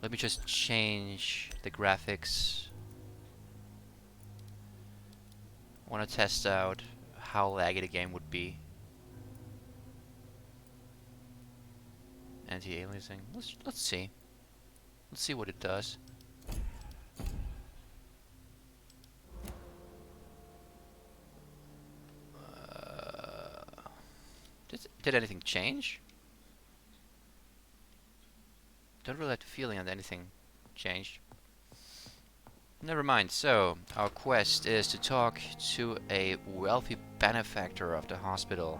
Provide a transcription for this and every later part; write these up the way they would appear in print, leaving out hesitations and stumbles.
Let me just change the graphics. I want to test out how laggy the game would be. Anti-aliasing. Let's see. Let's see what it does. Did anything change? Don't really have the feeling that anything changed. Never mind. So, our quest is to talk to a wealthy benefactor of the hospital.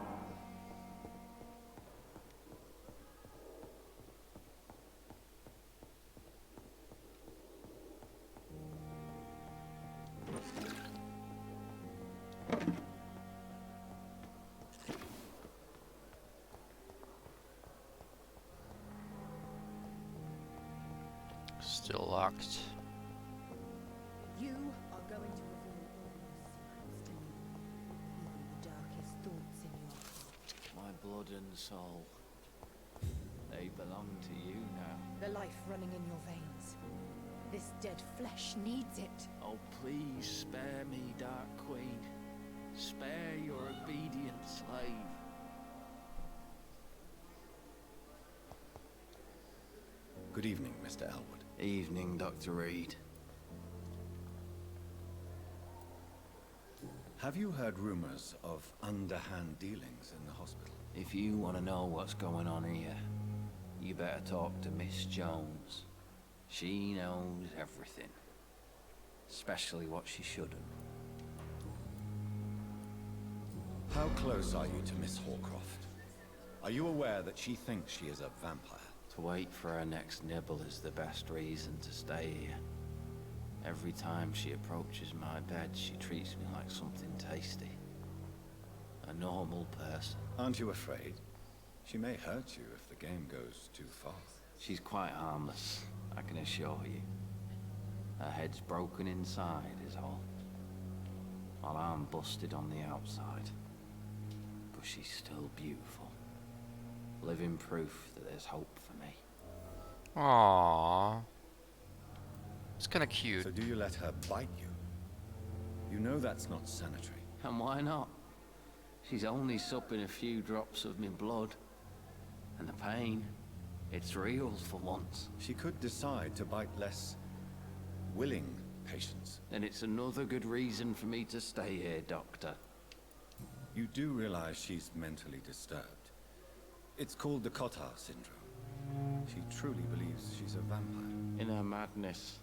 Still locked. You are going to reveal all your secrets to me, even the darkest thoughts in your heart. My blood and soul, they belong to you now. The life running in your veins. This dead flesh needs it. Oh, please spare me, Dark Queen. Spare your obedient slave. Good evening, Mr. Elwood. Evening, Dr. Reed. Have you heard rumors of underhand dealings in the hospital? If you want to know what's going on here, you better talk to Miss Jones. She knows everything. Especially what she shouldn't. How close are you to Miss Horcroft? Are you aware that she thinks she is a vampire? To wait for her next nibble is the best reason to stay here. Every time she approaches my bed, she treats me like something tasty. A normal person. Aren't you afraid? She may hurt you if the game goes too far. She's quite harmless, I can assure you. Her head's broken inside is all. While I'm busted on the outside. But she's still beautiful. Living proof that there's hope for me. Aww. It's kinda cute. So do you let her bite you? You know that's not sanitary. And why not? She's only supping a few drops of me blood. And the pain, it's real for once. She could decide to bite less willing patients. And it's another good reason for me to stay here, Doctor. You do realize she's mentally disturbed. It's called the Cotard syndrome. She truly believes she's a vampire. In her madness,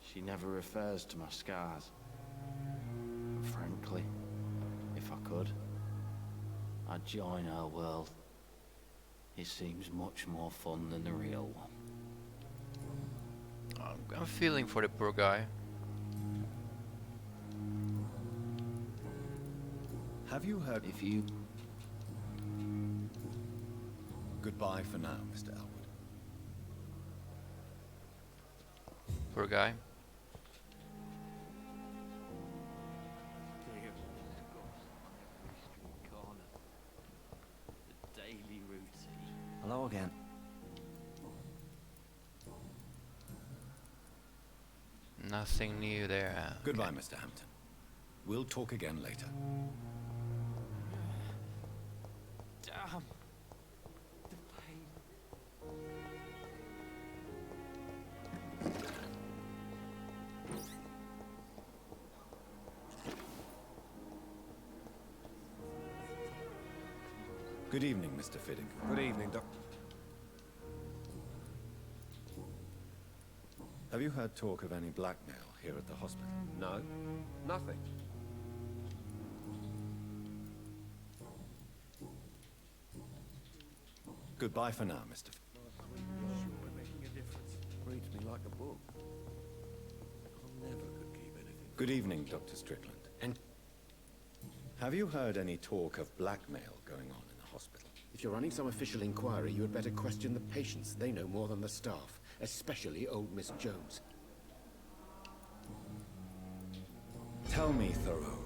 she never refers to my scars. And frankly, if I could, I'd join her world. It seems much more fun than the real one. I'm feeling for the poor guy. Have you heard? If you... Goodbye for now, Mr. Elwood. Poor guy. The daily routine. Hello again. Nothing new there. Goodbye, Mr. Hampton. We'll talk again later. Damn. The pain. Good evening, Mr. Fidding. Good evening, Doctor. Have you heard talk of any blackmail here at the hospital? No, nothing. Goodbye for now, Mr. We're making a difference. Reads me like a book. I never could keep anything. Good evening, Dr. Strickland. And Have you heard any talk of blackmail going on in the hospital? If you're running some official inquiry, you had better question the patients. They know more than the staff, especially old Miss Jones. Tell me, Thoreau,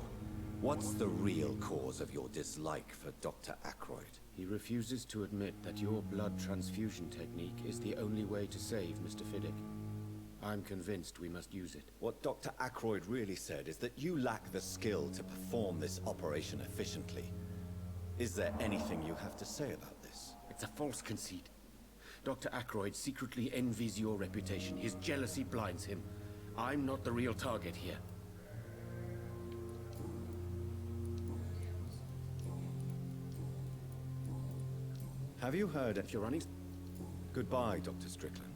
what's the real cause of your dislike for Dr. Ackroyd? He refuses to admit that your blood transfusion technique is the only way to save Mr. Fiddick. I'm convinced we must use it. What Dr. Ackroyd really said is that you lack the skill to perform this operation efficiently. Is there anything you have to say about this? It's a false conceit. Dr. Ackroyd secretly envies your reputation. His jealousy blinds him. I'm not the real target here. Have you heard If you're running... Goodbye, Dr. Strickland.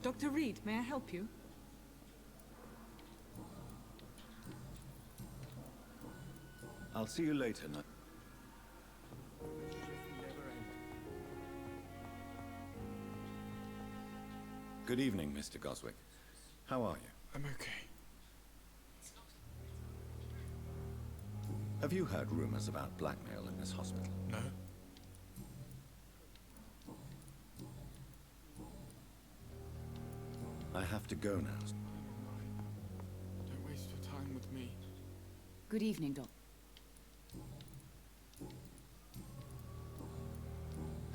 Dr. Reed, may I help you? I'll see you later. Good evening, Mr. Goswick. How are you? I'm okay. Have you heard rumors about blackmail in this hospital? No? I have to go now. Don't waste your time with me. Good evening, Doc.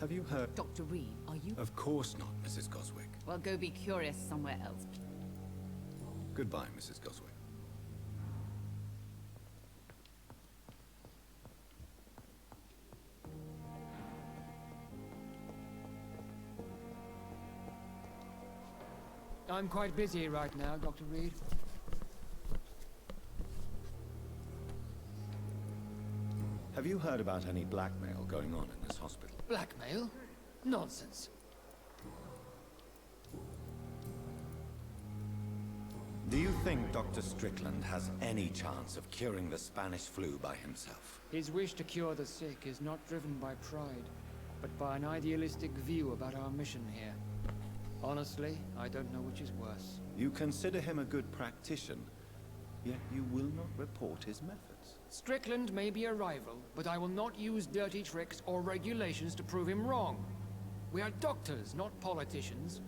Have you heard? Dr. Reed, are you? Of course not, Mrs. Goswick. Well, go be curious somewhere else. Goodbye, Mrs. Goswick. I'm quite busy right now, Dr. Reed. Have you heard about any blackmail going on in this hospital? Blackmail? Nonsense. Do you think Dr. Strickland has any chance of curing the Spanish flu by himself? His wish to cure the sick is not driven by pride, but by an idealistic view about our mission here. Honestly, I don't know which is worse. You consider him a good practitioner, yet you will not report his methods. Strickland may be a rival, but I will not use dirty tricks or regulations to prove him wrong. We are doctors, not politicians.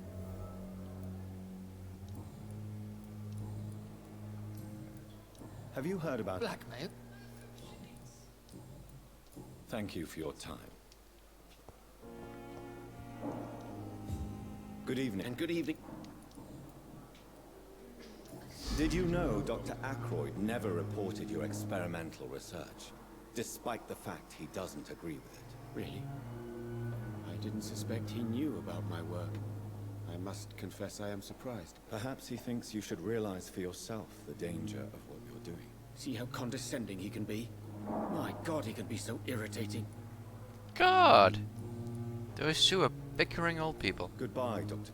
Have you heard about... Blackmail? Thank you for your time. Good evening. And good evening. Did you know Dr. Ackroyd never reported your experimental research, despite the fact he doesn't agree with it? Really? I didn't suspect he knew about my work. I must confess I am surprised. Perhaps he thinks you should realize for yourself the danger of what you're doing. See how condescending he can be? My God, he can be so irritating. God! Those two are bickering old people. Goodbye, Doctor.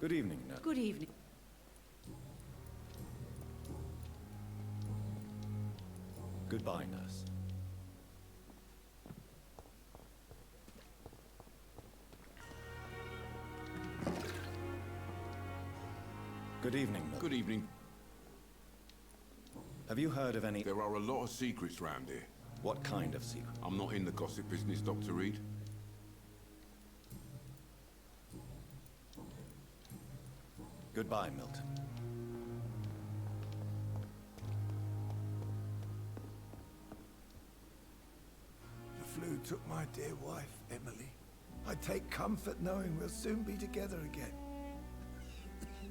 Good evening, nurse. Good evening. Goodbye, nurse. Good evening, nurse. Good evening. Have you heard of any... There are a lot of secrets round here. What kind of secret? I'm not in the gossip business, Dr. Reed. Goodbye, Milton. The flu took my dear wife, Emily. I take comfort knowing we'll soon be together again.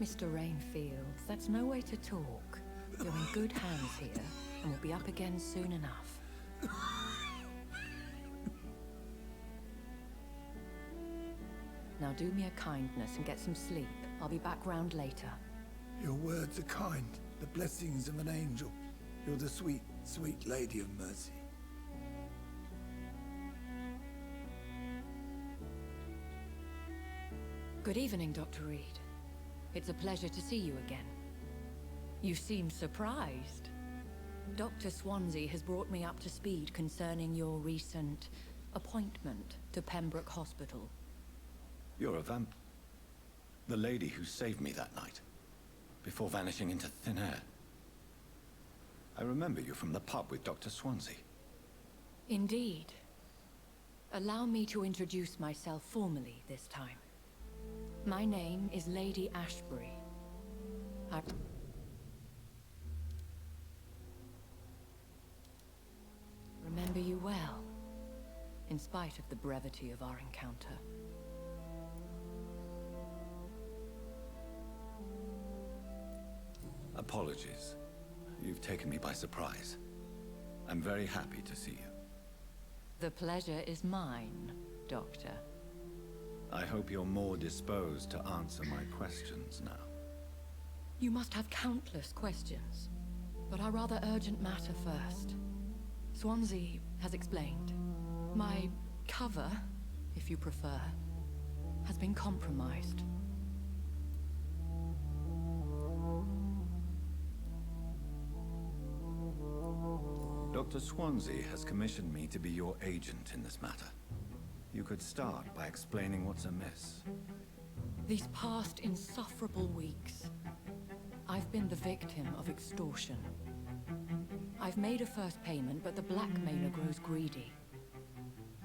Mr. Rainfield, that's no way to talk. You're in good hands here, and we'll be up again soon enough. Now do me a kindness and get some sleep. I'll be back round later. Your words are kind, the blessings of an angel. You're the sweet, sweet Lady of Mercy. Good evening, Dr. Reed. It's a pleasure to see you again. You seem surprised. Dr. Swansea has brought me up to speed concerning your recent appointment to Pembroke Hospital. You're a vamp... The lady who saved me that night, before vanishing into thin air. I remember you from the pub with Dr. Swansea. Indeed. Allow me to introduce myself formally this time. My name is Lady Ashbury. I remember you well, in spite of the brevity of our encounter. Apologies. You've taken me by surprise. I'm very happy to see you. The pleasure is mine, Doctor. I hope you're more disposed to answer my questions now. You must have countless questions, but our rather urgent matter first. Swansea has explained. My cover, if you prefer, has been compromised. Dr. Swansea has commissioned me to be your agent in this matter. You could start by explaining what's amiss. These past insufferable weeks, I've been the victim of extortion. I've made a first payment, but the blackmailer grows greedy.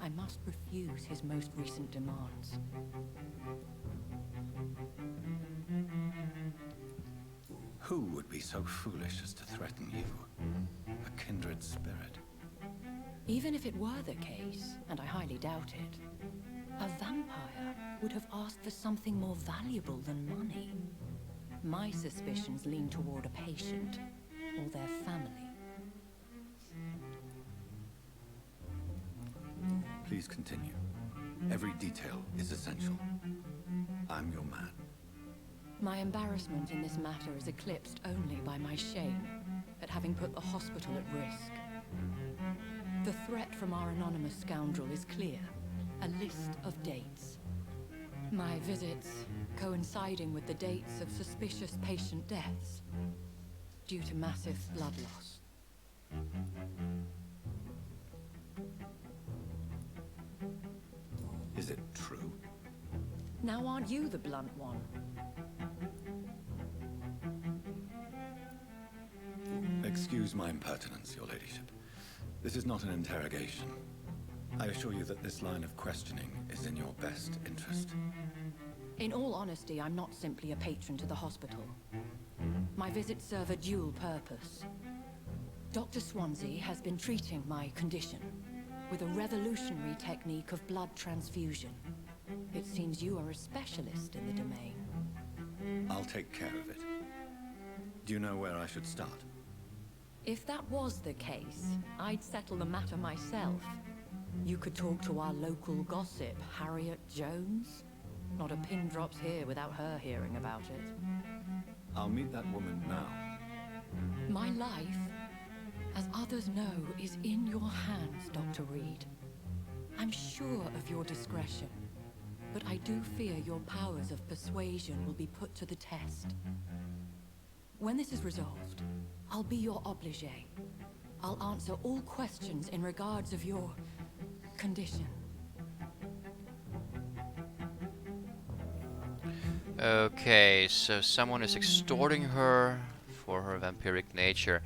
I must refuse his most recent demands. Who would be so foolish as to threaten you? A kindred spirit. Even if it were the case, and I highly doubt it, a vampire would have asked for something more valuable than money. My suspicions lean toward a patient or their family. Please continue. Every detail is essential. I'm your man. My embarrassment in this matter is eclipsed only by my shame at having put the hospital at risk. The threat from our anonymous scoundrel is clear. A list of dates. My visits coinciding with the dates of suspicious patient deaths due to massive blood loss. Is it true? Now aren't you the blunt one? Excuse my impertinence, your ladyship. This is not an interrogation. I assure you that this line of questioning is in your best interest. In all honesty, I'm not simply a patron to the hospital. My visits serve a dual purpose. Dr. Swansea has been treating my condition with a revolutionary technique of blood transfusion. It seems you are a specialist in the domain. I'll take care of it. Do you know where I should start? If that was the case, I'd settle the matter myself. You could talk to our local gossip, Harriet Jones. Not a pin drops here without her hearing about it. I'll meet that woman now. My life, as others know, is in your hands, Dr. Reed. I'm sure of your discretion, but I do fear your powers of persuasion will be put to the test. When this is resolved, I'll be your obligé. I'll answer all questions in regards of your condition. Okay, so someone is extorting her for her vampiric nature.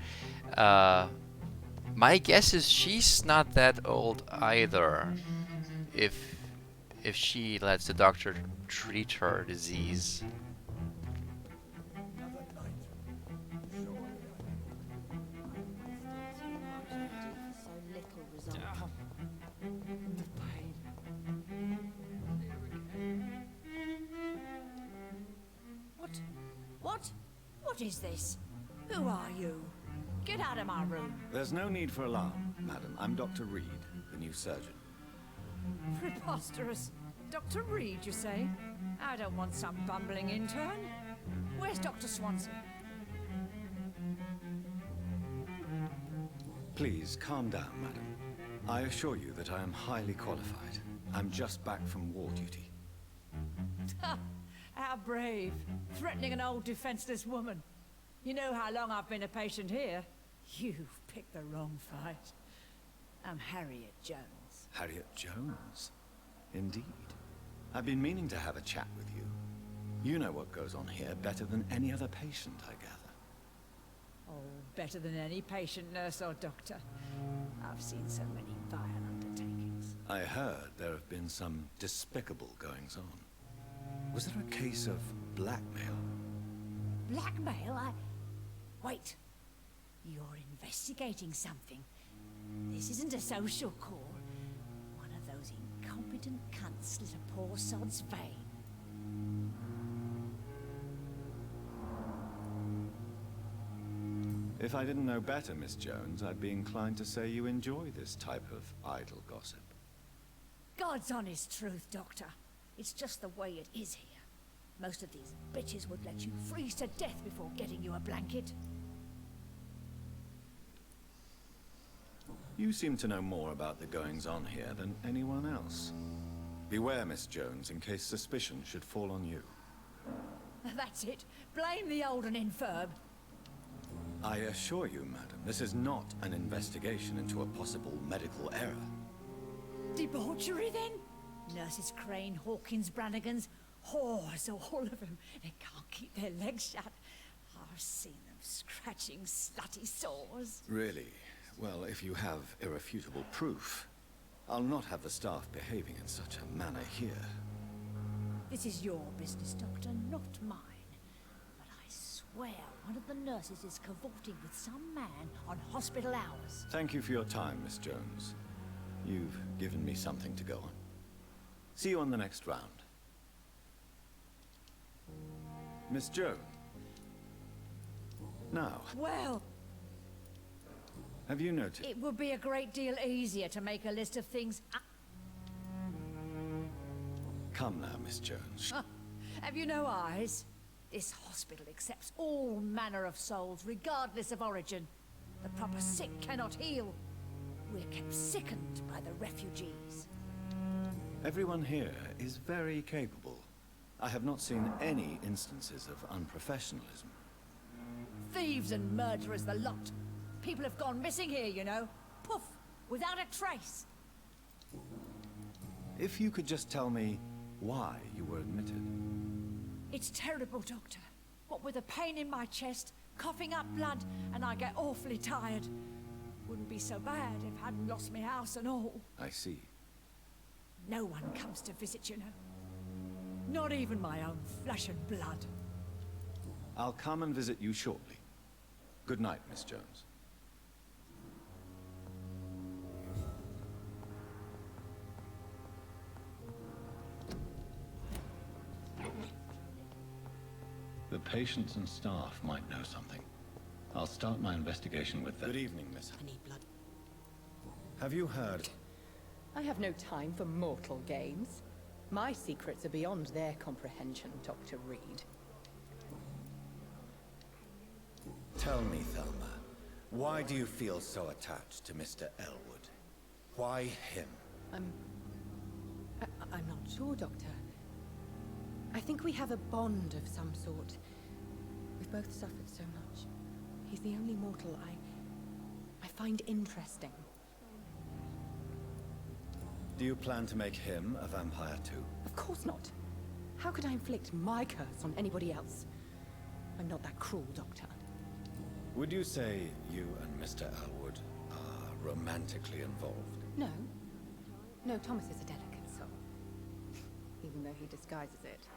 My guess is she's not that old either. If she lets the doctor treat her disease. What is this? Who are you? Get out of my room. There's no need for alarm, madam. I'm Dr. Reed, the new surgeon. Preposterous. Dr. Reed, you say? I don't want some bumbling intern. Where's Dr. Swansea? Please, calm down, madam. I assure you that I am highly qualified. I'm just back from war duty. How brave. Threatening an old defenseless woman. You know how long I've been a patient here? You've picked the wrong fight. I'm Harriet Jones. Harriet Jones? Indeed. I've been meaning to have a chat with you. You know what goes on here better than any other patient, I gather. Oh, better than any patient, nurse, or doctor. I've seen so many vile undertakings. I heard there have been some despicable goings-on. Was there a case of blackmail? Blackmail? Wait. You're investigating something. This isn't a social call. One of those incompetent cunts slit a poor sod's vein. If I didn't know better, Miss Jones, I'd be inclined to say you enjoy this type of idle gossip. God's honest truth, Doctor. It's just the way it is here. Most of these bitches would let you freeze to death before getting you a blanket. You seem to know more about the goings-on here than anyone else. Beware, Miss Jones, in case suspicion should fall on you. That's it. Blame the old and infirm. I assure you, madam, this is not an investigation into a possible medical error. Debauchery, then? Nurses Crane, Hawkins, Brannigans, whores, all of them. They can't keep their legs shut. I've seen them scratching slutty sores. Really? Well, if you have irrefutable proof, I'll not have the staff behaving in such a manner here. This is your business, Doctor, not mine. But I swear one of the nurses is cavorting with some man on hospital hours. Thank you for your time, Miss Jones. You've given me something to go on. See you on the next round. Miss Jones. Now, Well, have you noticed? it would be a great deal easier to make a list of things. Come now, Miss Jones. Have you no eyes? This hospital accepts all manner of souls, regardless of origin. The proper sick cannot heal. We're kept sickened by the refugees. Everyone here is very capable. I have not seen any instances of unprofessionalism. Thieves and murderers, the lot. People have gone missing here, you know. Poof, without a trace. If you could just tell me why you were admitted. It's terrible, Doctor. What with a pain in my chest, coughing up blood, and I get awfully tired. Wouldn't be so bad if I hadn't lost my house and all. I see. No one comes to visit, you know. Not even my own flesh and blood. I'll come and visit you shortly. Good night, Miss Jones. The patients and staff might know something. I'll start my investigation with them. Good evening, Miss. I need blood. Have you heard? I have no time for mortal games. My secrets are beyond their comprehension, Dr. Reed. Tell me, Thelma, why do you feel so attached to Mr. Elwood? Why him? I'm not sure, Doctor. I think we have a bond of some sort. We've both suffered so much. He's the only mortal I find interesting. Do you plan to make him a vampire too? Of course not. How could I inflict my curse on anybody else? I'm not that cruel, Doctor. Would you say you and Mr. Elwood are romantically involved? No. No, Thomas is a delicate soul. Even though he disguises it.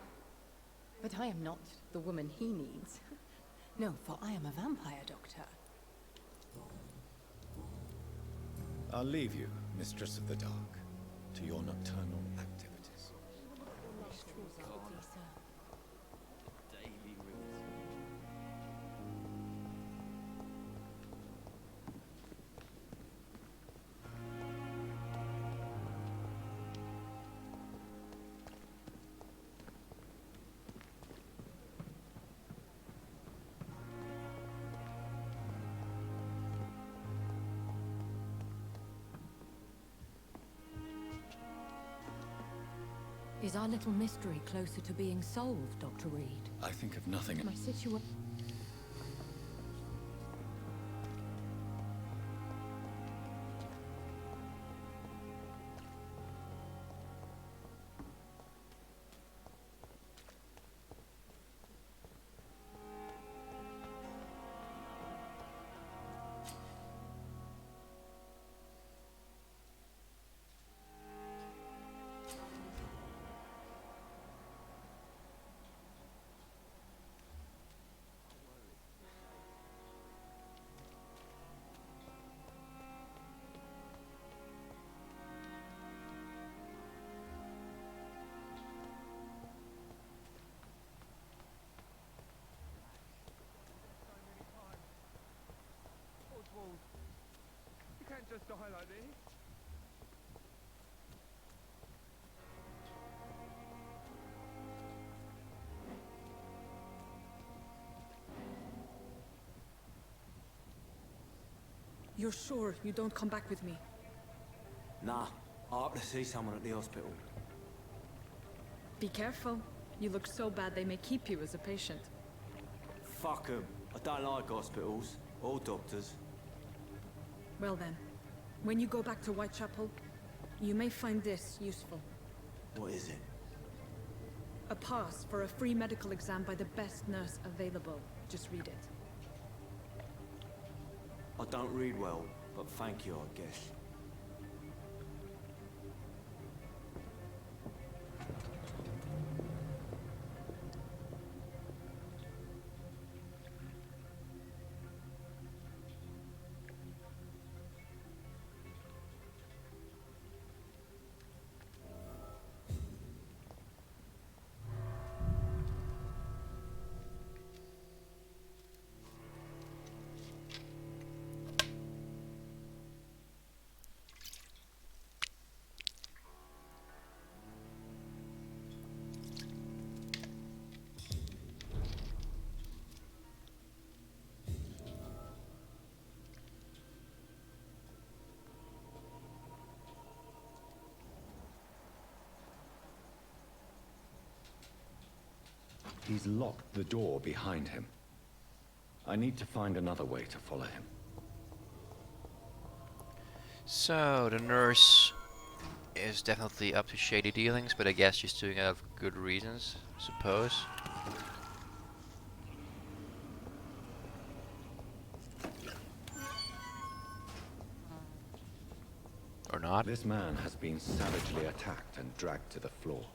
But I am not the woman he needs. No, for I am a vampire, Doctor. I'll leave you, Mistress of the Dark, to your nocturnal activities. Is our little mystery closer to being solved, Dr. Reed? I think of nothing. My situation... just die like this? You're sure you don't come back with me? Nah, I ought to see someone at the hospital. Be careful. You look so bad they may keep you as a patient. Fuck 'em. I don't like hospitals. Or doctors. Well then, when you go back to Whitechapel, you may find this useful. What is it? A pass for a free medical exam by the best nurse available. Just read it. I don't read well, but thank you, I guess. He's locked the door behind him. I need to find another way to follow him. So, the nurse is definitely up to shady dealings, but I guess she's doing it of good reasons, suppose. Or not. This man has been savagely attacked and dragged to the floor.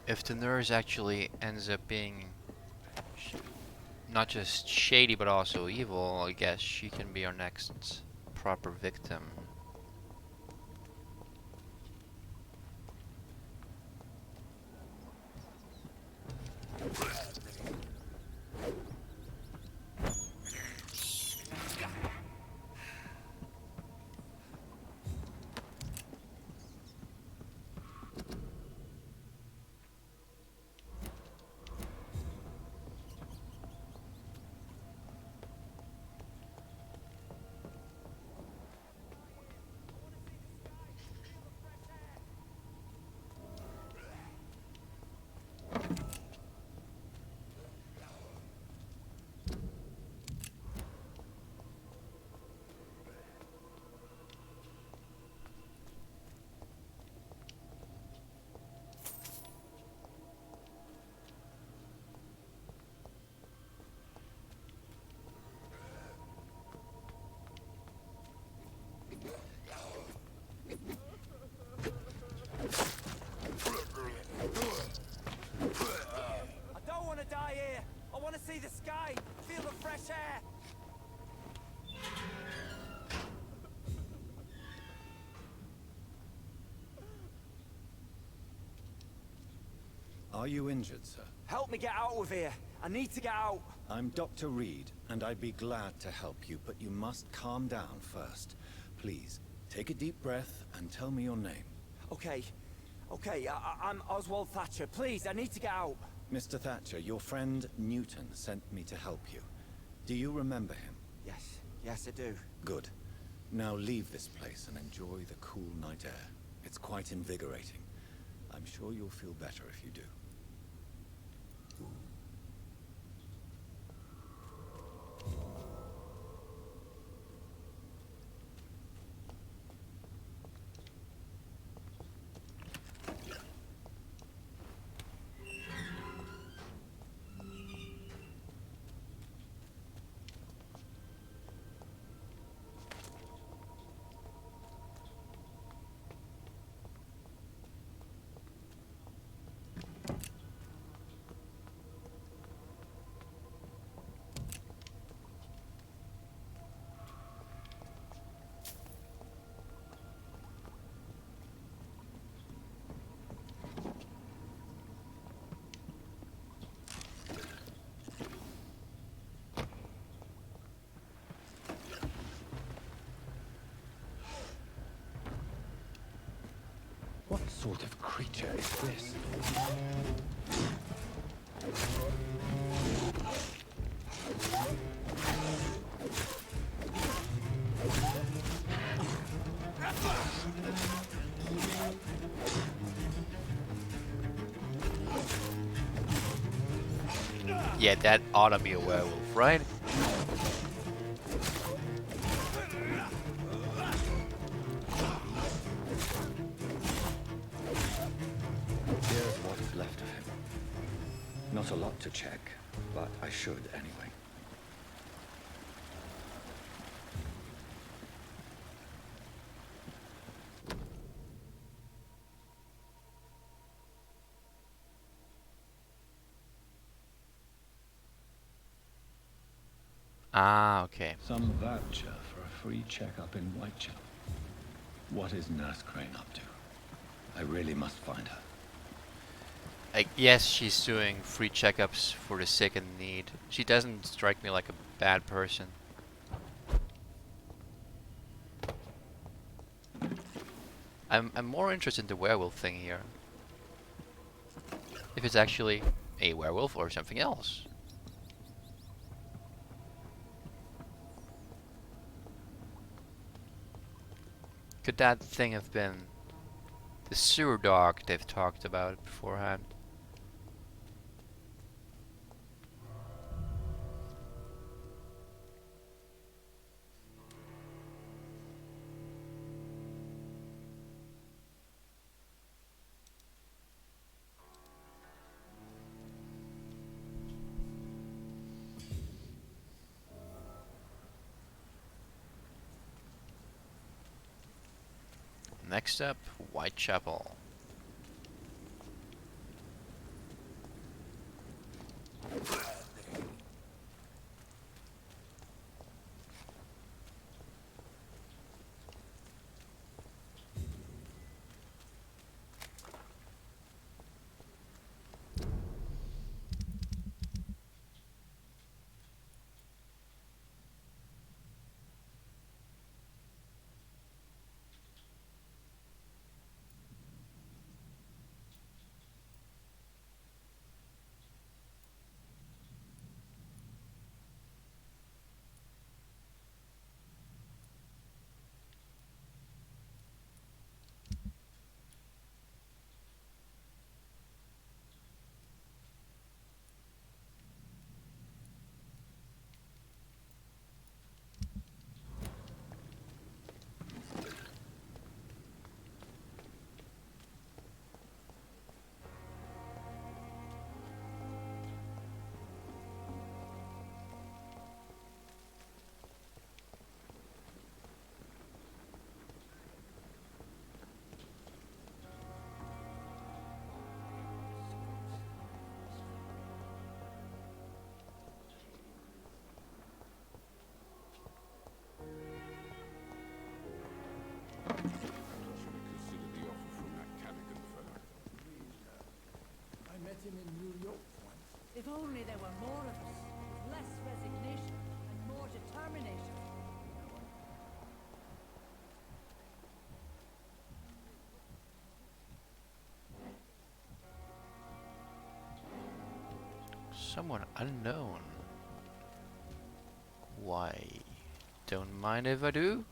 If the nurse actually ends up being not just shady but also evil, I guess she can be our next proper victim. See the sky, feel the fresh air. Are you injured, sir? Help me get out of here. I need to get out. I'm Dr. Reed, and I'd be glad to help you, but you must calm down first. Please, take a deep breath and tell me your name. Okay. I'm Oswald Thatcher. Please, I need to get out. Mr. Thatcher, your friend Newton sent me to help you. Do you remember him? Yes, I do. Good. Now leave this place and enjoy the cool night air. It's quite invigorating. I'm sure you'll feel better if you do. What sort of creature is this? Yeah, that ought to be a werewolf, right? Here's what is left of him. Not a lot to check, but I should anyway. Ah, okay. Some voucher for a free checkup in Whitechapel. What is Nurse Crane up to? I really must find her. Yes, she's doing free checkups for the sick and need. She doesn't strike me like a bad person. I'm more interested in the werewolf thing here. If it's actually a werewolf or something else. Could that thing have been the sewer dog they've talked about beforehand? Next up, Whitechapel. Someone unknown. Why? Don't mind if I do.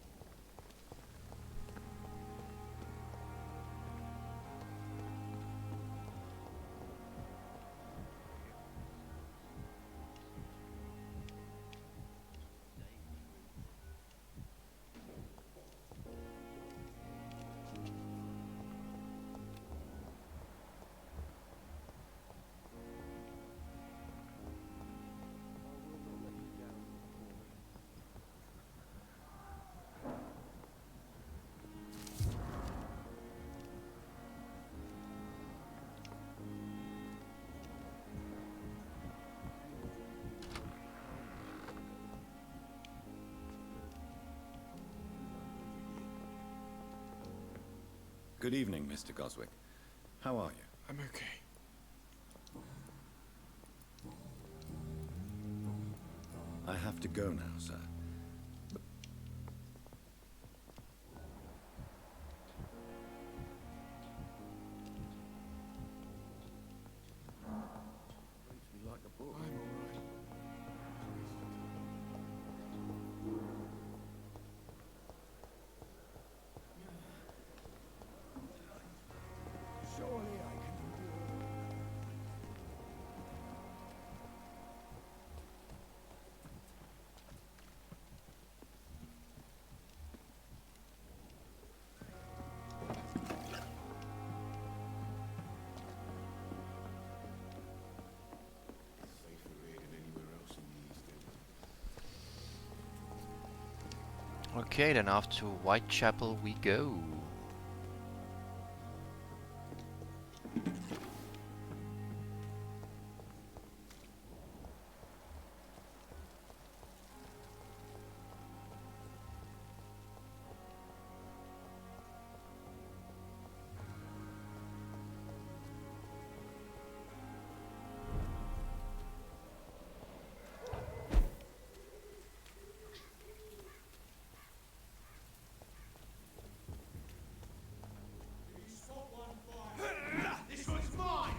Good evening, Mr. Goswick. How are you? I'm okay. I have to go now, sir. Reads me like a book. I'm all right. Surely I can endure. Safer here than anywhere else in the East End. Okay, then off to Whitechapel we go. This one's mine!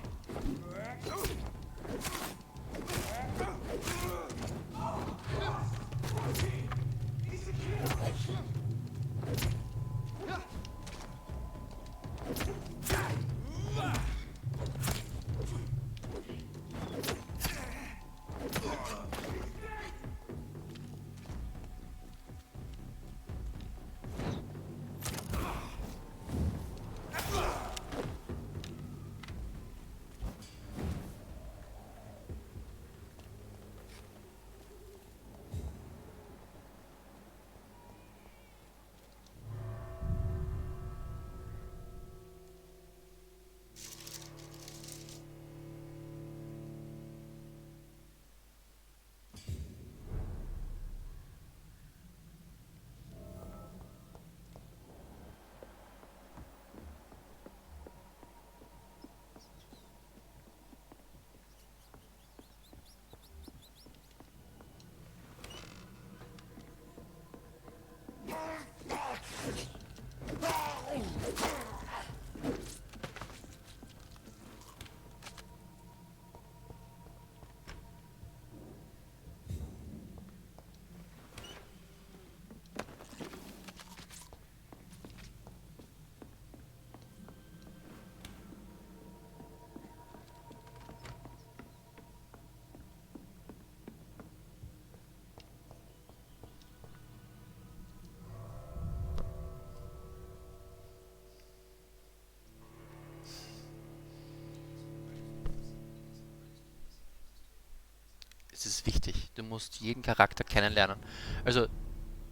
Es ist wichtig. Du musst jeden Charakter kennenlernen. Also,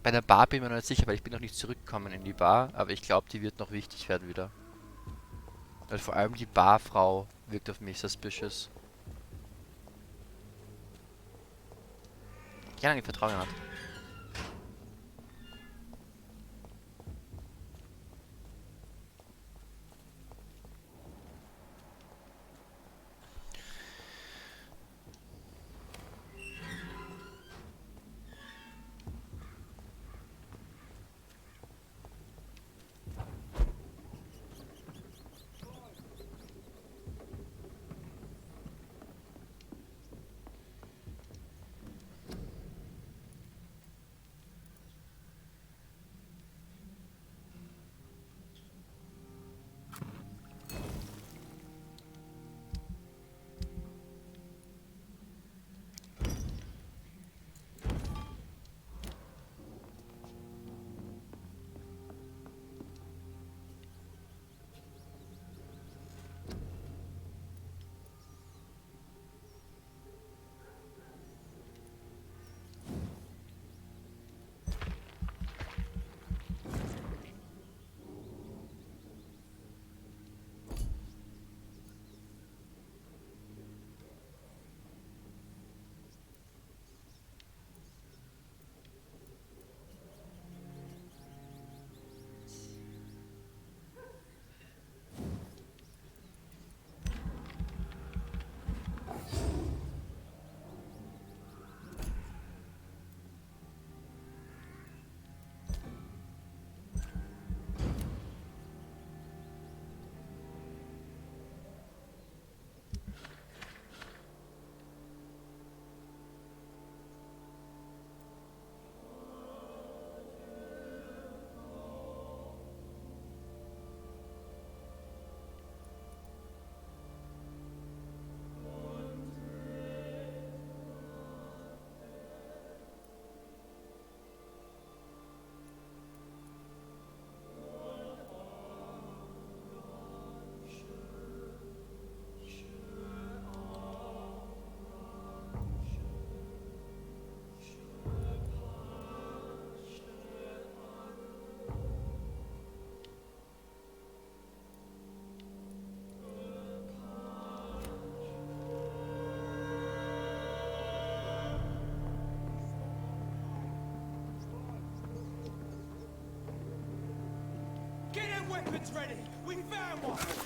bei der Bar bin ich mir noch nicht sicher, weil ich bin noch nicht zurückgekommen in die Bar, aber ich glaube, die wird noch wichtig werden wieder. Weil vor allem die Barfrau wirkt auf mich suspicious. Keine Ahnung, die Vertrauen hat. weapons ready! We found one!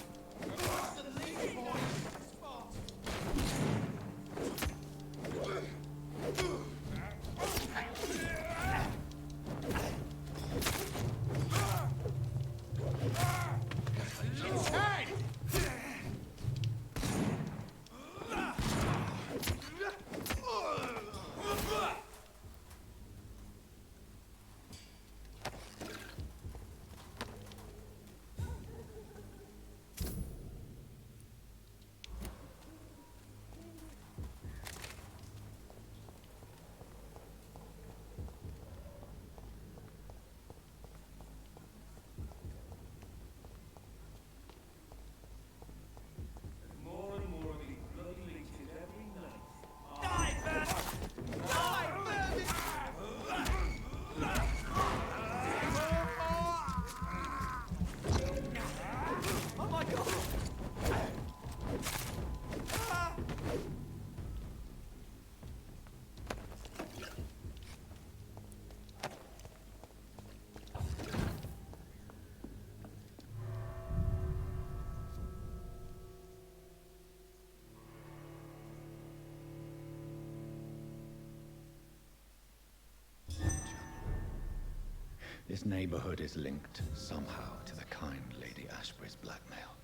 This neighborhood is linked somehow to the kind Lady Ashbury's blackmail.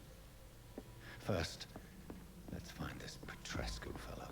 First, let's find this Petrescu fellow.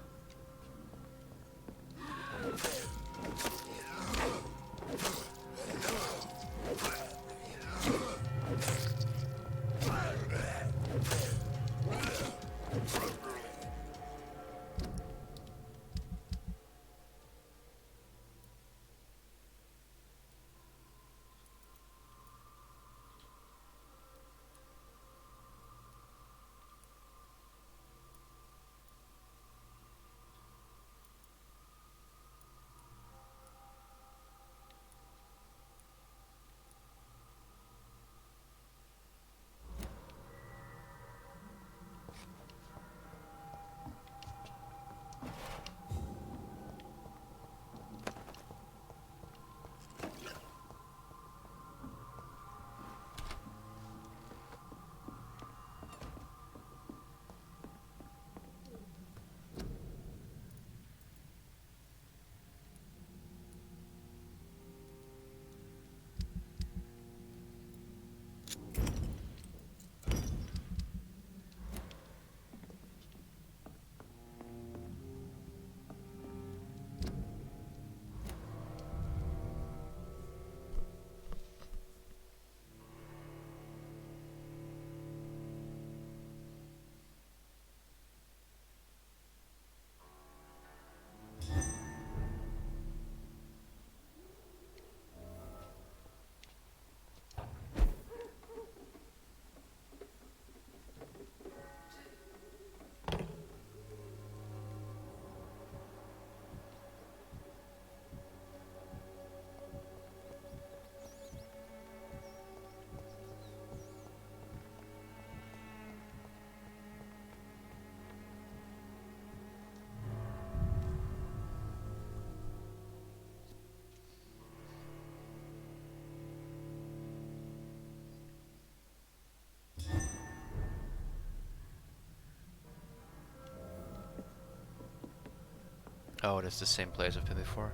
Oh, that's the same place I've been before.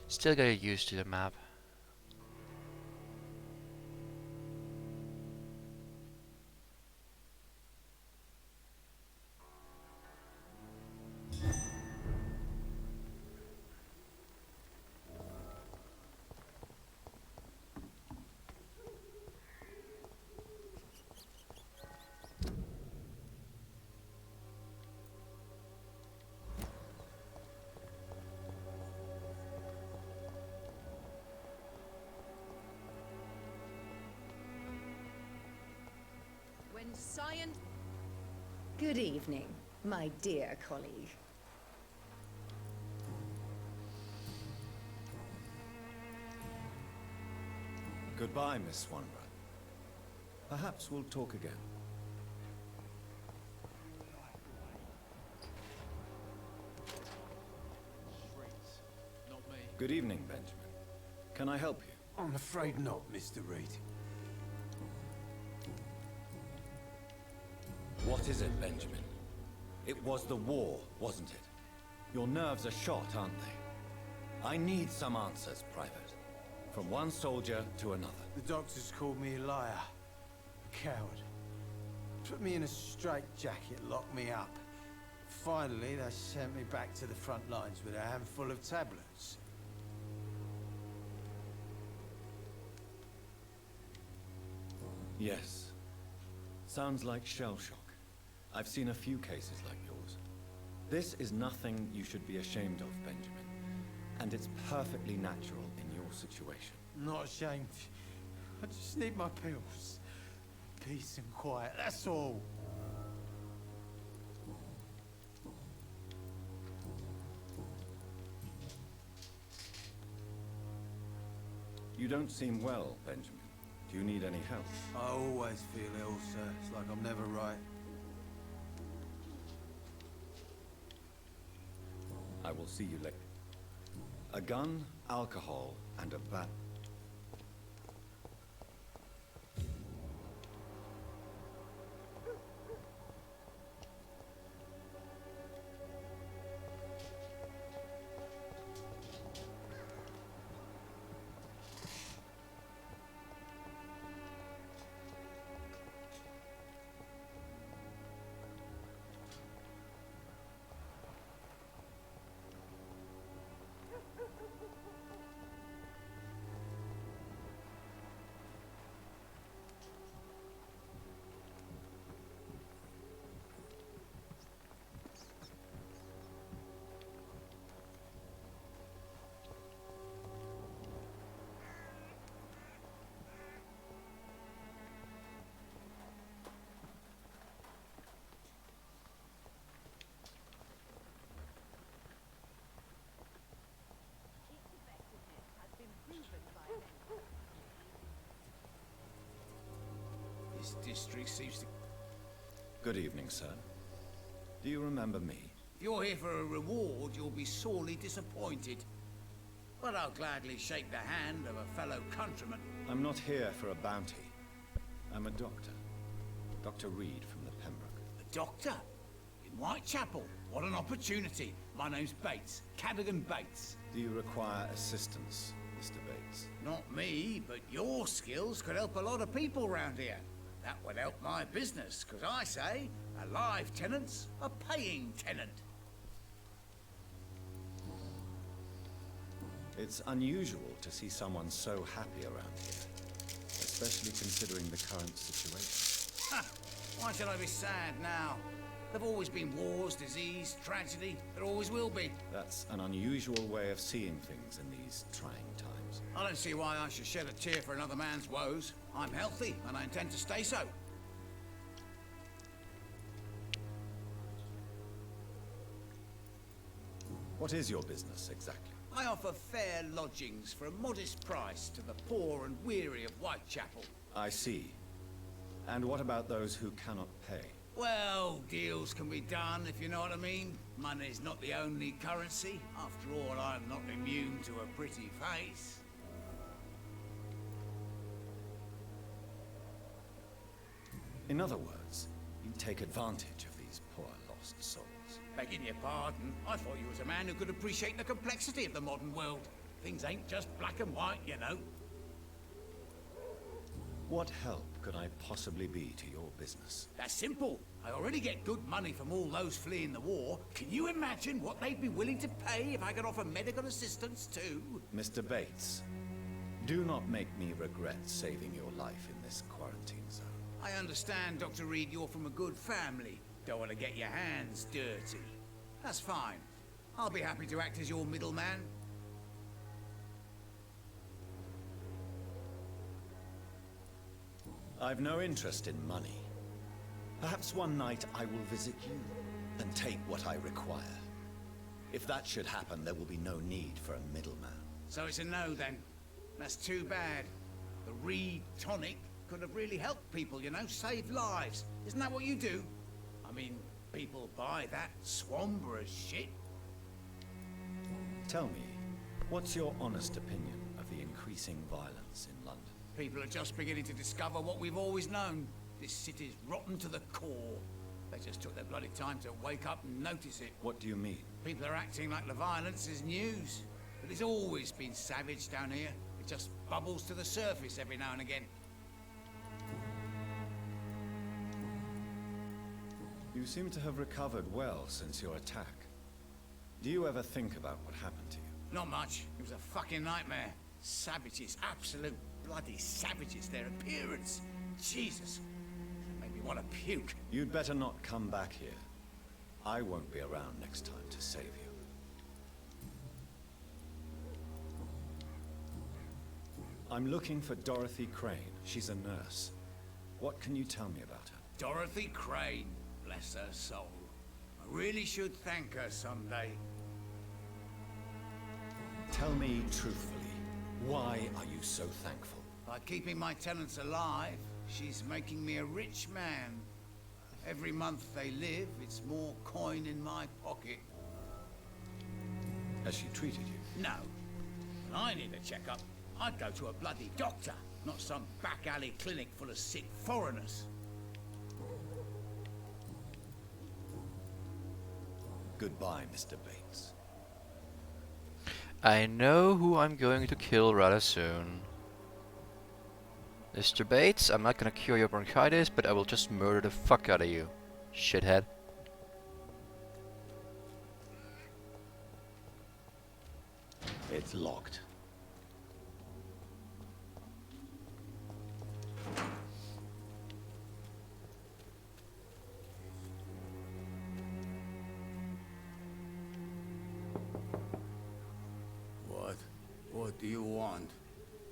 Still gotta get used to the map. When science... Good evening, my dear colleague. Goodbye, Miss Swanborough. Perhaps we'll talk again. Good evening, Benjamin. Can I help you? I'm afraid not, Mr. Reed. What is it, Benjamin? It was the war, wasn't it? Your nerves are shot, aren't they? I need some answers, Private. From one soldier to another. The doctors called me a liar. A coward. Put me in a straitjacket, locked me up. Finally, they sent me back to the front lines with a handful of tablets. Yes. Sounds like shell shock. I've seen a few cases like yours. This is nothing you should be ashamed of, Benjamin. And it's perfectly natural in your situation. Not ashamed. I just need my pills. Peace and quiet, that's all. You don't seem well, Benjamin. Do you need any help? I always feel ill, sir. It's like I'm never right. I will see you later. A gun, alcohol, and a bat. This district seems to... Good evening, sir. Do you remember me? If you're here for a reward, you'll be sorely disappointed. But I'll gladly shake the hand of a fellow countryman. I'm not here for a bounty. I'm a doctor. Dr. Reed from the Pembroke. A doctor? In Whitechapel? What an opportunity. My name's Bates. Cadogan Bates. Do you require assistance, Mr. Bates? Not me, but your skills could help a lot of people round here. That would help my business, because I say, a live tenant's a paying tenant. It's unusual to see someone so happy around here, especially considering the current situation. Ha! Why should I be sad now? There've always been wars, disease, tragedy. There always will be. That's an unusual way of seeing things in these trying times. I don't see why I should shed a tear for another man's woes. I'm healthy, and I intend to stay so. What is your business, exactly? I offer fair lodgings for a modest price to the poor and weary of Whitechapel. I see. And what about those who cannot pay? Well, deals can be done, if you know what I mean. Money's not the only currency. After all, I'm not immune to a pretty face. In other words, you take advantage of these poor lost souls. Begging your pardon, I thought you was a man who could appreciate the complexity of the modern world. Things ain't just black and white, you know. What help could I possibly be to your business? That's simple. I already get good money from all those fleeing the war. Can you imagine what they'd be willing to pay if I could offer medical assistance too? Mr. Bates, do not make me regret saving your life in this quarantine zone. I understand, Dr. Reed, you're from a good family. Don't want to get your hands dirty. That's fine. I'll be happy to act as your middleman. I've no interest in money. Perhaps one night I will visit you and take what I require. If that should happen, there will be no need for a middleman. So it's a no then. That's too bad. The Reed tonic could have really helped people, you know, saved lives. Isn't that what you do? I mean, people buy that Swamborous shit. Tell me, what's your honest opinion of the increasing violence in London? People are just beginning to discover what we've always known. This city's rotten to the core. They just took their bloody time to wake up and notice it. What do you mean? People are acting like the violence is news. But it's always been savage down here. It just bubbles to the surface every now and again. You seem to have recovered well since your attack. Do you ever think about what happened to you? Not much. It was a fucking nightmare. Savages, absolute bloody savages. Their appearance. Jesus. It made me want to puke. You'd better not come back here. I won't be around next time to save you. I'm looking for Dorothy Crane. She's a nurse. What can you tell me about her? Dorothy Crane. Bless her soul. I really should thank her someday. Tell me truthfully, why are you so thankful? By keeping my tenants alive, she's making me a rich man. Every month they live, it's more coin in my pocket. Has she treated you? No. When I need a checkup, I'd go to a bloody doctor, not some back alley clinic full of sick foreigners. Goodbye, Mr. Bates. I know who I'm going to kill rather soon. Mr. Bates, I'm not gonna cure your bronchitis, but I will just murder the fuck out of you, shithead. It's locked. What do you want?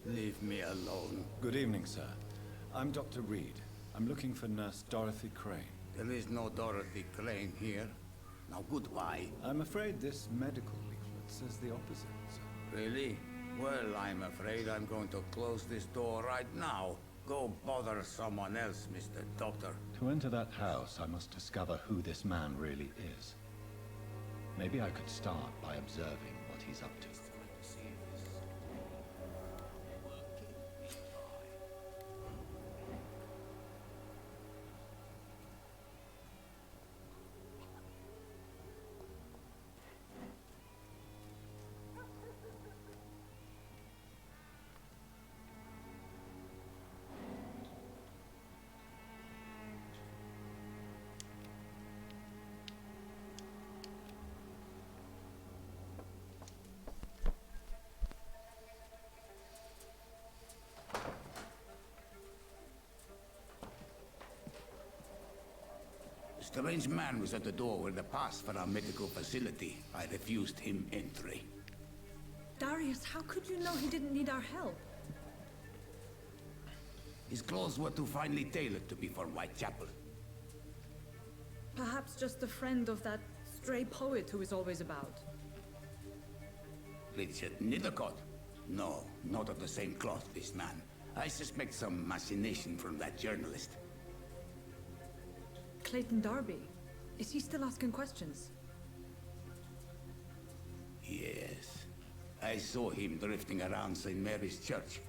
Leave me alone. Good evening, sir. I'm Dr. Reed. I'm looking for Nurse Dorothy Crane. There is no Dorothy Crane here. Now goodbye. I'm afraid this medical leaflet says the opposite, sir. Really? Well, I'm afraid I'm going to close this door right now. Go bother someone else, Mr. Doctor. To enter that house, I must discover who this man really is. Maybe I could start by observing what he's up to. A strange man was at the door with a pass for our medical facility. I refused him entry. Darius, how could you know he didn't need our help? His clothes were too finely tailored to be for Whitechapel. Perhaps just a friend of that stray poet who is always about. Richard Nethercott? No, not of the same cloth, this man. I suspect some machination from that journalist. Clayton Darby. Is he still asking questions? Yes. I saw him drifting around St. Mary's Church.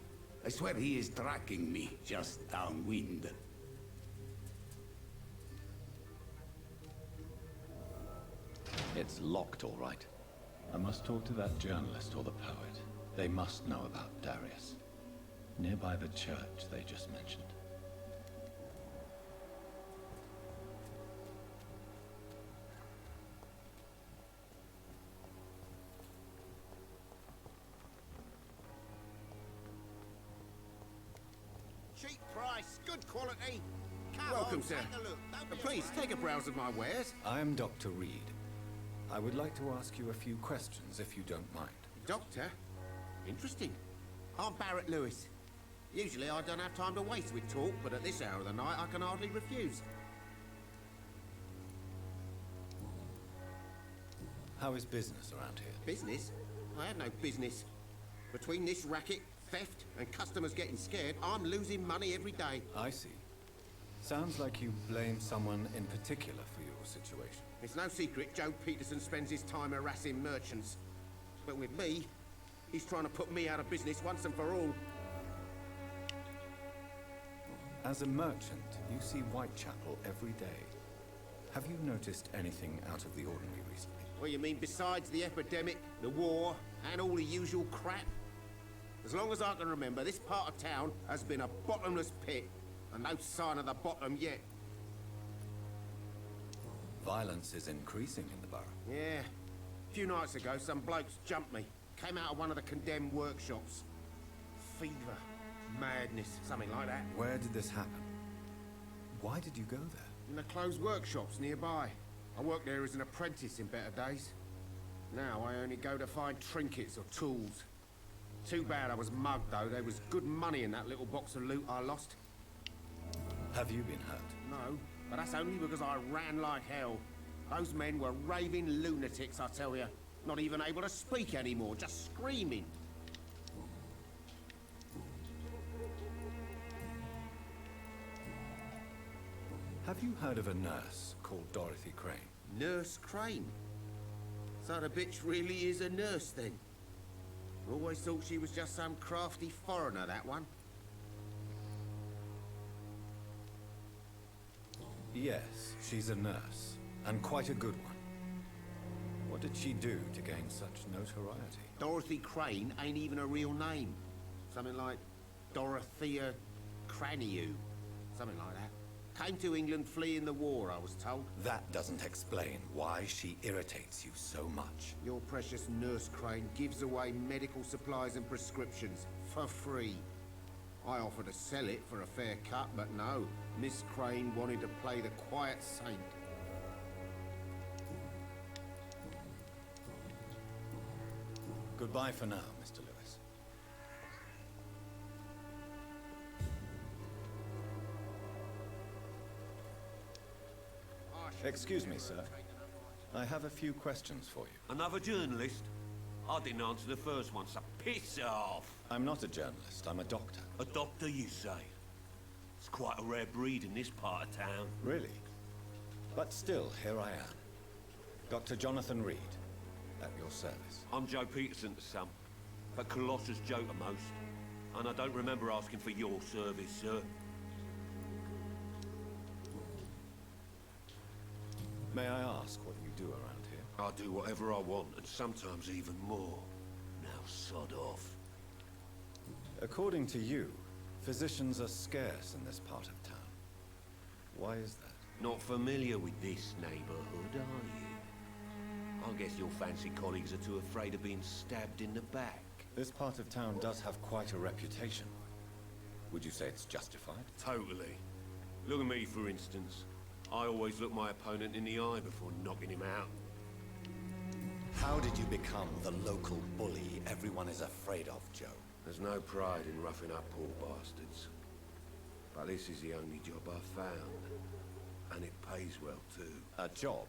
I swear he is tracking me just downwind. It's locked, all right. I must talk to that journalist or the poet. They must know about Darius. Nearby the church they just mentioned. Cheap price, good quality. Welcome, sir. Please, take a browse of my wares. I'm Dr. Reed. I would like to ask you a few questions, if you don't mind. Doctor? Interesting. I'm Barrett Lewis. Usually I don't have time to waste with talk, but at this hour of the night I can hardly refuse. How is business around here? Business? I have no business. Between this racket, theft, and customers getting scared, I'm losing money every day. I see. Sounds like you blame someone in particular for your situation. It's no secret Joe Peterson spends his time harassing merchants. But with me, he's trying to put me out of business once and for all. As a merchant, you see Whitechapel every day. Have you noticed anything out of the ordinary recently? What you mean besides the epidemic, the war, and all the usual crap? As long as I can remember, this part of town has been a bottomless pit, and no sign of the bottom yet. Violence is increasing in the borough. Yeah. A few nights ago, some blokes jumped me. Came out of one of the condemned workshops. Fever, madness, something like that. Where did this happen? Why did you go there? In the closed workshops nearby. I worked there as an apprentice in better days. Now I only go to find trinkets or tools. Too bad I was mugged, though. There was good money in that little box of loot I lost. Have you been hurt? No, but that's only because I ran like hell. Those men were raving lunatics, I tell you. Not even able to speak anymore, just screaming. Have you heard of a nurse called Dorothy Crane? Nurse Crane? So the bitch really is a nurse, then? I always thought she was just some crafty foreigner, that one. Yes, she's a nurse, and quite a good one. What did she do to gain such notoriety? Dorothy Crane ain't even a real name. Something like Dorothea Craniu. Something like that. Came to England fleeing the war, I was told. That doesn't explain why she irritates you so much. Your precious Nurse Crane gives away medical supplies and prescriptions for free. I offered to sell it for a fair cut, but no. Miss Crane wanted to play the quiet saint. Goodbye for now, Mr. Lewis. Excuse me, sir. I have a few questions for you. Another journalist? I didn't answer the first one, so piss off! I'm not a journalist, I'm a doctor. A doctor, you say? It's quite a rare breed in this part of town. Really? But still, here I am. Dr. Jonathan Reed, at your service. I'm Joe Peterson to some, but Colossus Joe to most. And I don't remember asking for your service, sir. May I ask what you do around here? I do whatever I want, and sometimes even more. Now sod off. According to you, physicians are scarce in this part of town. Why is that? Not familiar with this neighborhood, are you? I guess your fancy colleagues are too afraid of being stabbed in the back. This part of town does have quite a reputation. Would you say it's justified? Totally. Look at me, for instance. I always look my opponent in the eye before knocking him out. How did you become the local bully everyone is afraid of, Joe? There's no pride in roughing up poor bastards. But this is the only job I've found. And it pays well, too. A job?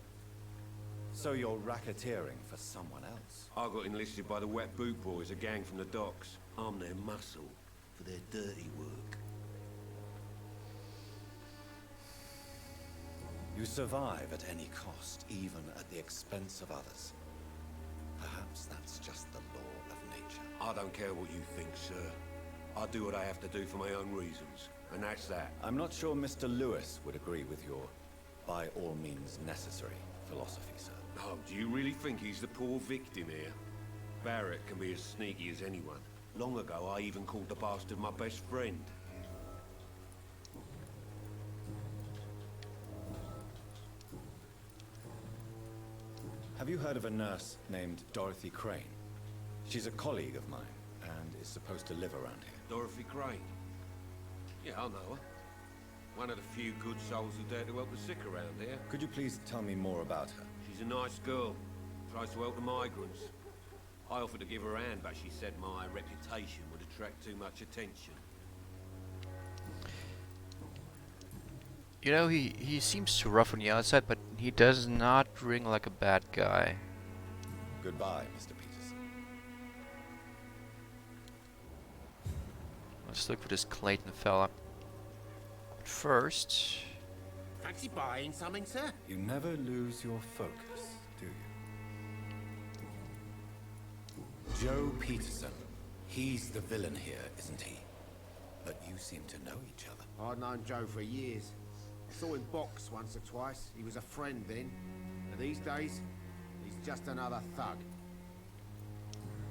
So you're racketeering for someone else? I got enlisted by the Wet Boot Boys, a gang from the docks. I'm their muscle for their dirty work. You survive at any cost, even at the expense of others. Perhaps that's just the law of nature. I don't care what you think, sir. I do what I have to do for my own reasons, and that's that. I'm not sure Mr. Lewis would agree with your by all means necessary philosophy, sir. Oh, do you really think he's the poor victim here? Barrett can be as sneaky as anyone. Long ago, I even called the bastard my best friend. Have you heard of a nurse named Dorothy Crane? She's a colleague of mine, and is supposed to live around here. Dorothy Crane? Yeah, I know her. One of the few good souls who dare to help the sick around here. Could you please tell me more about her? She's a nice girl. Tries to help the migrants. I offered to give her a hand, but she said my reputation would attract too much attention. You know, he seems too rough on the outside, but he does not ring like a bad guy. Goodbye, Mr. Peterson. Let's look for this Clayton fella. But first... Fancy buying something, sir? You never lose your focus, do you? Joe Peterson. He's the villain here, isn't he? But you seem to know each other. I've known Joe for years. I saw him box once or twice. He was a friend then. But these days, he's just another thug.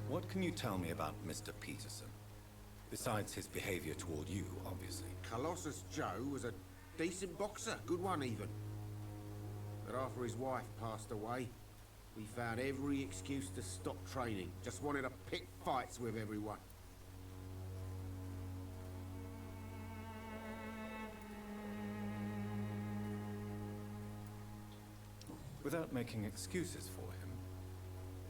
What can you tell me about Mr. Peterson? Besides his behavior toward you, obviously. Colossus Joe was a decent boxer, good one even. But after his wife passed away, he found every excuse to stop training. Just wanted to pick fights with everyone. Without making excuses for him,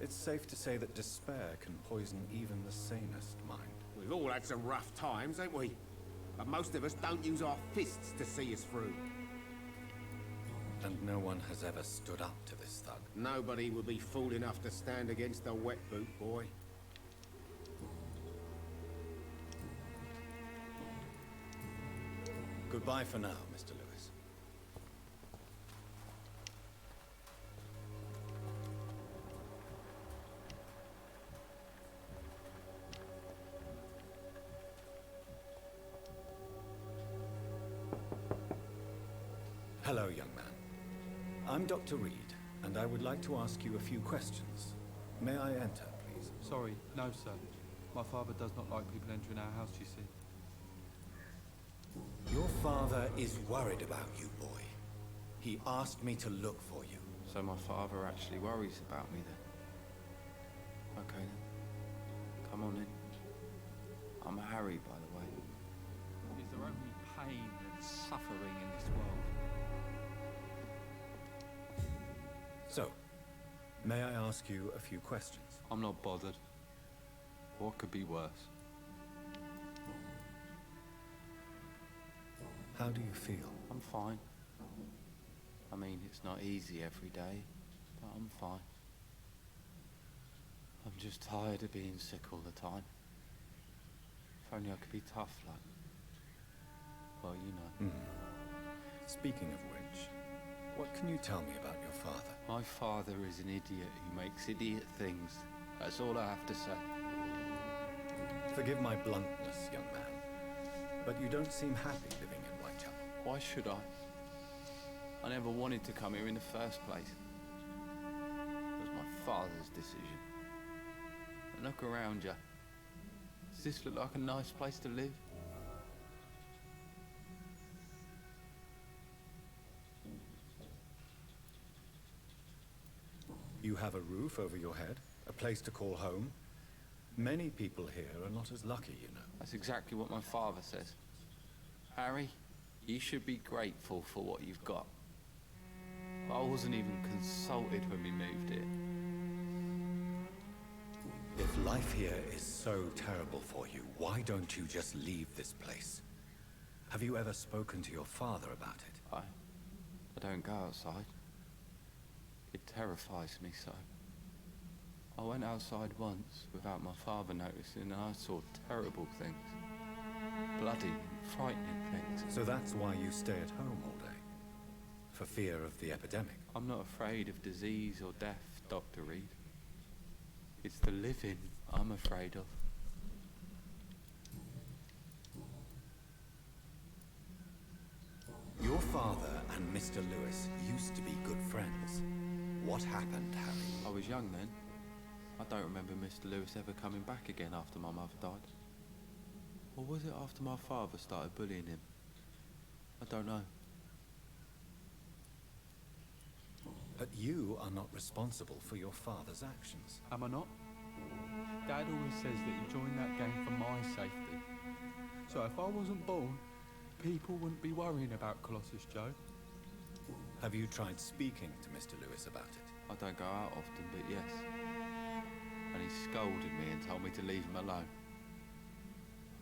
it's safe to say that despair can poison even the sanest mind. We've all had some rough times, ain't we? But most of us don't use our fists to see us through. And no one has ever stood up to this thug. Nobody would be fool enough to stand against a wet boot boy. Goodbye for now, Mr. Lewis. Hello, young man. I'm Dr. Reed, and I would like to ask you a few questions. May I enter, please? Sorry, no, sir. My father does not like people entering our house, you see. Your father is worried about you, boy. He asked me to look for you. So my father actually worries about me then? Okay then. Come on in. I'm Harry, by the way. Is there only pain and suffering in this world? So, may I ask you a few questions? I'm not bothered. What could be worse? How do you feel? I'm fine. I mean, it's not easy every day, but I'm fine. I'm just tired of being sick all the time. If only I could be tough, like... Well, you know. Speaking of which, what can you tell me about your father? My father is an idiot who makes idiot things. That's all I have to say. Forgive my bluntness, young man, but you don't seem happy living in Whitechapel. Why should I? I never wanted to come here in the first place. It was my father's decision. And look around you. Does this look like a nice place to live? You have a roof over your head, a place to call home. Many people here are not as lucky, you know. That's exactly what my father says. Harry, you should be grateful for what you've got. I wasn't even consulted when we moved here. If life here is so terrible for you, why don't you just leave this place? Have you ever spoken to your father about it? I don't go outside. It terrifies me so. I went outside once without my father noticing and I saw terrible things. Bloody and frightening things. So that's why you stay at home all day? For fear of the epidemic? I'm not afraid of disease or death, Dr. Reed. It's the living I'm afraid of. Your father and Mr. Lewis used to be good friends. What happened, Harry? I was young then. I don't remember Mr. Lewis ever coming back again after my mother died. Or was it after my father started bullying him? I don't know. But you are not responsible for your father's actions. Am I not? Dad always says that he joined that gang for my safety. So if I wasn't born, people wouldn't be worrying about Colossus Joe. Have you tried speaking to Mr. Lewis about it? I don't go out often, but yes. And he scolded me and told me to leave him alone.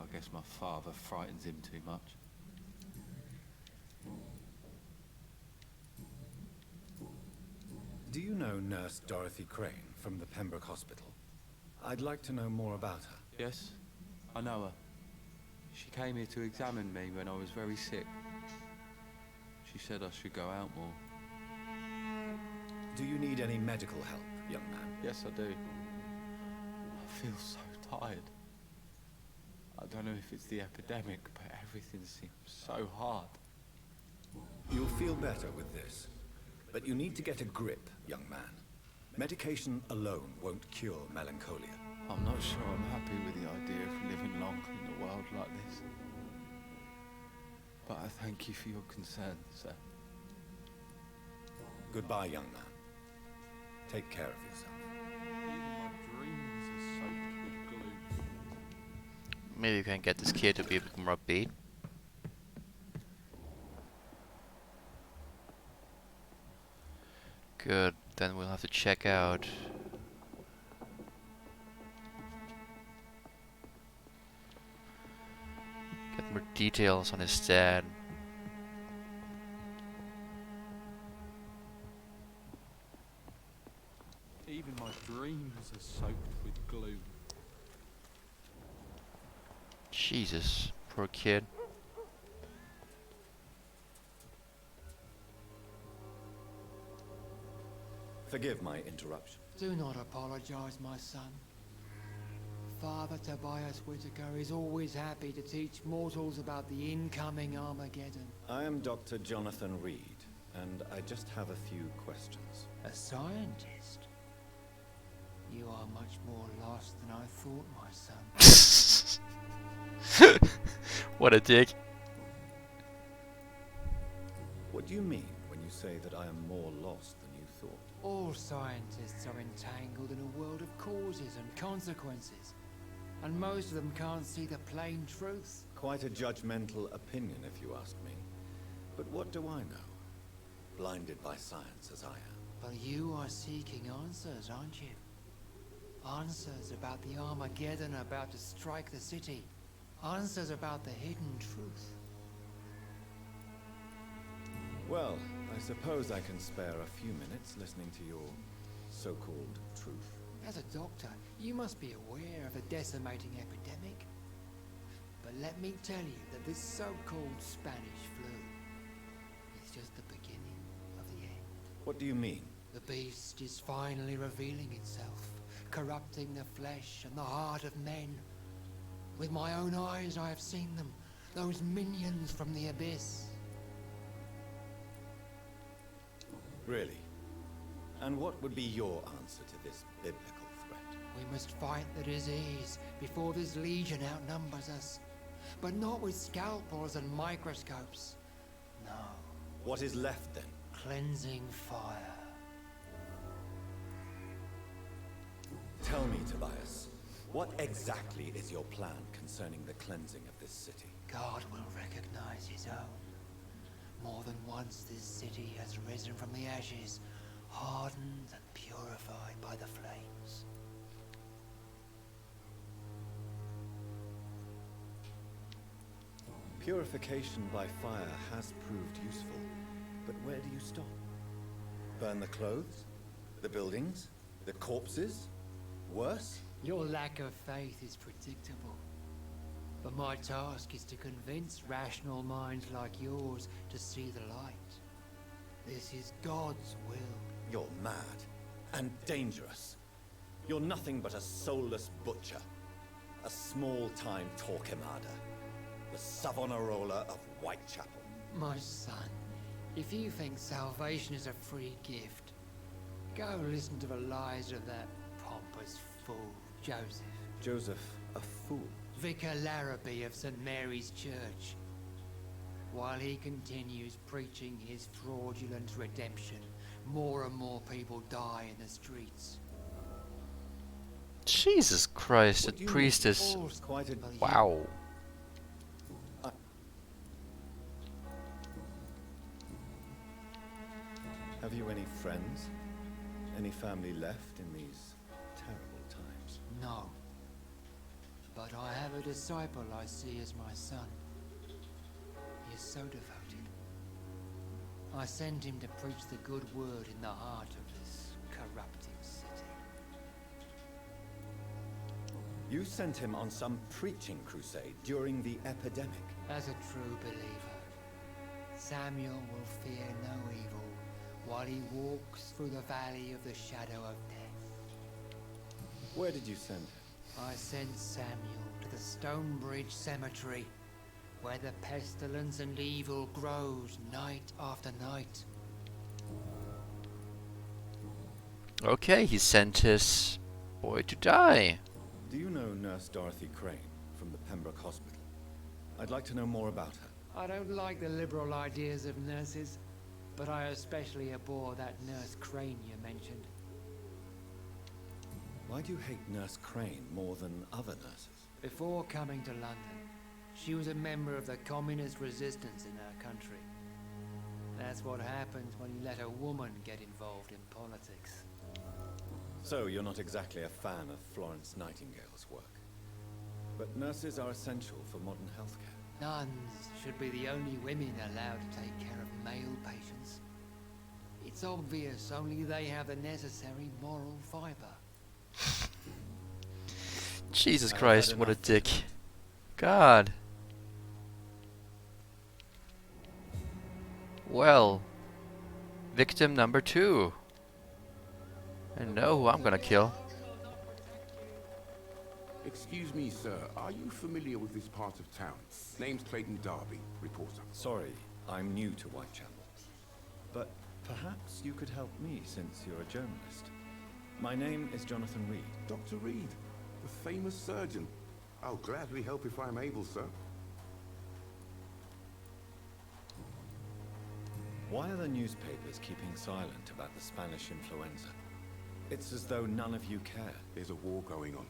I guess my father frightens him too much. Do you know Nurse Dorothy Crane from the Pembroke Hospital? I'd like to know more about her. Yes, I know her. She came here to examine me when I was very sick. She said I should go out more. Do you need any medical help, young man? Yes, I do. I feel so tired. I don't know if it's the epidemic, but everything seems so hard. You'll feel better with this. But you need to get a grip, young man. Medication alone won't cure melancholia. I'm not sure I'm happy with the idea of living long in a world like this. But I thank you for your concern, sir. Goodbye, young man. Take care of yourself. Even my dreams are soaked with glue. Maybe we can get this kid to be a bit more upbeat. Good, then we'll have to check out. Get more details on his dad. Even my dreams are soaked with glue. Jesus, poor kid. Forgive my interruption. Do not apologize, my son. Father Tobias Whitaker is always happy to teach mortals about the incoming Armageddon. I am Dr. Jonathan Reed, and I just have a few questions. A scientist? You are much more lost than I thought, my son. What a dick. What do you mean when you say that I am more lost than you thought? All scientists are entangled in a world of causes and consequences, and most of them can't see the plain truth. Quite a judgmental opinion, if you ask me. But what do I know? Blinded by science as I am. But you are seeking answers, aren't you? Answers about the Armageddon about to strike the city. Answers about the hidden truth. Well, I suppose I can spare a few minutes listening to your so-called truth. As a doctor, you must be aware of the decimating epidemic. But let me tell you that this so-called Spanish flu is just the beginning of the end. What do you mean? The beast is finally revealing itself, corrupting the flesh and the heart of men. With my own eyes I have seen them, those minions from the abyss. Really? And what would be your answer to this biblical threat? We must fight the disease before this legion outnumbers us. But not with scalpels and microscopes. No. What is left then? Cleansing fire. Tell me, Tobias, what exactly is your plan concerning the cleansing of this city? God will recognize his own. More than once this city has risen from the ashes, hardened and purified by the flames. Purification by fire has proved useful, but where do you stop? Burn the clothes? The buildings? The corpses? Worse? Your lack of faith is predictable. But my task is to convince rational minds like yours to see the light. This is God's will. You're mad and dangerous. You're nothing but a soulless butcher. A small-time Torquemada. The Savonarola of Whitechapel. My son, if you think salvation is a free gift, go listen to the lies of that pompous fool, Joseph. Joseph, a fool? Vicar Larrabee of St. Mary's Church. While he continues preaching his fraudulent redemption, more and more people die in the streets. Jesus Christ, that priest is... Wow. Have you any friends? Any family left in these terrible times? No. But I have a disciple I see as my son. He is so devoted. I send him to preach the good word in the heart of this corrupting city. You sent him on some preaching crusade during the epidemic. As a true believer, Samuel will fear no evil while he walks through the valley of the shadow of death. Where did you send him? I sent Samuel to the Stonebridge Cemetery, where the pestilence and evil grows night after night. Okay, he sent his boy to die. Do you know Nurse Dorothy Crane from the Pembroke Hospital? I'd like to know more about her. I don't like the liberal ideas of nurses, but I especially abhor that Nurse Crane you mentioned. Why do you hate Nurse Crane more than other nurses? Before coming to London, she was a member of the communist resistance in our country. That's what happens when you let a woman get involved in politics. So you're not exactly a fan of Florence Nightingale's work. But nurses are essential for modern healthcare. Nuns should be the only women allowed to take care of male patients. It's obvious only they have the necessary moral fiber. Jesus Christ, what a dick. God. Well, victim number 2. I know who I'm gonna kill. Excuse me, sir. Are you familiar with this part of town? Name's Clayton Darby, reporter. Sorry, I'm new to Whitechapel. But perhaps you could help me since you're a journalist. My name is Jonathan Reed. Dr. Reed, the famous surgeon. I'll gladly help if I'm able, sir. Why are the newspapers keeping silent about the Spanish influenza? It's as though none of you care. There's a war going on.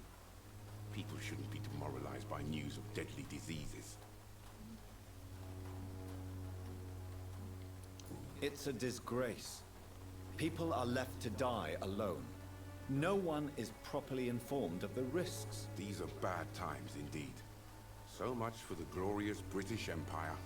People shouldn't be demoralized by news of deadly diseases. It's a disgrace. People are left to die alone. No one is properly informed of the risks. These are bad times indeed. So much for the glorious British Empire.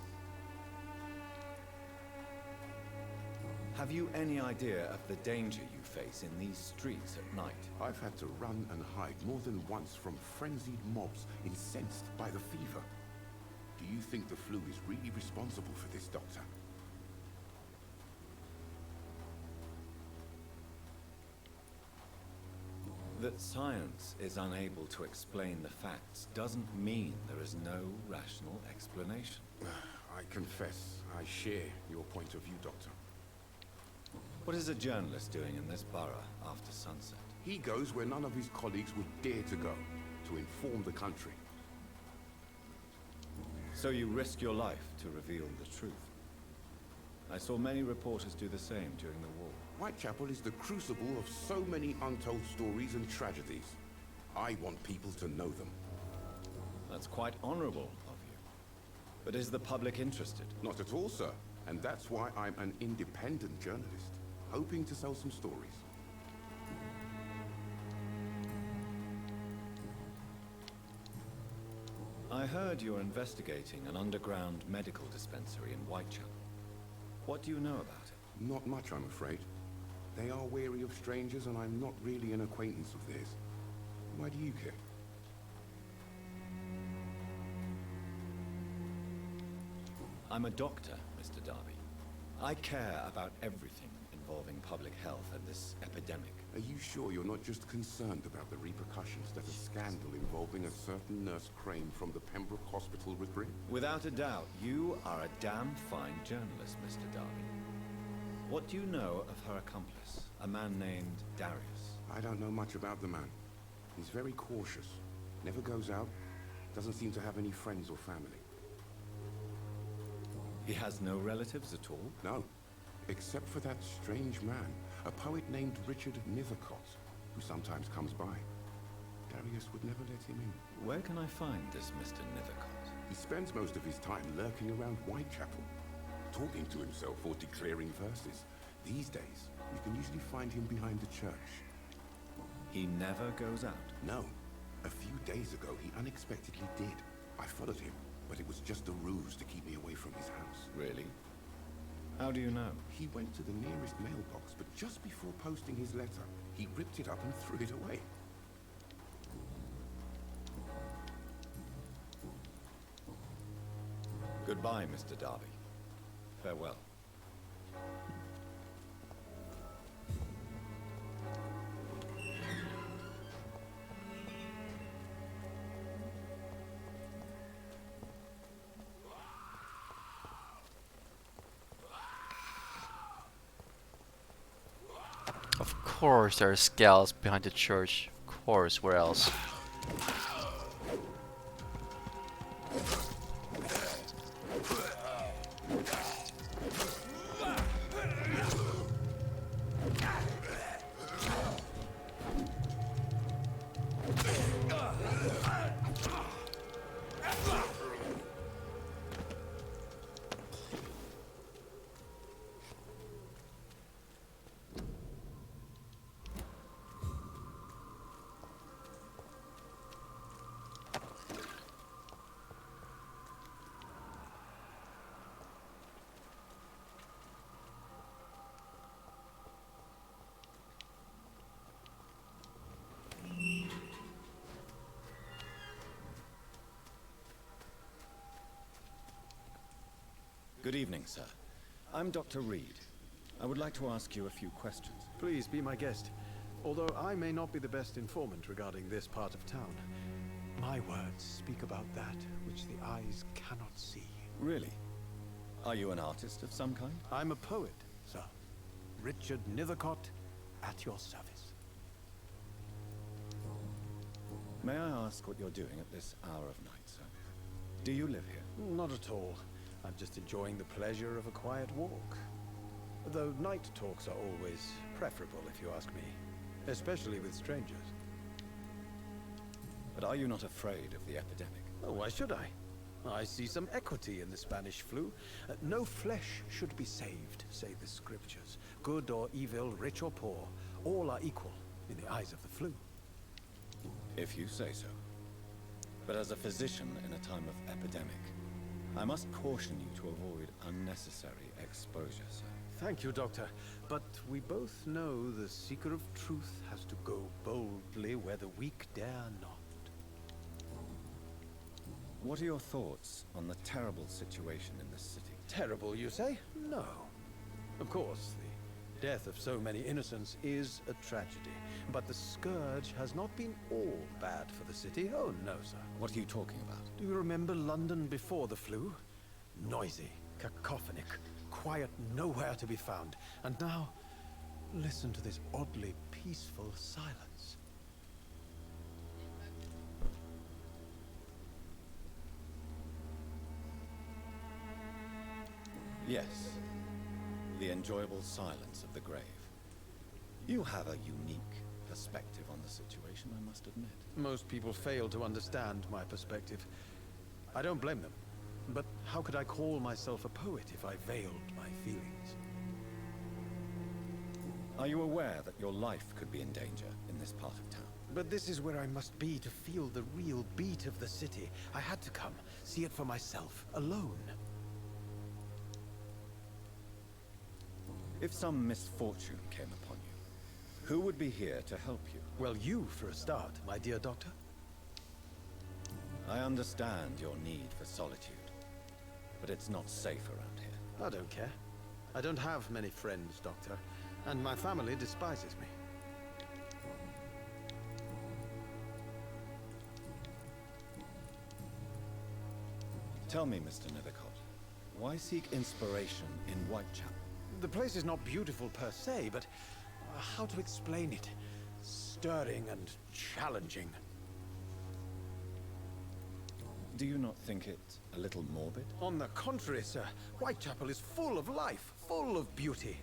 Have you any idea of the danger you face in these streets at night? I've had to run and hide more than once from frenzied mobs incensed by the fever. Do you think the flu is really responsible for this, Doctor? That science is unable to explain the facts doesn't mean there is no rational explanation. I confess, I share your point of view, Doctor. What is a journalist doing in this borough after sunset? He goes where none of his colleagues would dare to go, to inform the country. So you risk your life to reveal the truth. I saw many reporters do the same during the war. Whitechapel is the crucible of so many untold stories and tragedies. I want people to know them. That's quite honorable of you. But is the public interested? Not at all, sir. And that's why I'm an independent journalist, hoping to sell some stories. I heard you're investigating an underground medical dispensary in Whitechapel. What do you know about it? Not much, I'm afraid. They are wary of strangers, and I'm not really an acquaintance of theirs. Why do you care? I'm a doctor, Mr. Darby. I care about everything involving public health and this epidemic. Are you sure you're not just concerned about the repercussions that a scandal involving a certain Nurse Crane from the Pembroke Hospital would bring? Without a doubt, you are a damn fine journalist, Mr. Darby. What do you know of her accomplice, a man named Darius? I don't know much about the man. He's very cautious, never goes out, doesn't seem to have any friends or family. He has no relatives at all? No, except for that strange man, a poet named Richard Nethercott, who sometimes comes by. Darius would never let him in. Where can I find this Mr. Nethercott? He spends most of his time lurking around Whitechapel, talking to himself or declaring verses. These days, you can usually find him behind the church. He never goes out? No. A few days ago, he unexpectedly did. I followed him, but it was just a ruse to keep me away from his house. Really? How do you know? He went to the nearest mailbox, but just before posting his letter, he ripped it up and threw it away. Goodbye, Mr. Darby. Farewell. course there are scales behind the church. Of course, where else? Good evening, sir. I'm Dr. Reed. I would like to ask you a few questions. Please be my guest. Although I may not be the best informant regarding this part of town, my words speak about that which the eyes cannot see. Really? Are you an artist of some kind? I'm a poet, sir. Richard Nethercott, at your service. May I ask what you're doing at this hour of night, sir? Do you live here? Not at all. I'm just enjoying the pleasure of a quiet walk. Though night talks are always preferable, if you ask me. Especially with strangers. But are you not afraid of the epidemic? Oh, why should I? I see some equity in the Spanish flu. No flesh should be saved, say the scriptures. Good or evil, rich or poor, all are equal in the eyes of the flu. If you say so. But as a physician in a time of epidemic, I must caution you to avoid unnecessary exposure, sir. Thank you, Doctor. But we both know the seeker of truth has to go boldly where the weak dare not. What are your thoughts on the terrible situation in the city? Terrible, you say? No. Of course, the death of so many innocents is a tragedy. But the scourge has not been all bad for the city. Oh, no, sir. What are you talking about? Do you remember London before the flu? Noisy, cacophonic, quiet nowhere to be found. And now, listen to this oddly peaceful silence. Yes. The enjoyable silence of the grave. You have a unique perspective on the situation, I must admit. Most people fail to understand my perspective. I don't blame them. But how could I call myself a poet if I veiled my feelings? Are you aware that your life could be in danger in this part of town? But this is where I must be to feel the real beat of the city. I had to come, see it for myself, alone. If some misfortune came upon you, who would be here to help you? Well, you for a start, my dear doctor. I understand your need for solitude, but it's not safe around here. I don't care. I don't have many friends, Doctor, and my family despises me. Tell me, Mr. Nethercott, why seek inspiration in Whitechapel? The place is not beautiful per se, but how to explain it? Stirring and challenging. Do you not think it a little morbid? On the contrary, sir. Whitechapel is full of life, full of beauty.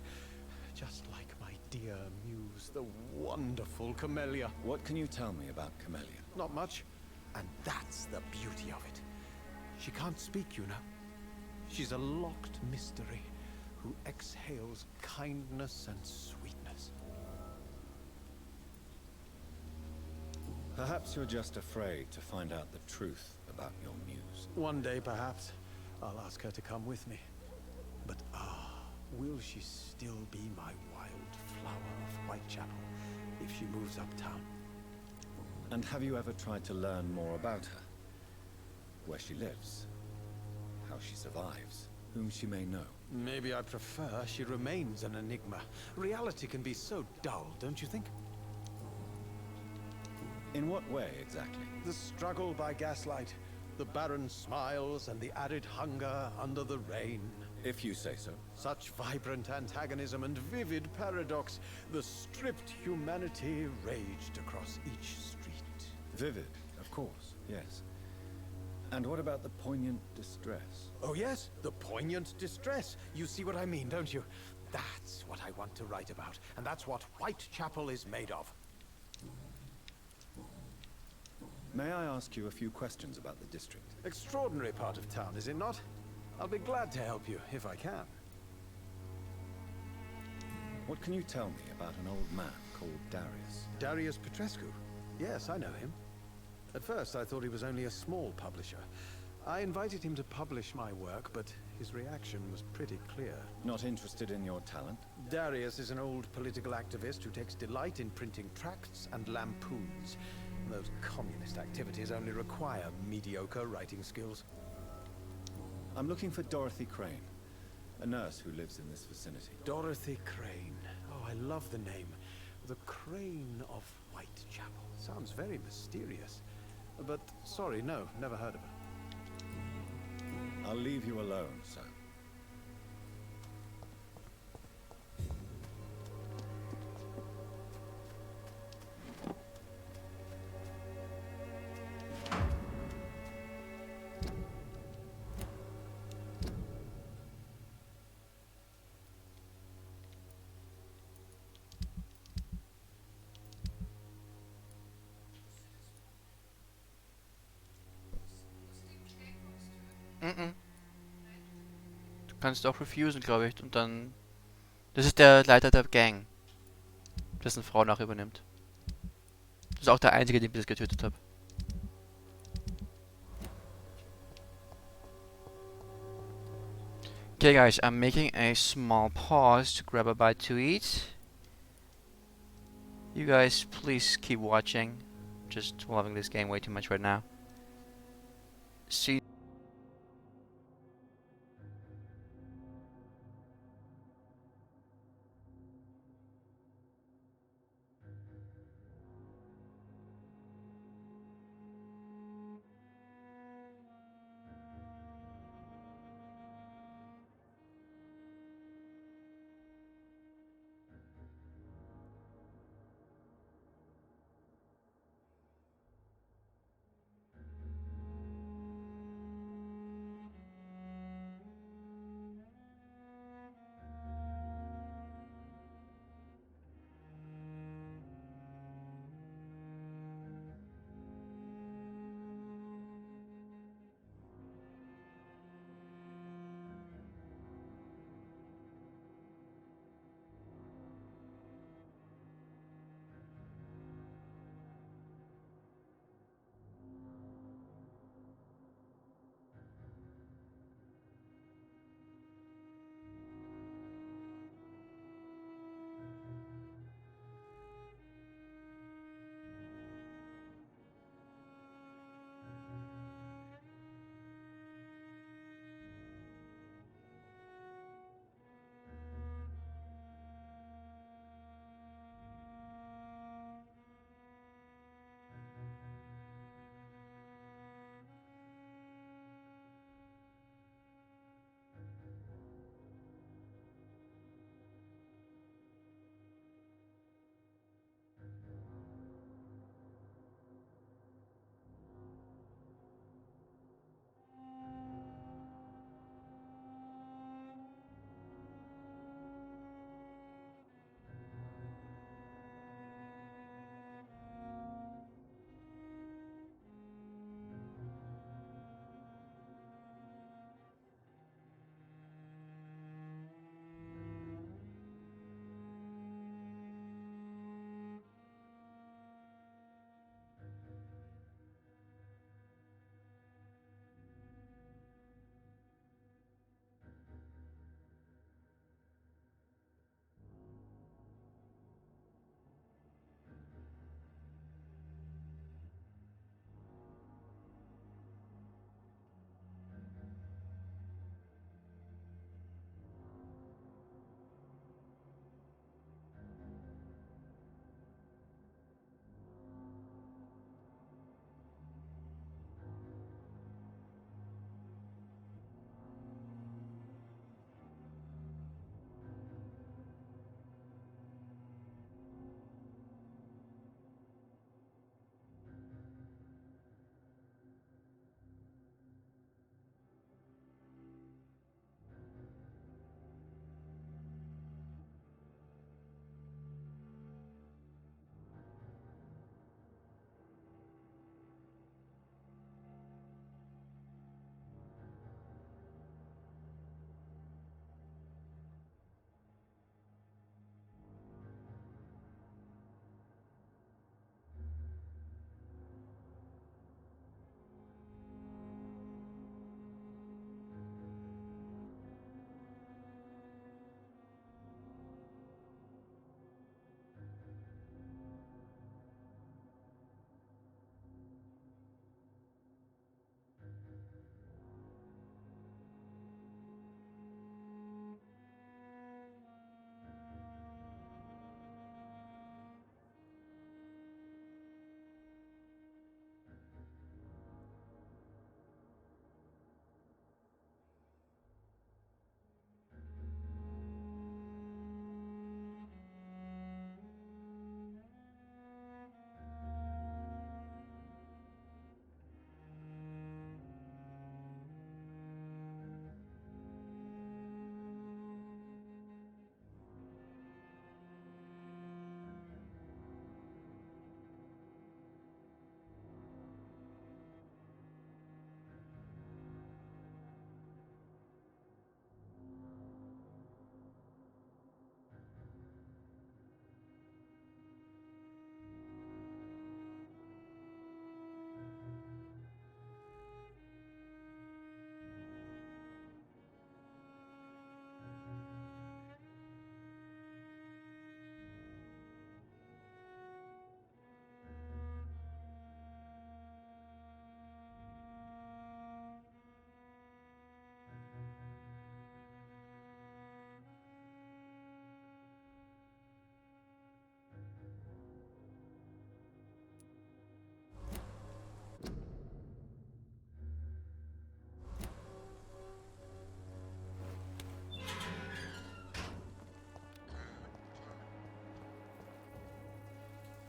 Just like my dear muse, the wonderful Camellia. What can you tell me about Camellia? Not much. And that's the beauty of it. She can't speak, you know. She's a locked mystery who exhales kindness and sweetness. Perhaps you're just afraid to find out the truth about your muse. One day, perhaps, I'll ask her to come with me. But will she still be my wild flower of Whitechapel if she moves uptown? And have you ever tried to learn more about her? Where she lives? How she survives? Whom she may know? Maybe I prefer she remains an enigma. Reality can be so dull, don't you think? In what way, exactly? The struggle by gaslight, the barren smiles and the arid hunger under the rain. If you say so. Such vibrant antagonism and vivid paradox. The stripped humanity raged across each street. Vivid, of course, yes. And what about the poignant distress? Oh yes, the poignant distress. You see what I mean, don't you? That's what I want to write about, and that's what Whitechapel is made of. May I ask you a few questions about the district? Extraordinary part of town, is it not? I'll be glad to help you, if I can. What can you tell me about an old man called Darius? Darius Petrescu? Yes, I know him. At first, I thought he was only a small publisher. I invited him to publish my work, but his reaction was pretty clear. Not interested in your talent? Darius is an old political activist who takes delight in printing tracts and lampoons. Those communist activities only require mediocre writing skills. I'm looking for Dorothy Crane, a nurse who lives in this vicinity. Dorothy Crane. Oh, I love the name. The Crane of Whitechapel. Sounds very mysterious. But, sorry, no, never heard of her. I'll leave you alone, sir. Du kannst auch refusen, glaube ich, und dann... Das ist der Leiter der Gang, dessen Frau nach übernimmt. Das ist auch der einzige, den ich bis getötet habe. Okay guys, I'm making a small pause to grab a bite to eat. You guys please keep watching. Just loving this game way too much right now. See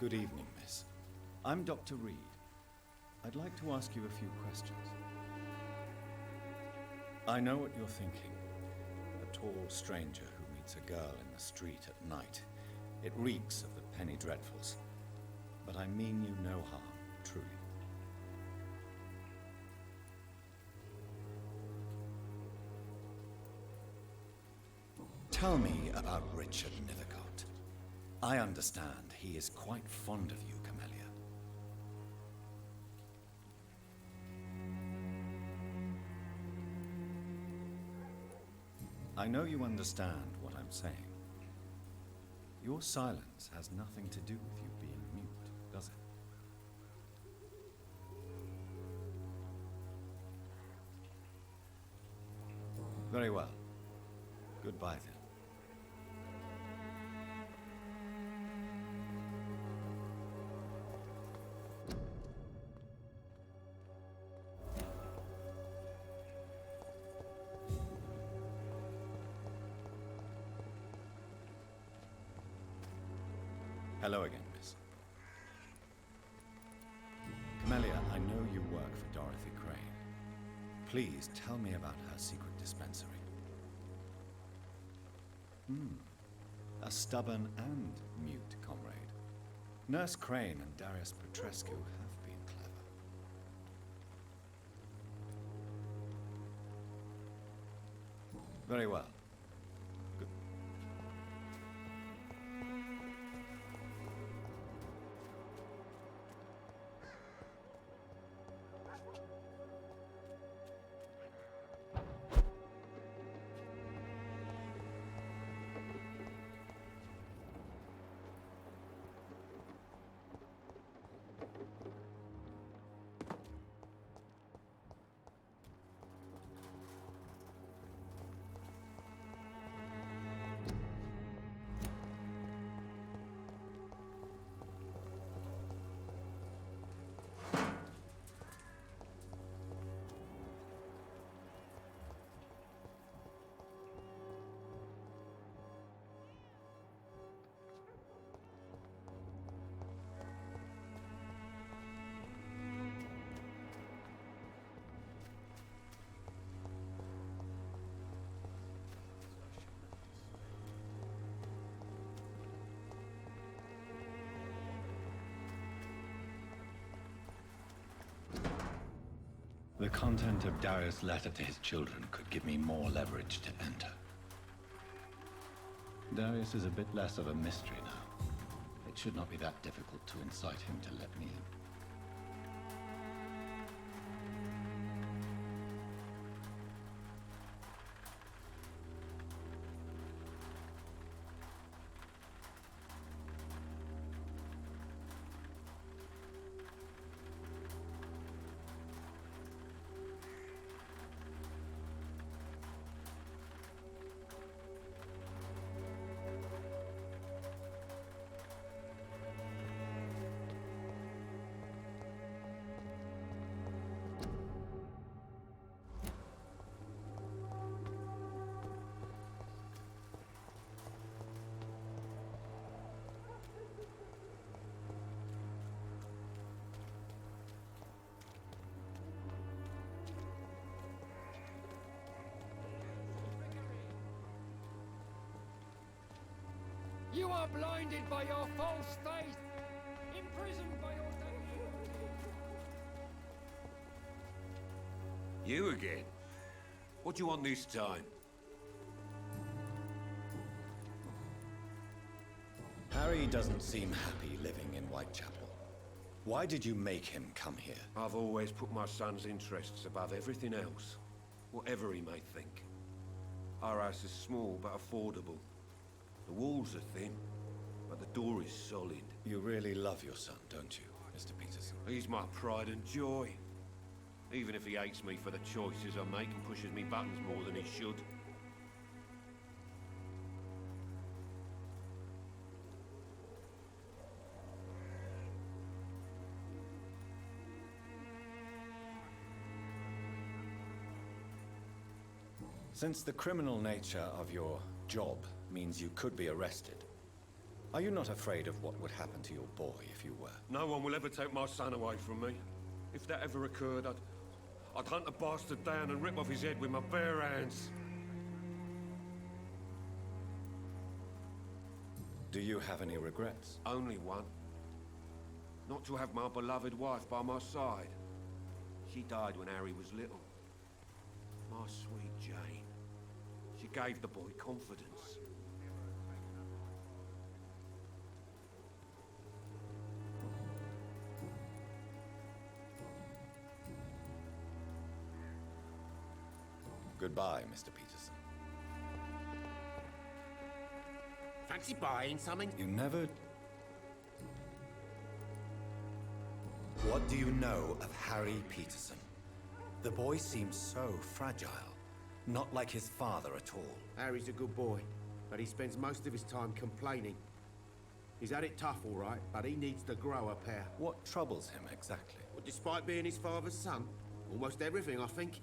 Good evening, miss. I'm Dr. Reed. I'd like to ask you a few questions. I know what you're thinking. A tall stranger who meets a girl in the street at night. It reeks of the penny dreadfuls. But I mean you no harm, truly. Tell me about Richard Nethercott. I understand he is quite fond of you, Camellia. I know you understand what I'm saying. Your silence has nothing to do with you being mute, does it? Very well. Goodbye then. Hello again, miss. Camellia, I know you work for Dorothy Crane. Please tell me about her secret dispensary. A stubborn and mute comrade. Nurse Crane and Darius Petrescu have been clever. Very well. Good. The content of Darius' letter to his children could give me more leverage to enter. Darius is a bit less of a mystery now. It should not be that difficult to incite him to let me in. You are blinded by your false faith, imprisoned by your You again? What do you want this time? Harry doesn't seem happy living in Whitechapel. Why did you make him come here? I've always put my son's interests above everything else, whatever he may think. Our house is small but affordable. The walls are thin, but the door is solid. You really love your son, don't you, Mr. Peterson? He's my pride and joy. Even if he hates me for the choices I make and pushes me buttons more than he should. Since the criminal nature of your job means you could be arrested, Are you not afraid of what would happen to your boy if you were? No one will ever take my son away from me. If that ever occurred, I'd hunt the bastard down and rip off his head with my bare hands. Do you have any regrets? Only one. Not to have my beloved wife by my side. She died when Harry was little. My sweet Jane. She gave the boy confidence. Goodbye, Mr. Peterson. Fancy buying something? You never... What do you know of Harry Peterson? The boy seems so fragile. Not like his father at all. Harry's a good boy, but he spends most of his time complaining. He's had it tough, all right, but he needs to grow a pair. What troubles him exactly? Well, despite being his father's son, almost everything, I think.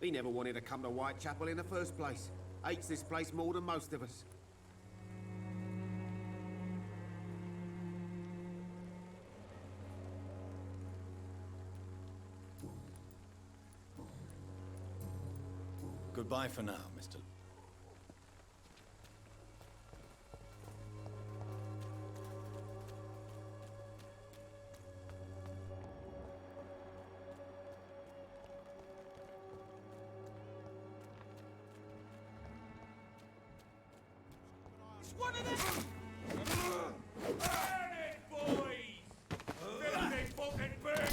He never wanted to come to Whitechapel in the first place. Hates this place more than most of us. Goodbye for now, Mr. It's one of them! Burn it, boys! Filthy fucking bird!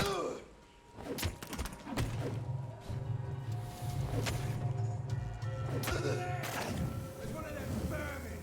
There's one of them vermin!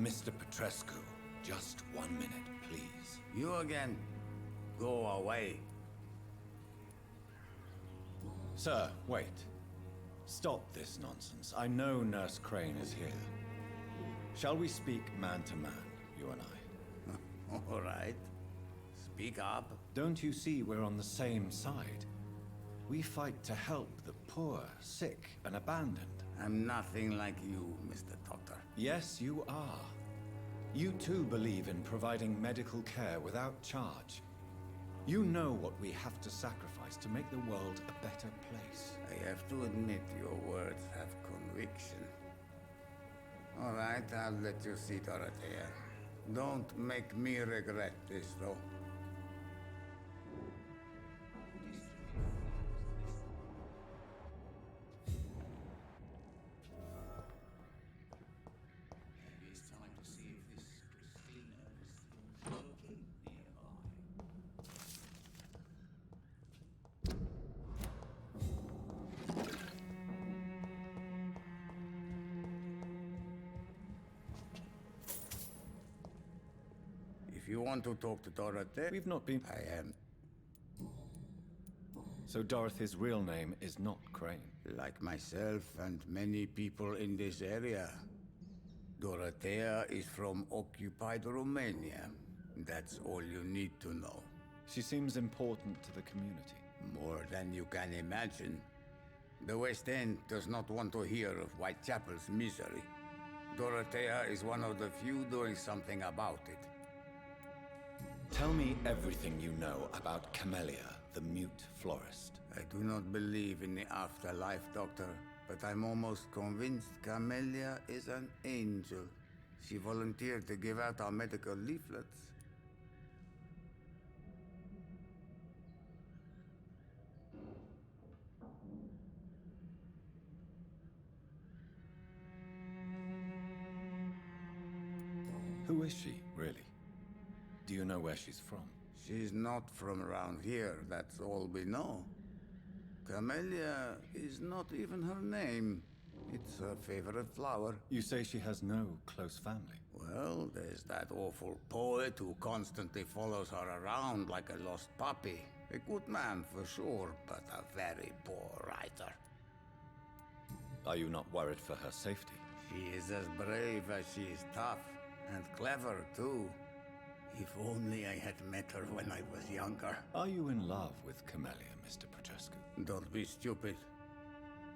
Mr. Petrescu, just 1 minute, please. You again. Go away. Sir, wait. Stop this nonsense. I know Nurse Crane is here. Shall we speak man to man, you and I? All right. Speak up. Don't you see we're on the same side? We fight to help the poor, sick, and abandoned. I'm nothing like you, Mr. Doctor. Yes, you are. You too believe in providing medical care without charge. You know what we have to sacrifice to make the world a better place. I have to admit your words have conviction. All right, I'll let you see Dorothea. Don't make me regret this, though. If you want to talk to Dorothy... We've not been... I am. So Dorothy's real name is not Crane? Like myself and many people in this area. Dorothea is from occupied Romania. That's all you need to know. She seems important to the community. More than you can imagine. The West End does not want to hear of Whitechapel's misery. Dorothea is one of the few doing something about it. Tell me everything you know about Camellia, the mute florist. I do not believe in the afterlife, Doctor, but I'm almost convinced Camellia is an angel. She volunteered to give out our medical leaflets. Who is she, really? Do you know where she's from? She's not from around here, that's all we know. Camellia is not even her name. It's her favorite flower. You say she has no close family? Well, there's that awful poet who constantly follows her around like a lost puppy. A good man for sure, but a very poor writer. Are you not worried for her safety? She is as brave as she is tough, and clever too. If only I had met her when I was younger. Are you in love with Camellia, Mr. Petrescu? Don't be stupid.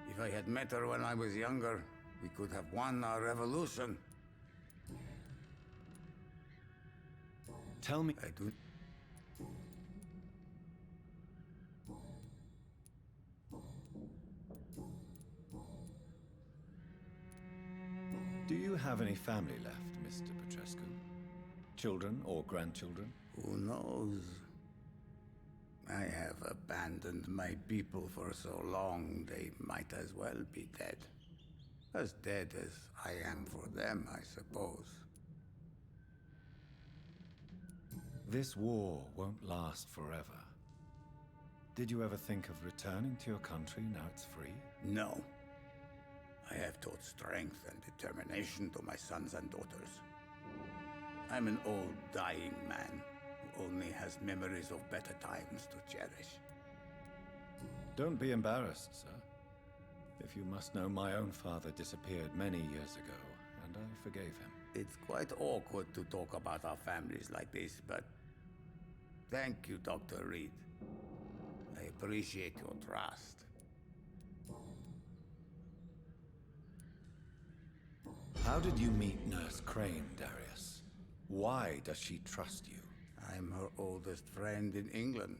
If I had met her when I was younger, we could have won our revolution. Tell me... I do... Do you have any family left, Mr. Petrescu? Children or grandchildren? Who knows? I have abandoned my people for so long, they might as well be dead. As dead as I am for them, I suppose. This war won't last forever. Did you ever think of returning to your country now it's free? No. I have taught strength and determination to my sons and daughters. I'm an old, dying man who only has memories of better times to cherish. Don't be embarrassed, sir. If you must know, my own father disappeared many years ago, and I forgave him. It's quite awkward to talk about our families like this, but... Thank you, Dr. Reed. I appreciate your trust. How did you meet Nurse Crane, Darius? Why does she trust you? I'm her oldest friend in England.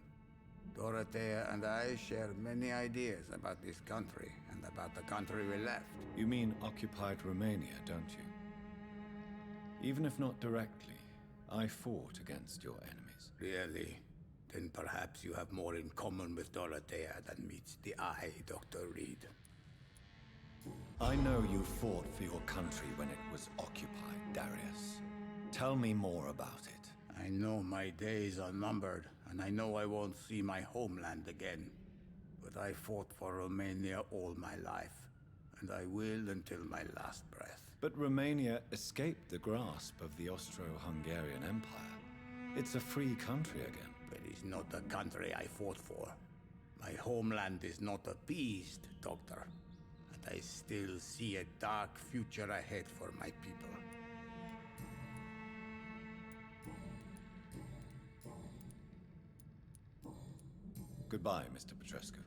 Dorothea and I share many ideas about this country and about the country we left. You mean occupied Romania, don't you? Even if not directly, I fought against your enemies. Really? Then perhaps you have more in common with Dorothea than meets the eye, Dr. Reed. I know you fought for your country when it was occupied, Darius. Tell me more about it. I know my days are numbered, and I know I won't see my homeland again. But I fought for Romania all my life, and I will until my last breath. But Romania escaped the grasp of the Austro-Hungarian Empire. It's a free country again. But it's not the country I fought for. My homeland is not appeased, Doctor. And I still see a dark future ahead for my people. Goodbye, Mr. Petrescu.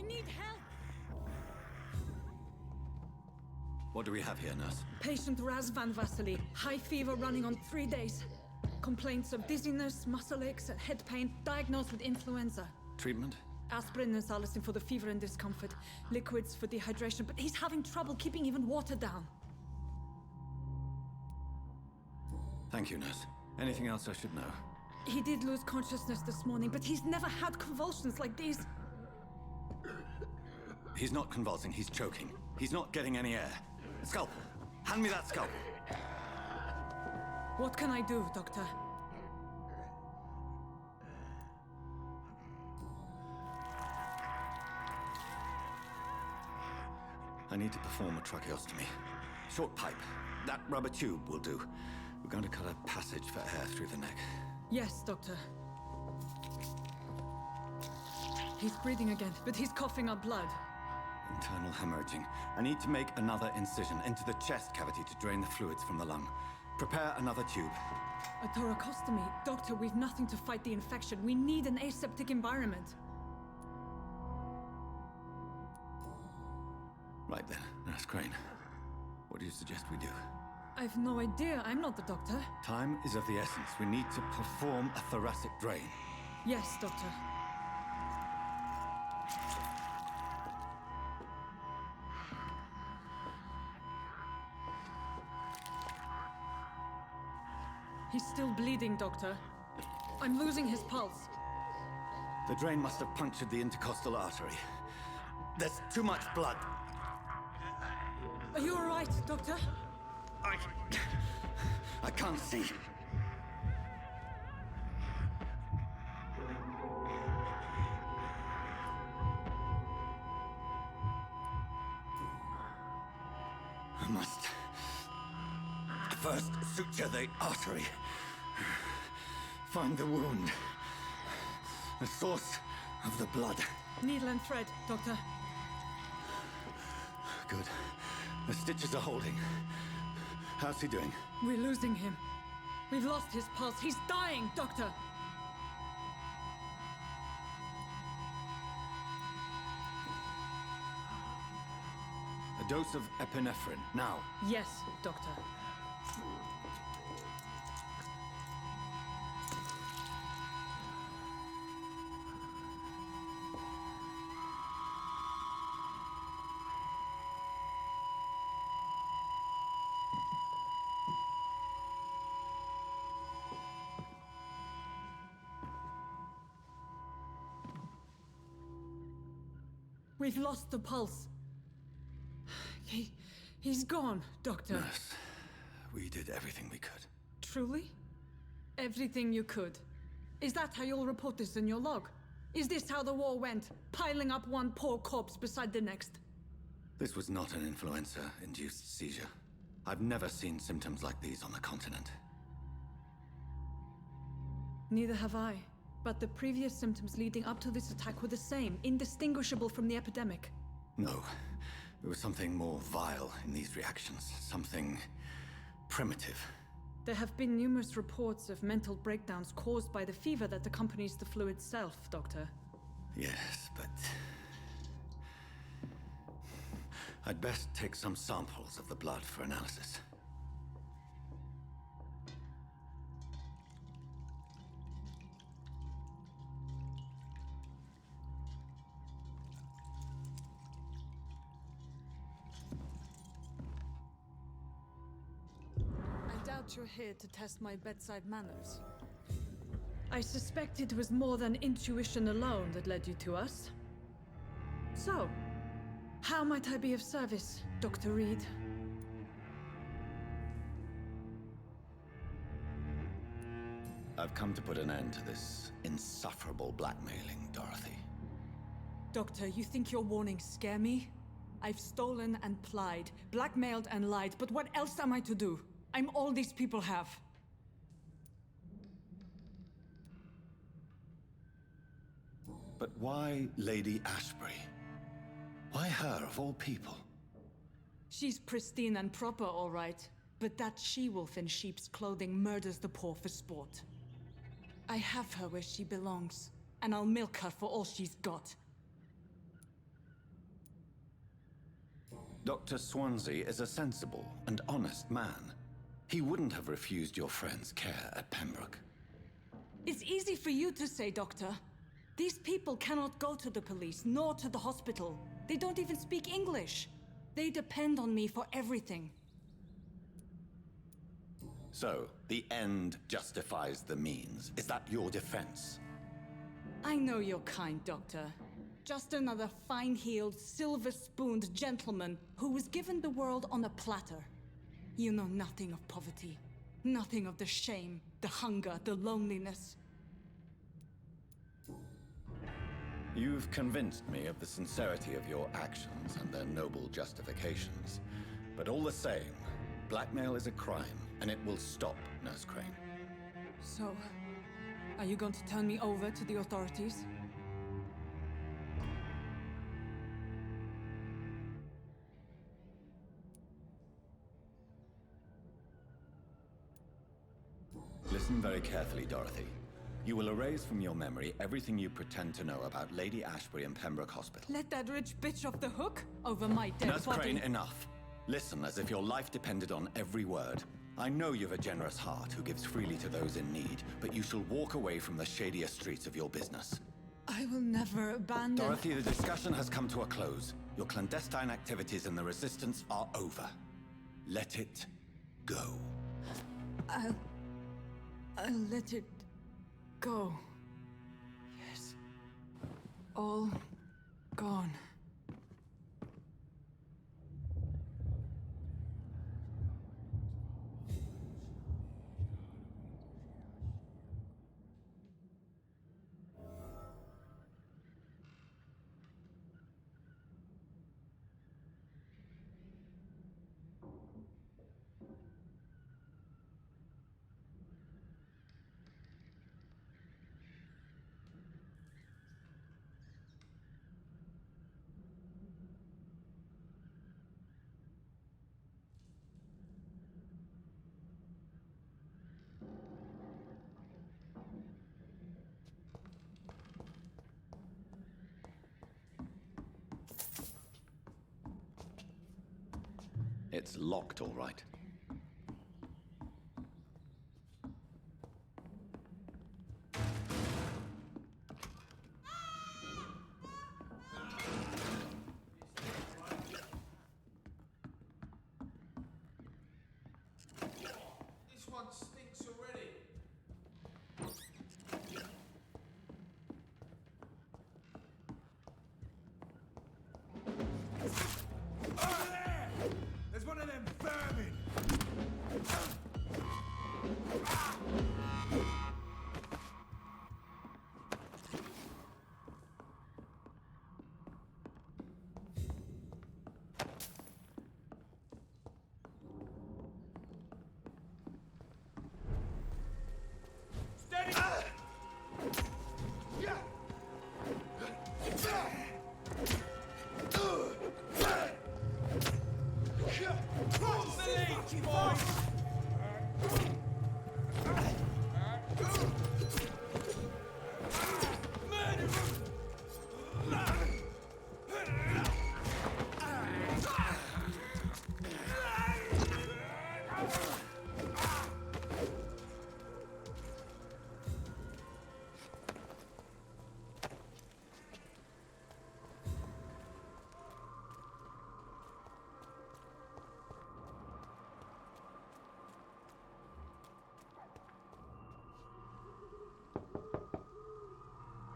need help! What do we have here, nurse? Patient Raz Van Vasily. High fever running on 3 days. Complaints of dizziness, muscle aches, and head pain. Diagnosed with influenza. Treatment? Aspirin and salicin for the fever and discomfort. Liquids for dehydration, but he's having trouble keeping even water down. Thank you, nurse. Anything else I should know? He did lose consciousness this morning, but he's never had convulsions like these. He's not convulsing, he's choking. He's not getting any air. Scalpel! Hand me that scalpel! What can I do, Doctor? I need to perform a tracheostomy. Short pipe. That rubber tube will do. We're going to cut a passage for air through the neck. Yes, Doctor. He's breathing again, but he's coughing up blood. Internal hemorrhaging. I need to make another incision into the chest cavity to drain the fluids from the lung. Prepare another tube. A thoracostomy? Doctor, we've nothing to fight the infection. We need an aseptic environment. Right then, Nurse Crane. What do you suggest we do? I've no idea. I'm not the doctor. Time is of the essence. We need to perform a thoracic drain. Yes, Doctor. He's still bleeding, Doctor. I'm losing his pulse. The drain must have punctured the intercostal artery. There's too much blood. Are you all right, Doctor? I can't see. I must first suture the artery. Find the wound. The source of the blood. Needle and thread, Doctor. Good. The stitches are holding. How's he doing? We're losing him. We've lost his pulse. He's dying, Doctor! A dose of epinephrine, now. Yes, Doctor. We've lost the pulse. He's gone, Doctor. Nurse, we did everything we could. Truly? Everything you could. Is that how you'll report this in your log? Is this how the war went? Piling up one poor corpse beside the next? This was not an influenza-induced seizure. I've never seen symptoms like these on the continent. Neither have I. But the previous symptoms leading up to this attack were the same, indistinguishable from the epidemic. No. There was something more vile in these reactions. Something primitive. There have been numerous reports of mental breakdowns caused by the fever that accompanies the fluid itself, Doctor. Yes, but... I'd best take some samples of the blood for analysis. You're here to test my bedside manners. I suspect it was more than intuition alone that led you to us. So, how might I be of service, Dr. Reed? I've come to put an end to this insufferable blackmailing, Dorothy. Doctor, you think your warnings scare me? I've stolen and plied, blackmailed and lied, but what else am I to do? I'm all these people have. But why Lady Ashbury? Why her, of all people? She's pristine and proper, all right. But that she-wolf in sheep's clothing murders the poor for sport. I have her where she belongs, and I'll milk her for all she's got. Dr. Swansea is a sensible and honest man. He wouldn't have refused your friend's care at Pembroke. It's easy for you to say, Doctor. These people cannot go to the police, nor to the hospital. They don't even speak English. They depend on me for everything. So, the end justifies the means. Is that your defense? I know you're kind, Doctor. Just another fine-heeled, silver-spooned gentleman who was given the world on a platter. You know nothing of poverty. Nothing of the shame, the hunger, the loneliness. You've convinced me of the sincerity of your actions and their noble justifications. But all the same, blackmail is a crime, and it will stop, Nurse Crane. So, are you going to turn me over to the authorities? Listen very carefully, Dorothy. You will erase from your memory everything you pretend to know about Lady Ashbury and Pembroke Hospital. Let that rich bitch off the hook over my dead Nurse body. Crane, enough. Listen as if your life depended on every word. I know you've a generous heart who gives freely to those in need, but you shall walk away from the shadier streets of your business. I will never abandon... Dorothy, the discussion has come to a close. Your clandestine activities in the Resistance are over. Let it go. I'll let it go. Yes. All gone. It's locked, all right. This one stinks already. Over there! There's one of them vermin! Steady! Yeah! Cross the leech, boys!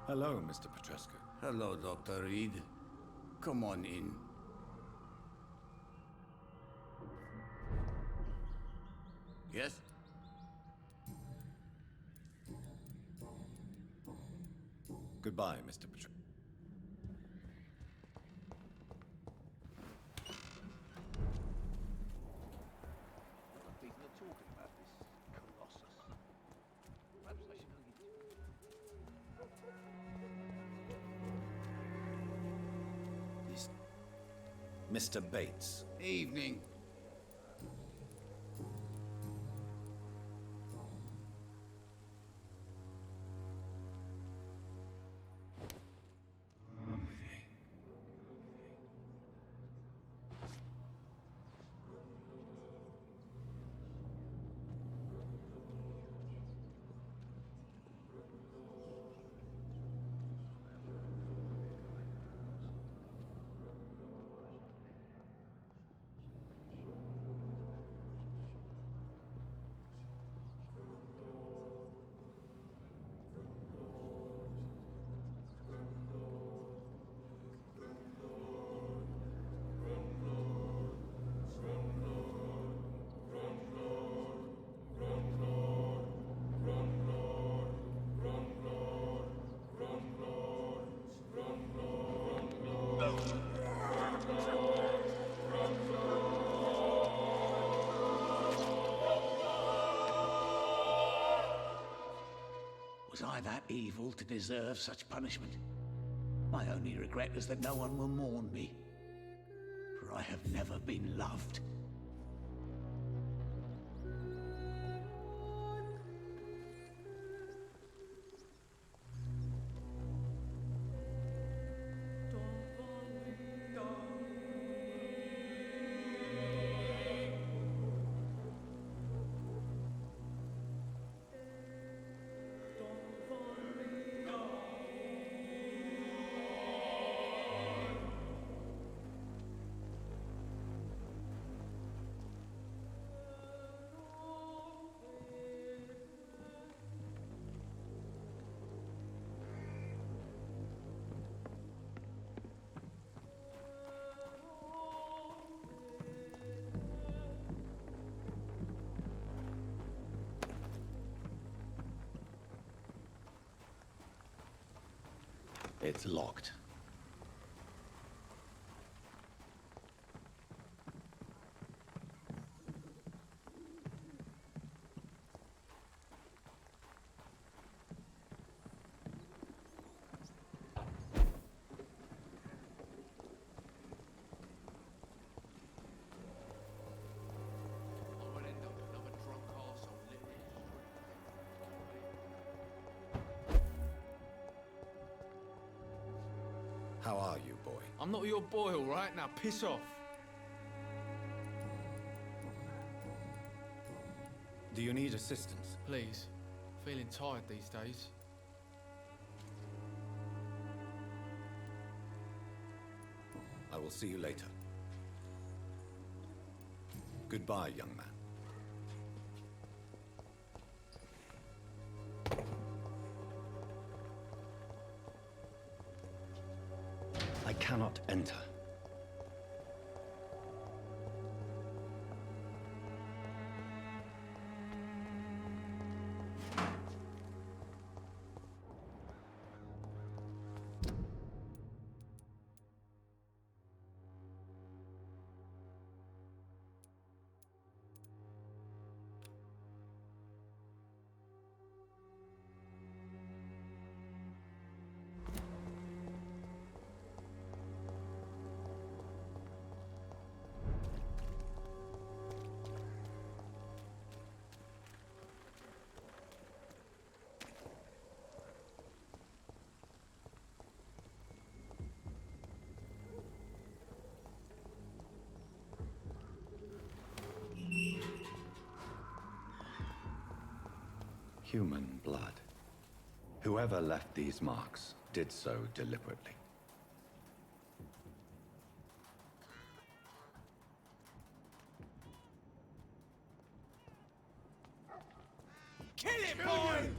Hello, Mr. Petrescu. Hello, Dr. Reed. Come on in. Yes? Goodbye, Mr. Petrescu. People are talking about this colossus. Perhaps I should look into it. Mr. Bates. Evening. Was I that evil to deserve such punishment? My only regret is that no one will mourn me, for I have never been loved. It's locked. How are you, boy? I'm not your boy, all right? Now piss off. Do you need assistance? Please. Feeling tired these days. I will see you later. Goodbye, young man. I cannot enter. Human blood. Whoever left these marks did so deliberately. Kill him, boy!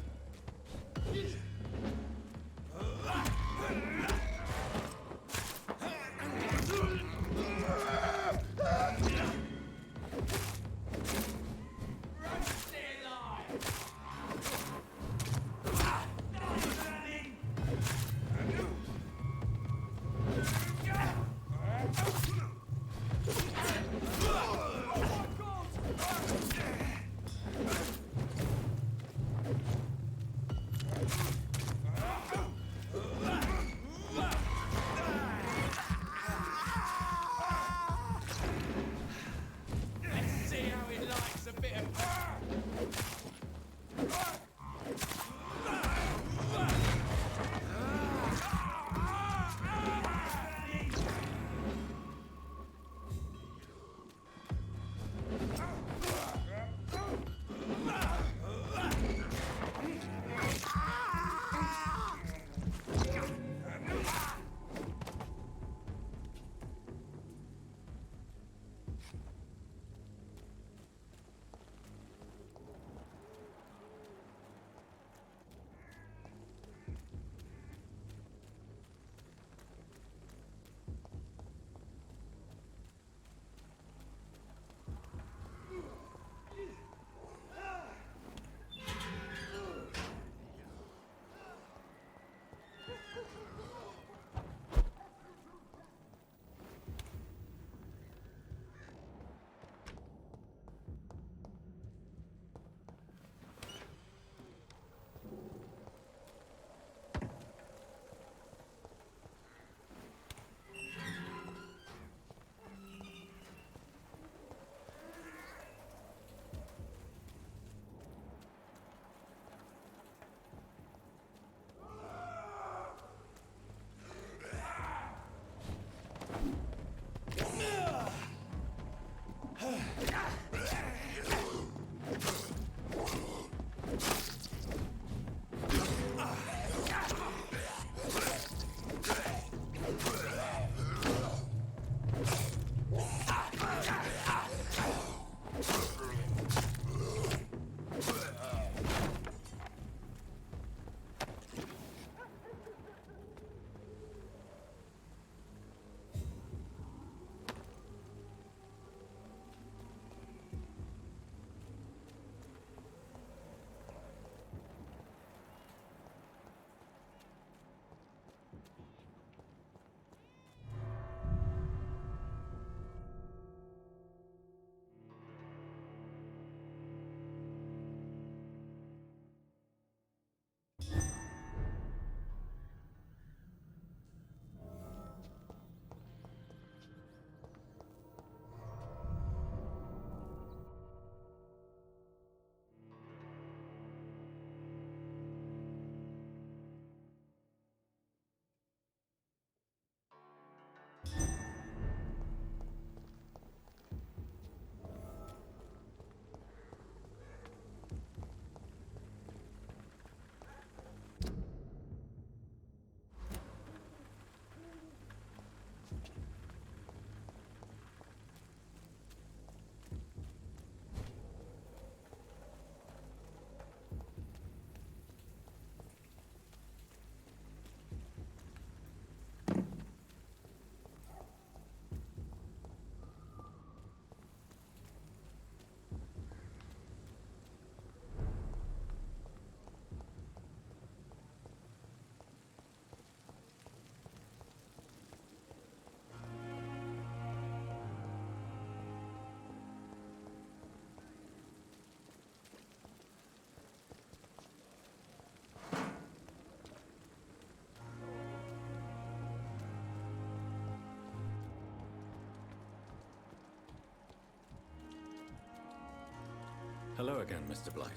Hello again, Mr. Blight.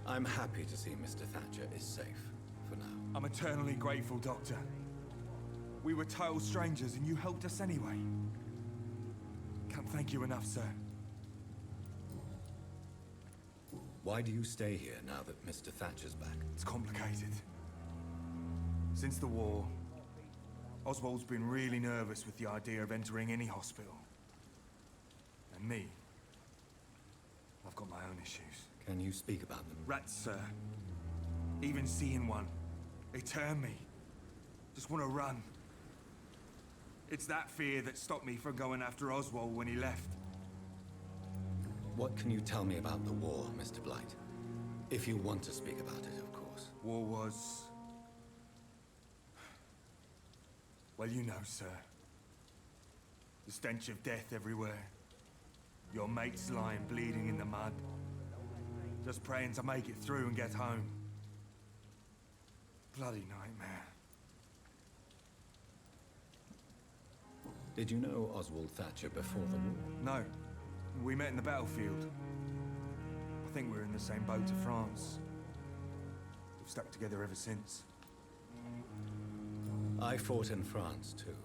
I'm happy to see Mr. Thatcher is safe, for now. I'm eternally grateful, Doctor. We were total strangers and you helped us anyway. Can't thank you enough, sir. Why do you stay here now that Mr. Thatcher's back? It's complicated. Since the war, Oswald's been really nervous with the idea of entering any hospital. And me, I've got my own issues. Can you speak about them? Rats, sir. Even seeing one, they turn me. Just want to run. It's that fear that stopped me from going after Oswald when he left. What can you tell me about the war, Mr. Blight? If you want to speak about it, of course. War was... well, you know, sir. The stench of death everywhere. Your mates lying bleeding in the mud. Just praying to make it through and get home. Bloody nightmare. Did you know Oswald Thatcher before the war? No. We met in the battlefield. I think we're in the same boat to France. We've stuck together ever since. I fought in France, too.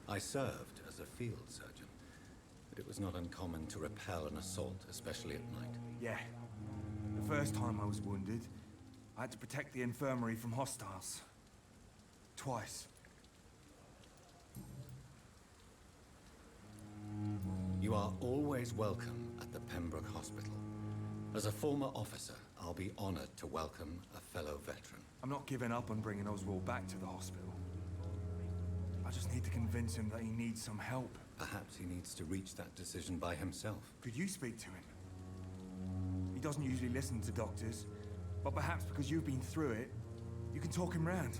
I served as a field surgeon, but it was not uncommon to repel an assault, especially at night. Yeah. The first time I was wounded, I had to protect the infirmary from hostiles. Twice. You are always welcome at the Pembroke Hospital. As a former officer, I'll be honored to welcome a fellow veteran. I'm not giving up on bringing Oswald back to the hospital. I just need to convince him that he needs some help. Perhaps he needs to reach that decision by himself. Could you speak to him? He doesn't usually listen to doctors, but perhaps because you've been through it, you can talk him round.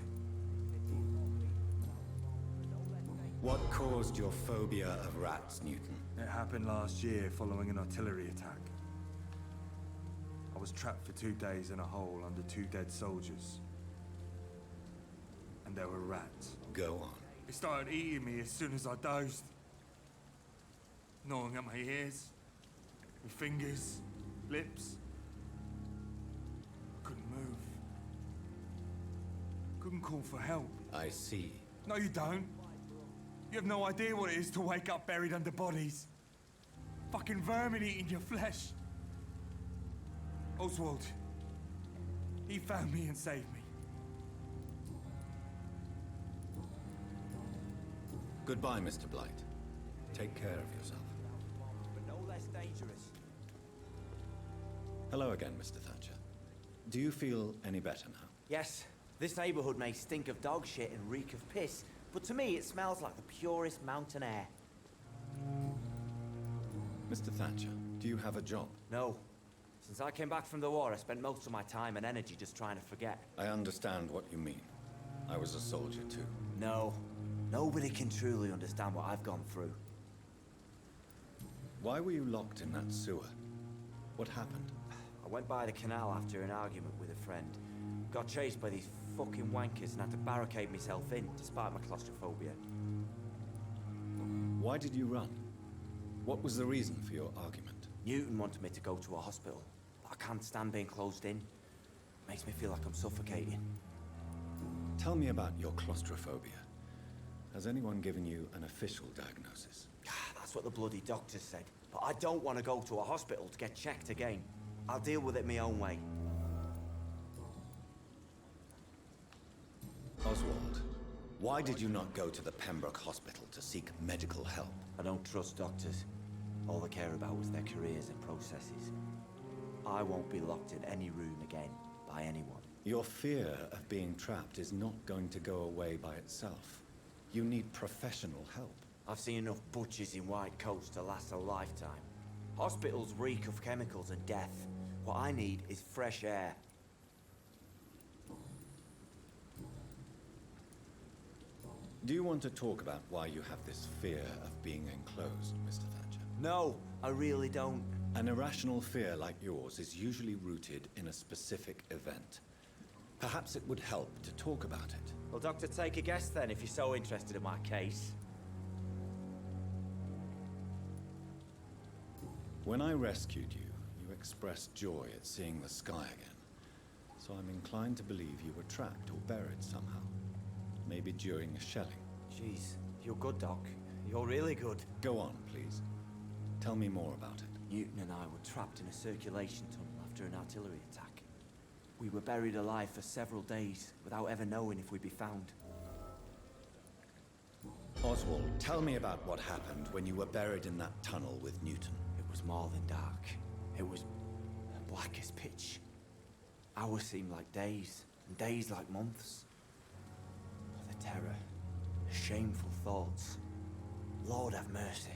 What caused your phobia of rats, Newton? It happened last year following an artillery attack. I was trapped for 2 days in a hole under 2 dead soldiers. And there were rats. Go on. They started eating me as soon as I dozed. Gnawing at my ears, my fingers, lips. I couldn't move. Couldn't call for help. I see. No, you don't. You have no idea what it is to wake up buried under bodies. Fucking vermin eating your flesh. Oswald. He found me and saved me. Goodbye, Mr. Blight. Take care of yourself. But no less dangerous. Hello again, Mr. Thatcher. Do you feel any better now? Yes. This neighborhood may stink of dog shit and reek of piss, but to me it smells like the purest mountain air. Mr. Thatcher, do you have a job? No. Since I came back from the war, I spent most of my time and energy just trying to forget. I understand what you mean. I was a soldier too. No. Nobody can truly understand what I've gone through. Why were you locked in that sewer? What happened? I went by the canal after an argument with a friend. Got chased by these fucking wankers and had to barricade myself in, despite my claustrophobia. Why did you run? What was the reason for your argument? Newton wanted me to go to a hospital, but I can't stand being closed in. Makes me feel like I'm suffocating. Tell me about your claustrophobia. Has anyone given you an official diagnosis? That's what the bloody doctors said. But I don't want to go to a hospital to get checked again. I'll deal with it my own way. Oswald, why did you not go to the Pembroke Hospital to seek medical help? I don't trust doctors. All they care about was their careers and processes. I won't be locked in any room again by anyone. Your fear of being trapped is not going to go away by itself. You need professional help. I've seen enough butchers in white coats to last a lifetime. Hospitals reek of chemicals and death. What I need is fresh air. Do you want to talk about why you have this fear of being enclosed, Mr. Thatcher? No, I really don't. An irrational fear like yours is usually rooted in a specific event. Perhaps it would help to talk about it. Well, Doctor, take a guess then, if you're so interested in my case. When I rescued you, you express joy at seeing the sky again. So I'm inclined to believe you were trapped or buried somehow. Maybe during a shelling. Jeez, you're good, Doc. You're really good. Go on, please. Tell me more about it. Newton and I were trapped in a circulation tunnel after an artillery attack. We were buried alive for several days without ever knowing if we'd be found. Oswald, tell me about what happened when you were buried in that tunnel with Newton. It was more than dark. It was black as pitch. Hours seemed like days, and days like months. The terror, the shameful thoughts. Lord have mercy.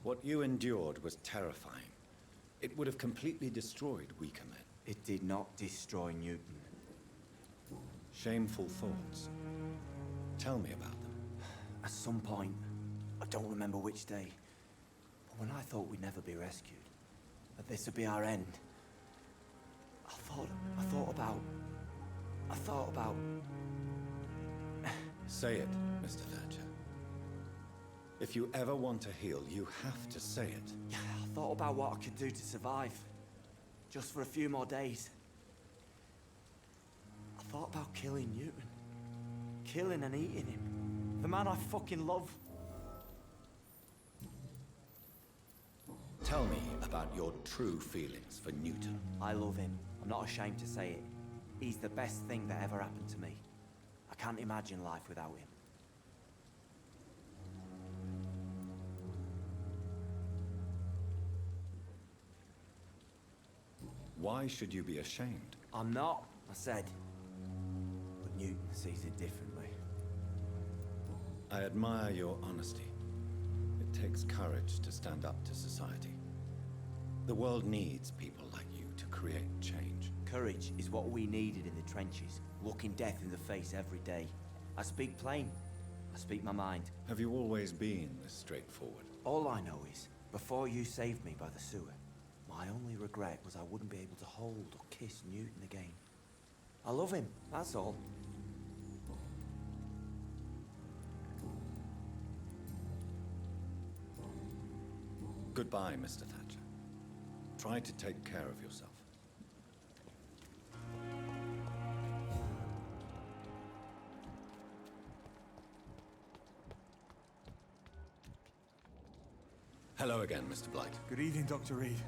What you endured was terrifying. It would have completely destroyed weaker men. It did not destroy Newton. Shameful thoughts. Tell me about them. At some point, I don't remember which day, but when I thought we'd never be rescued, that this would be our end, I thought about... Say it, Mr. Thatcher. If you ever want to heal, you have to say it. I thought about what I could do to survive, just for a few more days. I thought about killing Newton. Killing and eating him. The man I fucking love. Tell me about your true feelings for Newton. I love him. I'm not ashamed to say it. He's the best thing that ever happened to me. I can't imagine life without him. Why should you be ashamed? I'm not, I said. But Newton sees it differently. I admire your honesty. It takes courage to stand up to society. The world needs people like you to create change. Courage is what we needed in the trenches, looking death in the face every day. I speak plain. I speak my mind. Have you always been this straightforward? All I know is, before you saved me by the sewer, my only regret was I wouldn't be able to hold or kiss Newton again. I love him, that's all. Goodbye, Mr. Thatcher. Try to take care of yourself. Hello again, Mr. Blight. Good evening, Dr. Reed.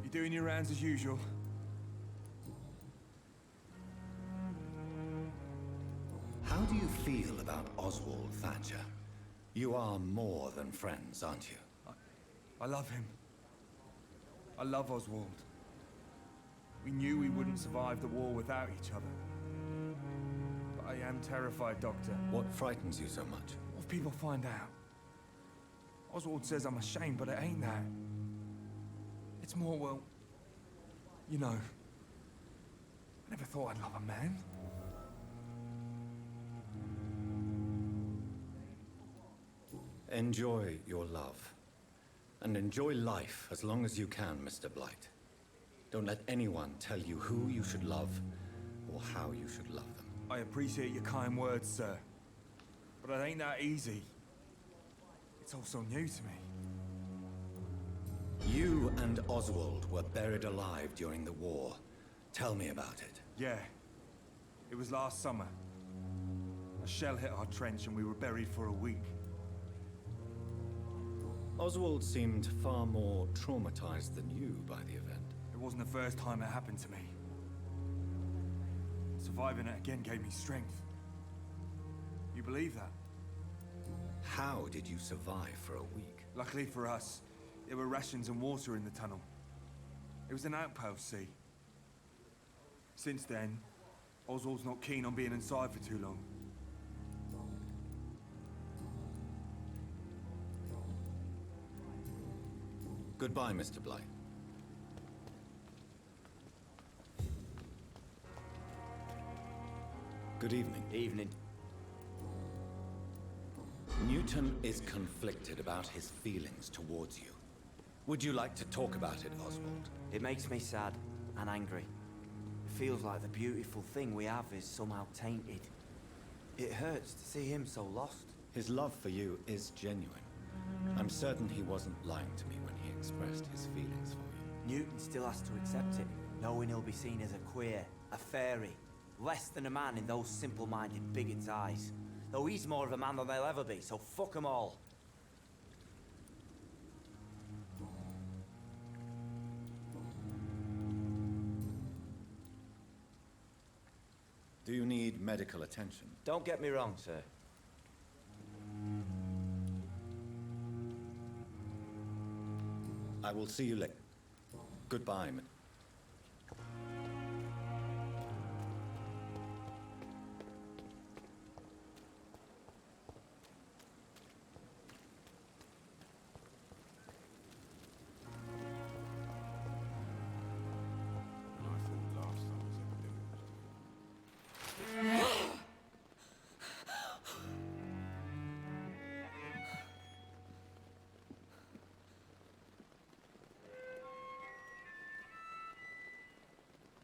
You doing your rounds as usual? How do you feel about Oswald Thatcher? You are more than friends, aren't you? I love him. I love Oswald. We knew we wouldn't survive the war without each other. But I am terrified, Doctor. What frightens you so much? What if people find out? Oswald says I'm ashamed, but it ain't that. It's more, well, you know, I never thought I'd love a man. Enjoy your love. And enjoy life as long as you can, Mr. Blight. Don't let anyone tell you who you should love or how you should love them. I appreciate your kind words, sir. But it ain't that easy. It's all so new to me. You and Oswald were buried alive during the war. Tell me about it. Yeah. It was last summer. A shell hit our trench and we were buried for a week. Oswald seemed far more traumatized than you by the event. It wasn't the first time it happened to me. Surviving it again gave me strength. You believe that? How did you survive for a week? Luckily for us, there were rations and water in the tunnel. It was an outpost, see? Since then, Oswald's not keen on being inside for too long. Goodbye, Mr. Blight. Good evening. Evening. Newton is conflicted about his feelings towards you. Would you like to talk about it, Oswald? It makes me sad and angry. It feels like the beautiful thing we have is somehow tainted. It hurts to see him so lost. His love for you is genuine. I'm certain he wasn't lying to me when he expressed his feelings for you. Newton still has to accept it, knowing he'll be seen as a queer, a fairy, less than a man in those simple-minded bigots' eyes. Though he's more of a man than they'll ever be, so fuck 'em all. Do you need medical attention? Don't get me wrong, sir. I will see you later. Goodbye,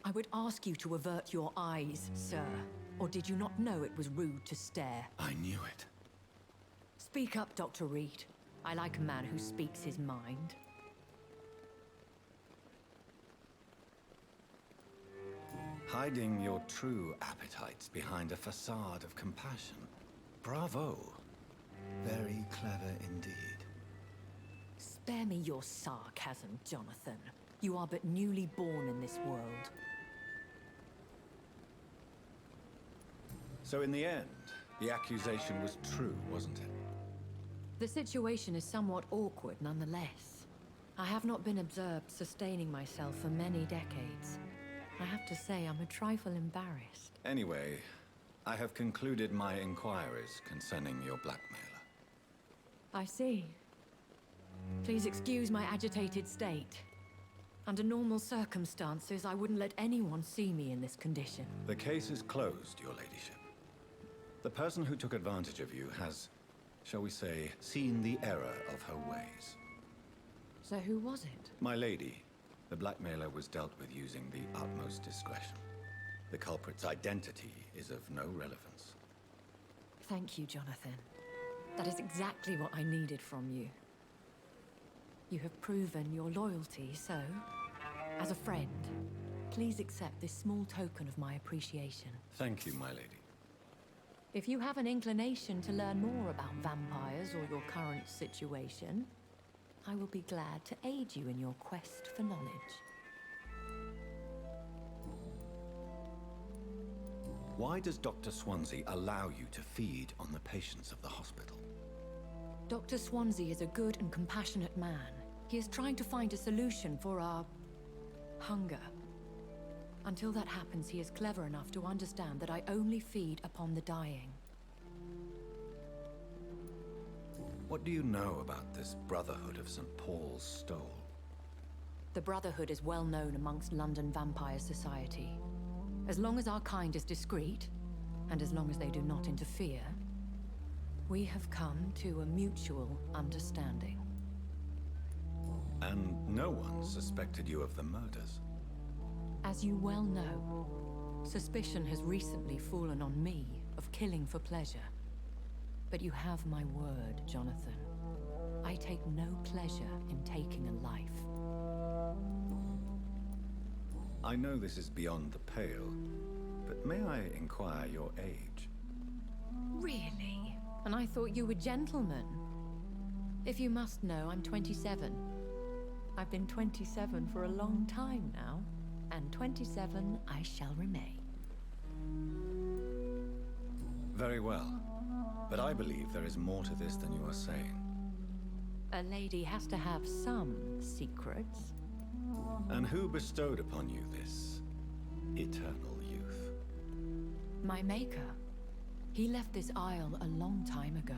I would ask you to avert your eyes, sir. Or did you not know it was rude to stare? I knew it. Speak up, Dr. Reed. I like a man who speaks his mind. Hiding your true appetites behind a facade of compassion. Bravo. Very clever indeed. Spare me your sarcasm, Jonathan. You are but newly born in this world. So in the end, the accusation was true, wasn't it? The situation is somewhat awkward nonetheless. I have not been observed sustaining myself for many decades. I have to say I'm a trifle embarrassed. Anyway, I have concluded my inquiries concerning your blackmailer. I see. Please excuse my agitated state. Under normal circumstances, I wouldn't let anyone see me in this condition. The case is closed, your ladyship. The person who took advantage of you has, shall we say, seen the error of her ways. So who was it? My lady, the blackmailer was dealt with using the utmost discretion. The culprit's identity is of no relevance. Thank you, Jonathan. That is exactly what I needed from you. You have proven your loyalty, so, as a friend, please accept this small token of my appreciation. Thank you, my lady. If you have an inclination to learn more about vampires or your current situation, I will be glad to aid you in your quest for knowledge. Why does Dr. Swansea allow you to feed on the patients of the hospital? Dr. Swansea is a good and compassionate man. He is trying to find a solution for our hunger. Until that happens, he is clever enough to understand that I only feed upon the dying. What do you know about this Brotherhood of St. Paul's Stole? The Brotherhood is well known amongst London Vampire Society. As long as our kind is discreet, and as long as they do not interfere, we have come to a mutual understanding. And no one suspected you of the murders? As you well know, suspicion has recently fallen on me of killing for pleasure. But you have my word, Jonathan. I take no pleasure in taking a life. I know this is beyond the pale, but may I inquire your age? Really? And I thought you were gentlemen. If you must know, I'm 27. I've been 27 for a long time now, and 27 I shall remain. Very well. But I believe there is more to this than you are saying. A lady has to have some secrets. And who bestowed upon you this eternal youth? My maker. He left this isle a long time ago.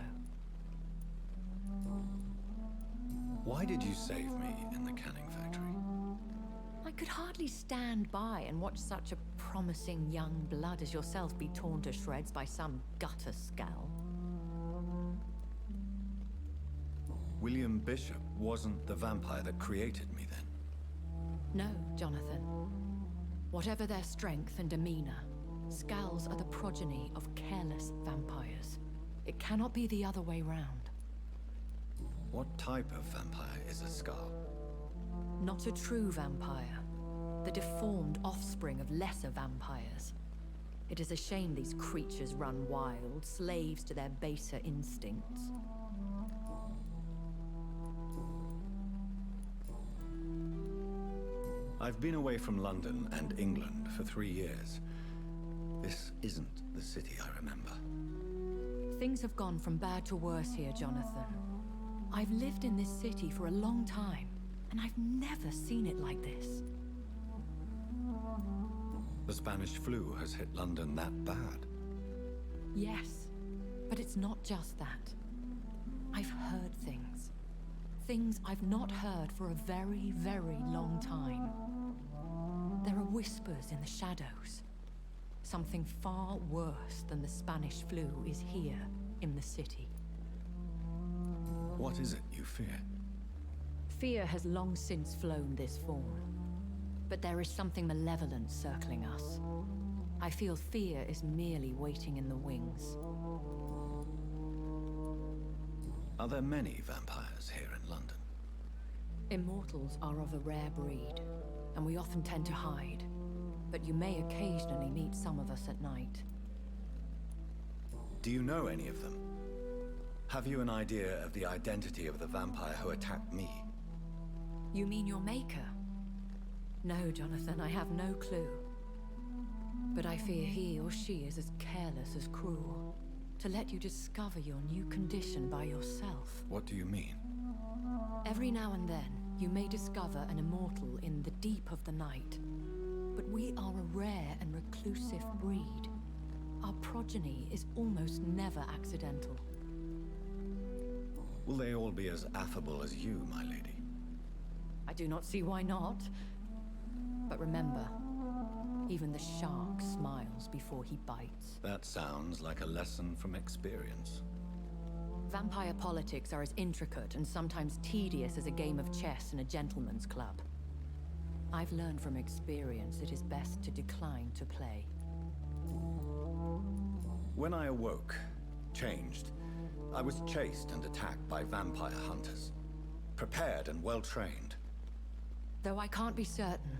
Why did you save me in the canning factory? I could hardly stand by and watch such a promising young blood as yourself be torn to shreds by some gutter scowl. William Bishop wasn't the vampire that created me then? No, Jonathan. Whatever their strength and demeanor, Scowls are the progeny of careless vampires. It cannot be the other way round. What type of vampire is a Scar? Not a true vampire. The deformed offspring of lesser vampires. It is a shame these creatures run wild, slaves to their baser instincts. I've been away from London and England for 3 years. This isn't the city I remember. Things have gone from bad to worse here, Jonathan. I've lived in this city for a long time, and I've never seen it like this. The Spanish flu has hit London that bad. Yes, but it's not just that. I've heard things. Things I've not heard for a very, very long time. There are whispers in the shadows. Something far worse than the Spanish flu is here in the city. What is it you fear? Fear has long since flown this form. But there is something malevolent circling us. I feel fear is merely waiting in the wings. Are there many vampires here in London? Immortals are of a rare breed, and we often tend to hide. But you may occasionally meet some of us at night. Do you know any of them? Have you an idea of the identity of the vampire who attacked me? You mean your maker? No, Jonathan, I have no clue. But I fear he or she is as careless as cruel. To let you discover your new condition by yourself. What do you mean? Every now and then, you may discover an immortal in the deep of the night. But we are a rare and reclusive breed. Our progeny is almost never accidental. Will they all be as affable as you, my lady? I do not see why not. But remember, even the shark smiles before he bites. That sounds like a lesson from experience. Vampire politics are as intricate and sometimes tedious as a game of chess in a gentleman's club. I've learned from experience it is best to decline to play. When I awoke, changed, I was chased and attacked by vampire hunters. Prepared and well-trained. Though I can't be certain,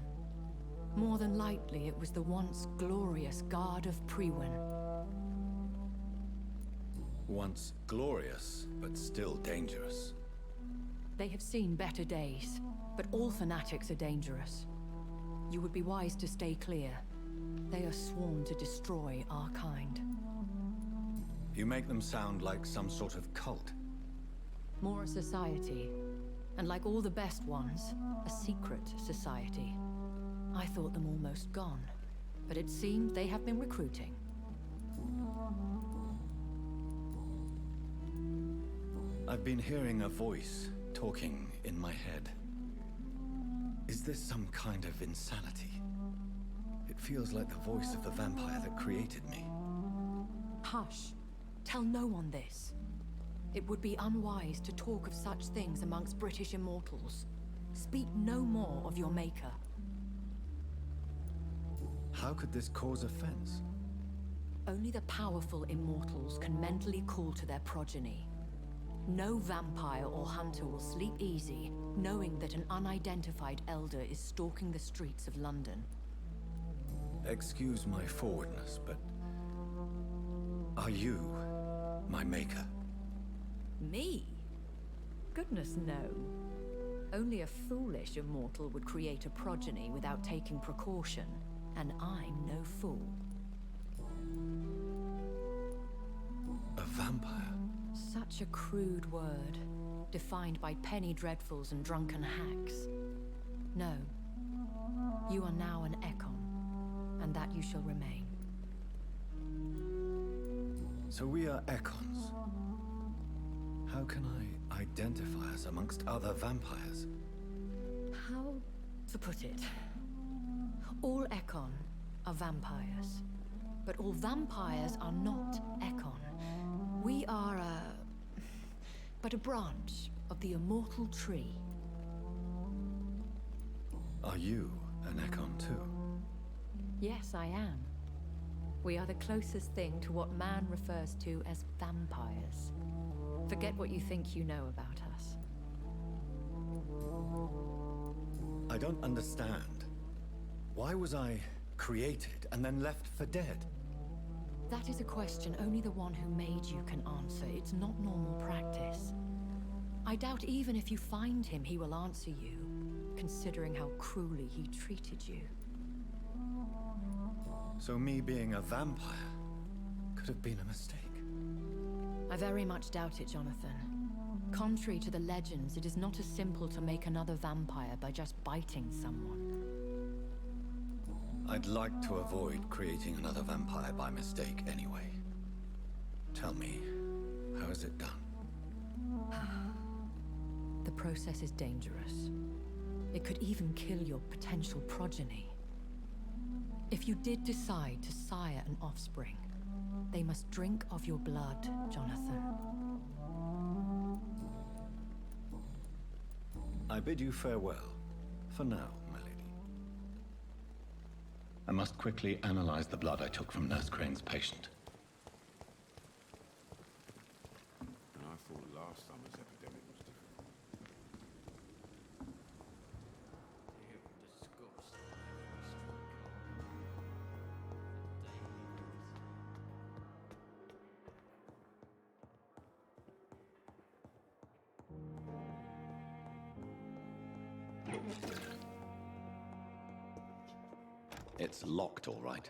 more than likely it was the once glorious Guard of Priwen. Once glorious, but still dangerous. They have seen better days, but all fanatics are dangerous. You would be wise to stay clear. They are sworn to destroy our kind. You make them sound like some sort of cult. More a society, and like all the best ones, a secret society. I thought them almost gone, but it seems they have been recruiting. I've been hearing a voice talking in my head. Is this some kind of insanity? It feels like the voice of the vampire that created me. Hush. Tell no one this. It would be unwise to talk of such things amongst British immortals. Speak no more of your maker. How could this cause offense? Only the powerful immortals can mentally call to their progeny. No vampire or hunter will sleep easy, knowing that an unidentified elder is stalking the streets of London. Excuse my forwardness, but... are you my maker? Me? Goodness, no. Only a foolish immortal would create a progeny without taking precaution, and I'm no fool. A vampire? Such a crude word, defined by penny dreadfuls and drunken hacks. No. You are now an Ekon, and that you shall remain. So we are Ekons. How can I identify us amongst other vampires? How to put it? All Ekon are vampires, but all vampires are not Ekon. We are but a branch of the immortal tree. Are you an Ekon too? Yes, I am. We are the closest thing to what man refers to as vampires. Forget what you think you know about us. I don't understand. Why was I created and then left for dead? That is a question only the one who made you can answer. It's not normal practice. I doubt even if you find him, he will answer you, considering how cruelly he treated you. So me being a vampire could have been a mistake. I very much doubt it, Jonathan. Contrary to the legends, it is not as simple to make another vampire by just biting someone. I'd like to avoid creating another vampire by mistake anyway. Tell me, how is it done? The process is dangerous. It could even kill your potential progeny. If you did decide to sire an offspring, they must drink of your blood, Jonathan. I bid you farewell, for now, my lady. I must quickly analyze the blood I took from Nurse Crane's patient. And I thought last summer's epidemic was different. It's locked, all right.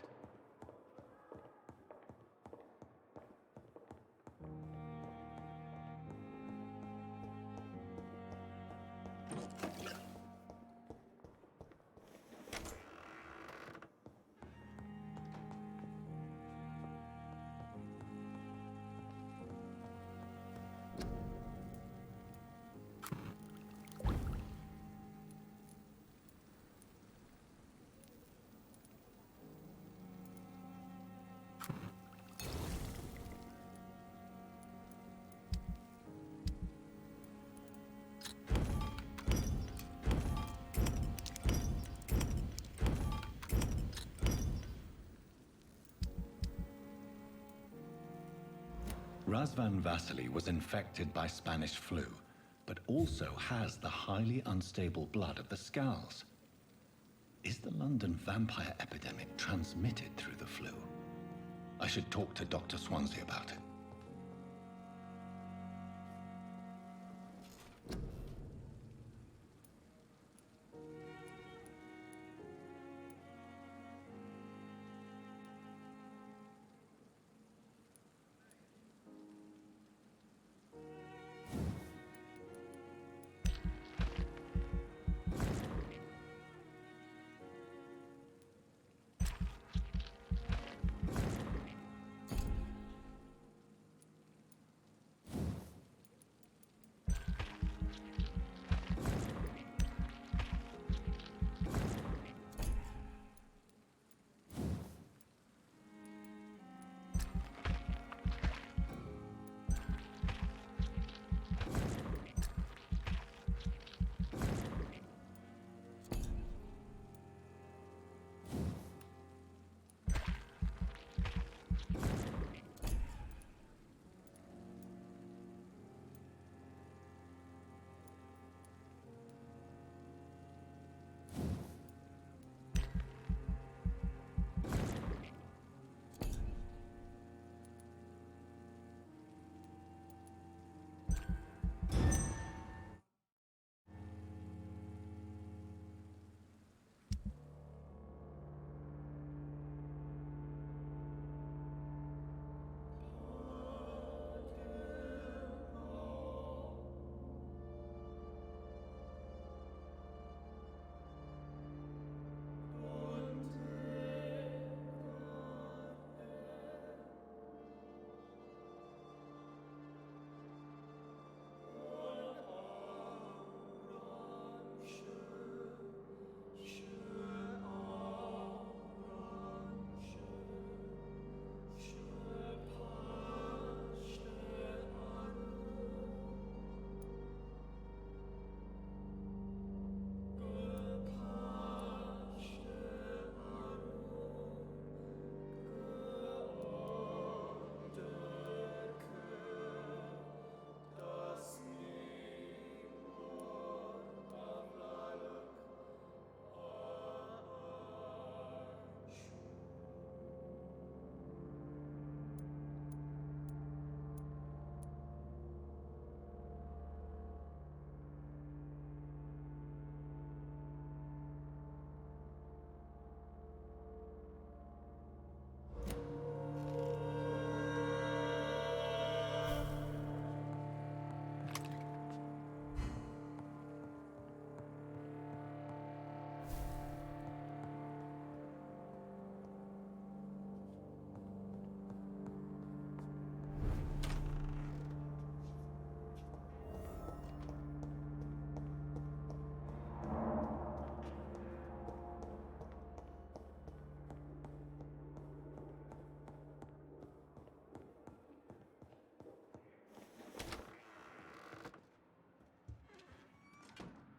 Razvan Vasily was infected by Spanish flu, but also has the highly unstable blood of the Scowls. Is the London vampire epidemic transmitted through the flu? I should talk to Dr. Swansea about it.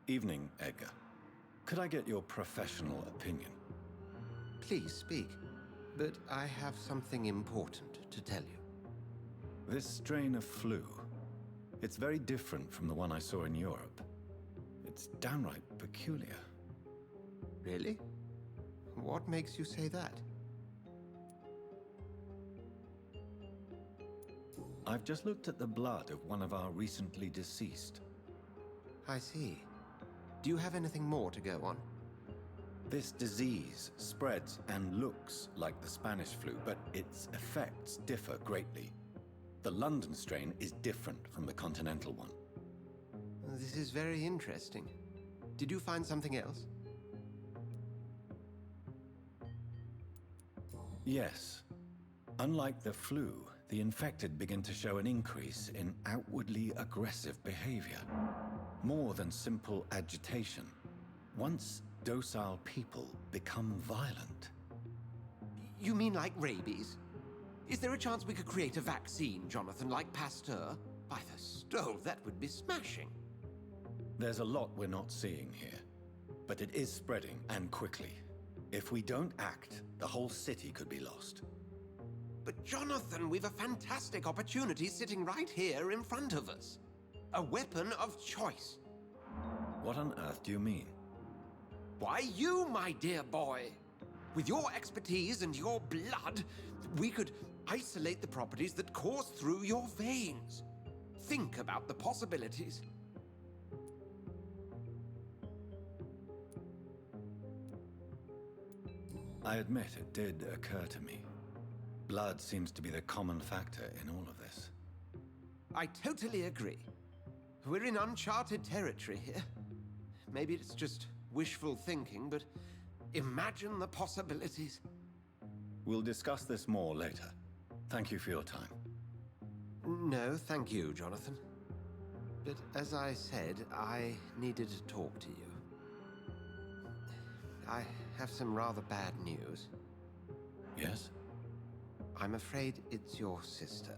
Evening, Edgar. Could I get your professional opinion? Please speak, but I have something important to tell you. This strain of flu, it's very different from the one I saw in Europe. It's downright peculiar. Really? What makes you say that? I've just looked at the blood of one of our recently deceased. I see. Do you have anything more to go on? This disease spreads and looks like the Spanish flu, but its effects differ greatly. The London strain is different from the continental one. This is very interesting. Did you find something else? Yes. Unlike the flu, the infected begin to show an increase in outwardly aggressive behavior. More than simple agitation. Once docile people become violent. You mean like rabies? Is there a chance we could create a vaccine, Jonathan, like Pasteur? By the stove, that would be smashing. There's a lot we're not seeing here, but it is spreading, and quickly. If we don't act, the whole city could be lost. But Jonathan, we've a fantastic opportunity sitting right here in front of us. A weapon of choice. What on earth do you mean? Why, you, my dear boy. With your expertise and your blood, we could isolate the properties that course through your veins. Think about the possibilities. I admit it did occur to me. Blood seems to be the common factor in all of this. I totally agree. We're in uncharted territory here. Maybe it's just wishful thinking, but imagine the possibilities. We'll discuss this more later. Thank you for your time. No, thank you, Jonathan. But as I said, I needed to talk to you. I have some rather bad news. Yes? I'm afraid it's your sister.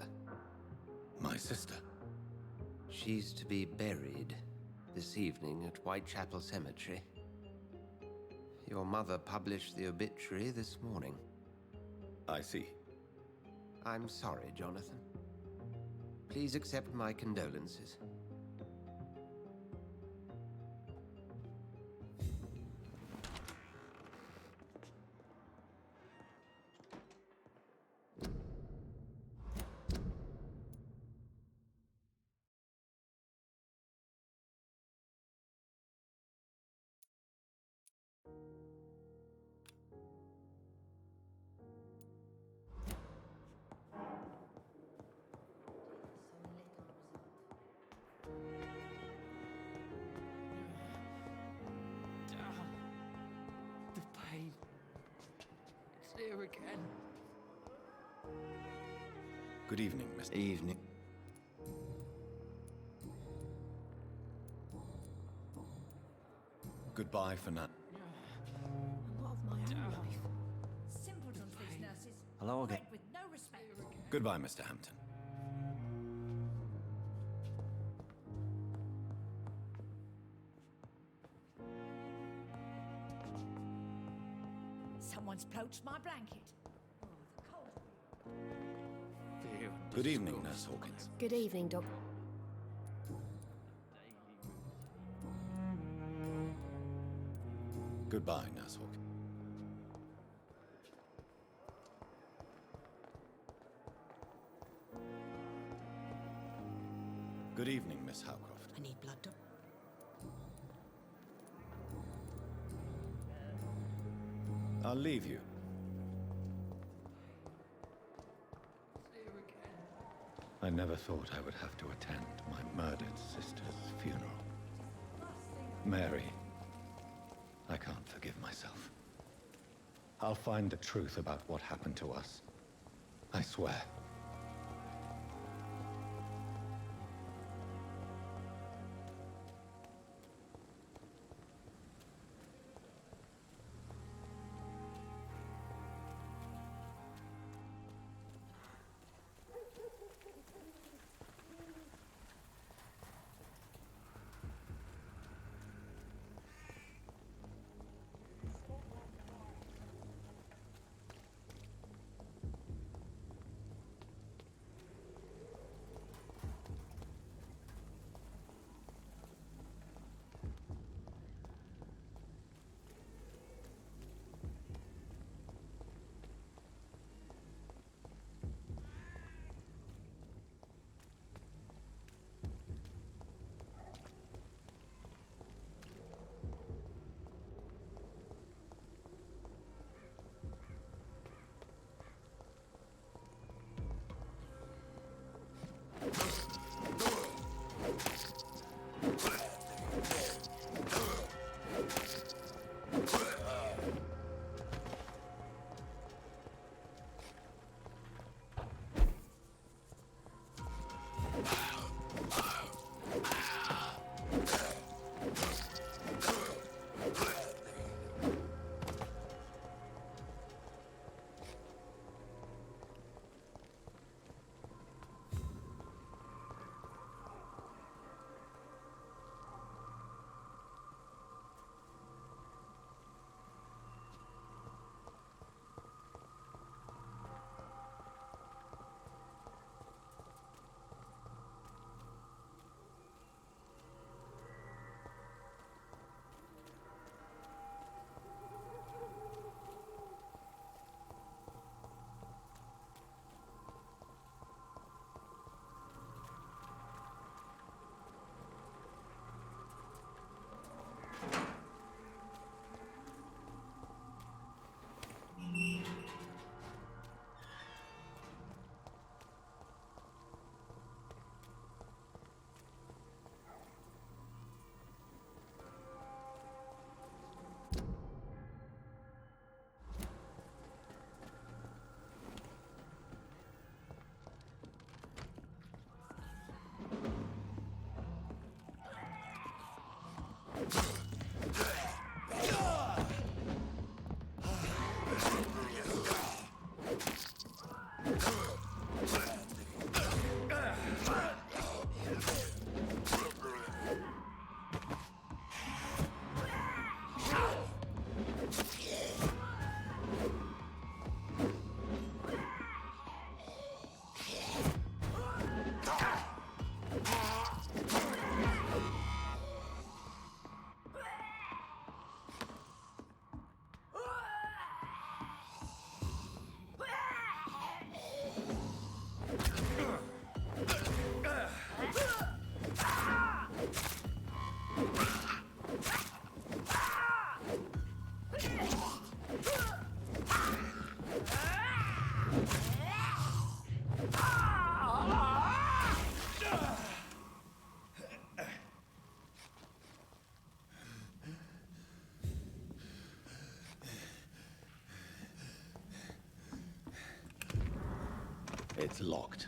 My sister? She's to be buried this evening at Whitechapel Cemetery. Your mother published the obituary this morning. I see. I'm sorry, Jonathan. Please accept my condolences. The pain. It's here again. Good evening, Mr. Evening. Goodbye for now. What of my own life? Simpletons, these nurses. Hello again. Bred with no respect. Goodbye, Mr. Hampton. Someone's poached my blanket. Oh, the cold. Good evening, Nurse Hawkins. Good evening, Doc. Goodbye, Nurse Hawkins. Good evening, Miss Howcroft. I need blood, Doc. I'll leave you. I never thought I would have to attend my murdered sister's funeral. Mary, I can't forgive myself. I'll find the truth about what happened to us. I swear. It's locked.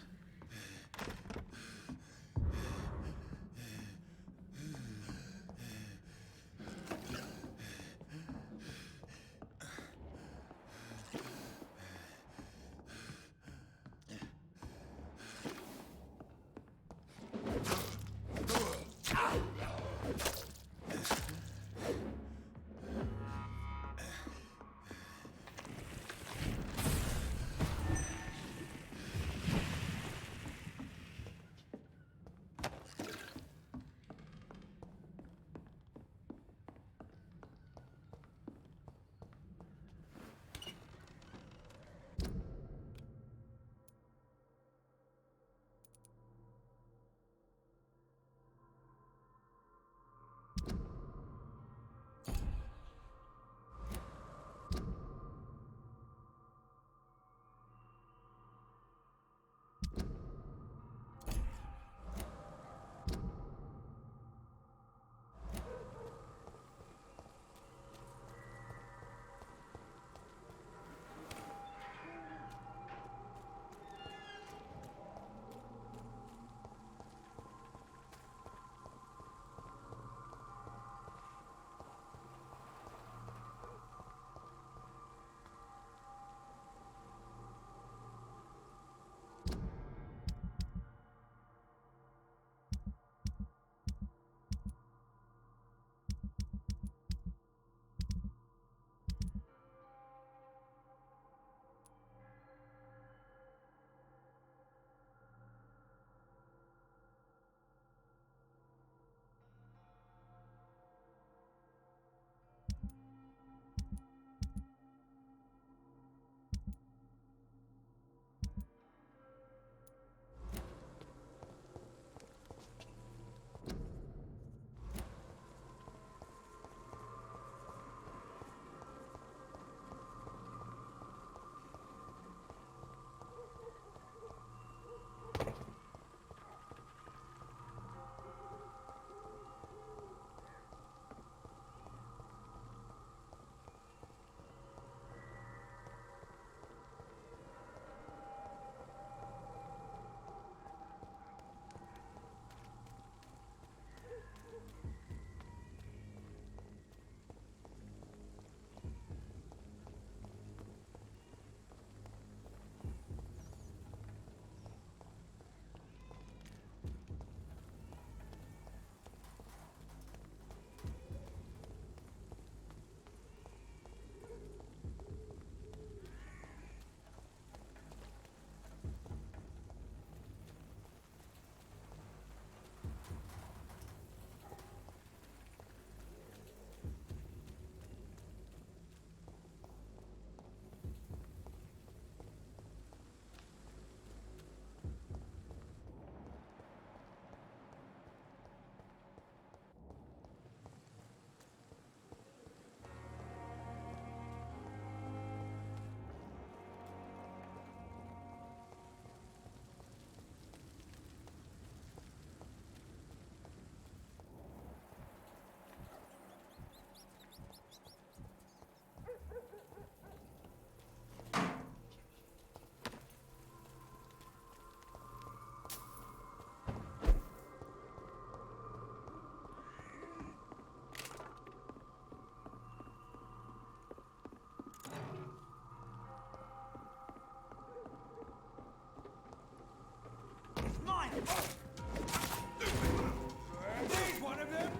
There's one of them!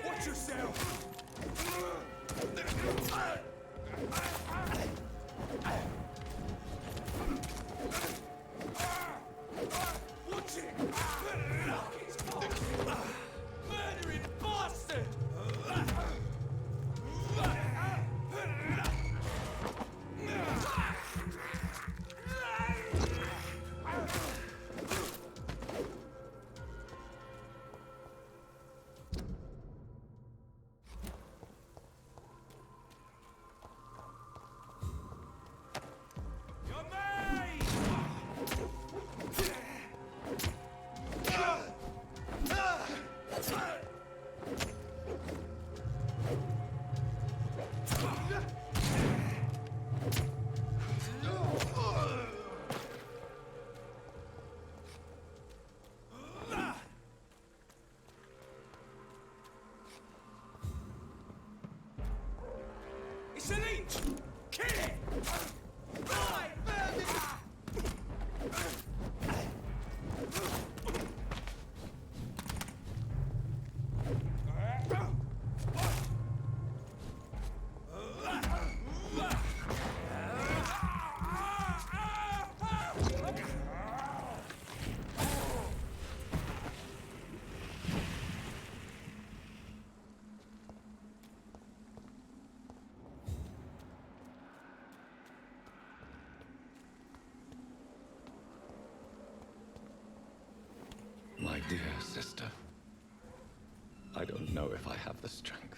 Watch yourself! Watch it! Murdering bastard! if I have the strength.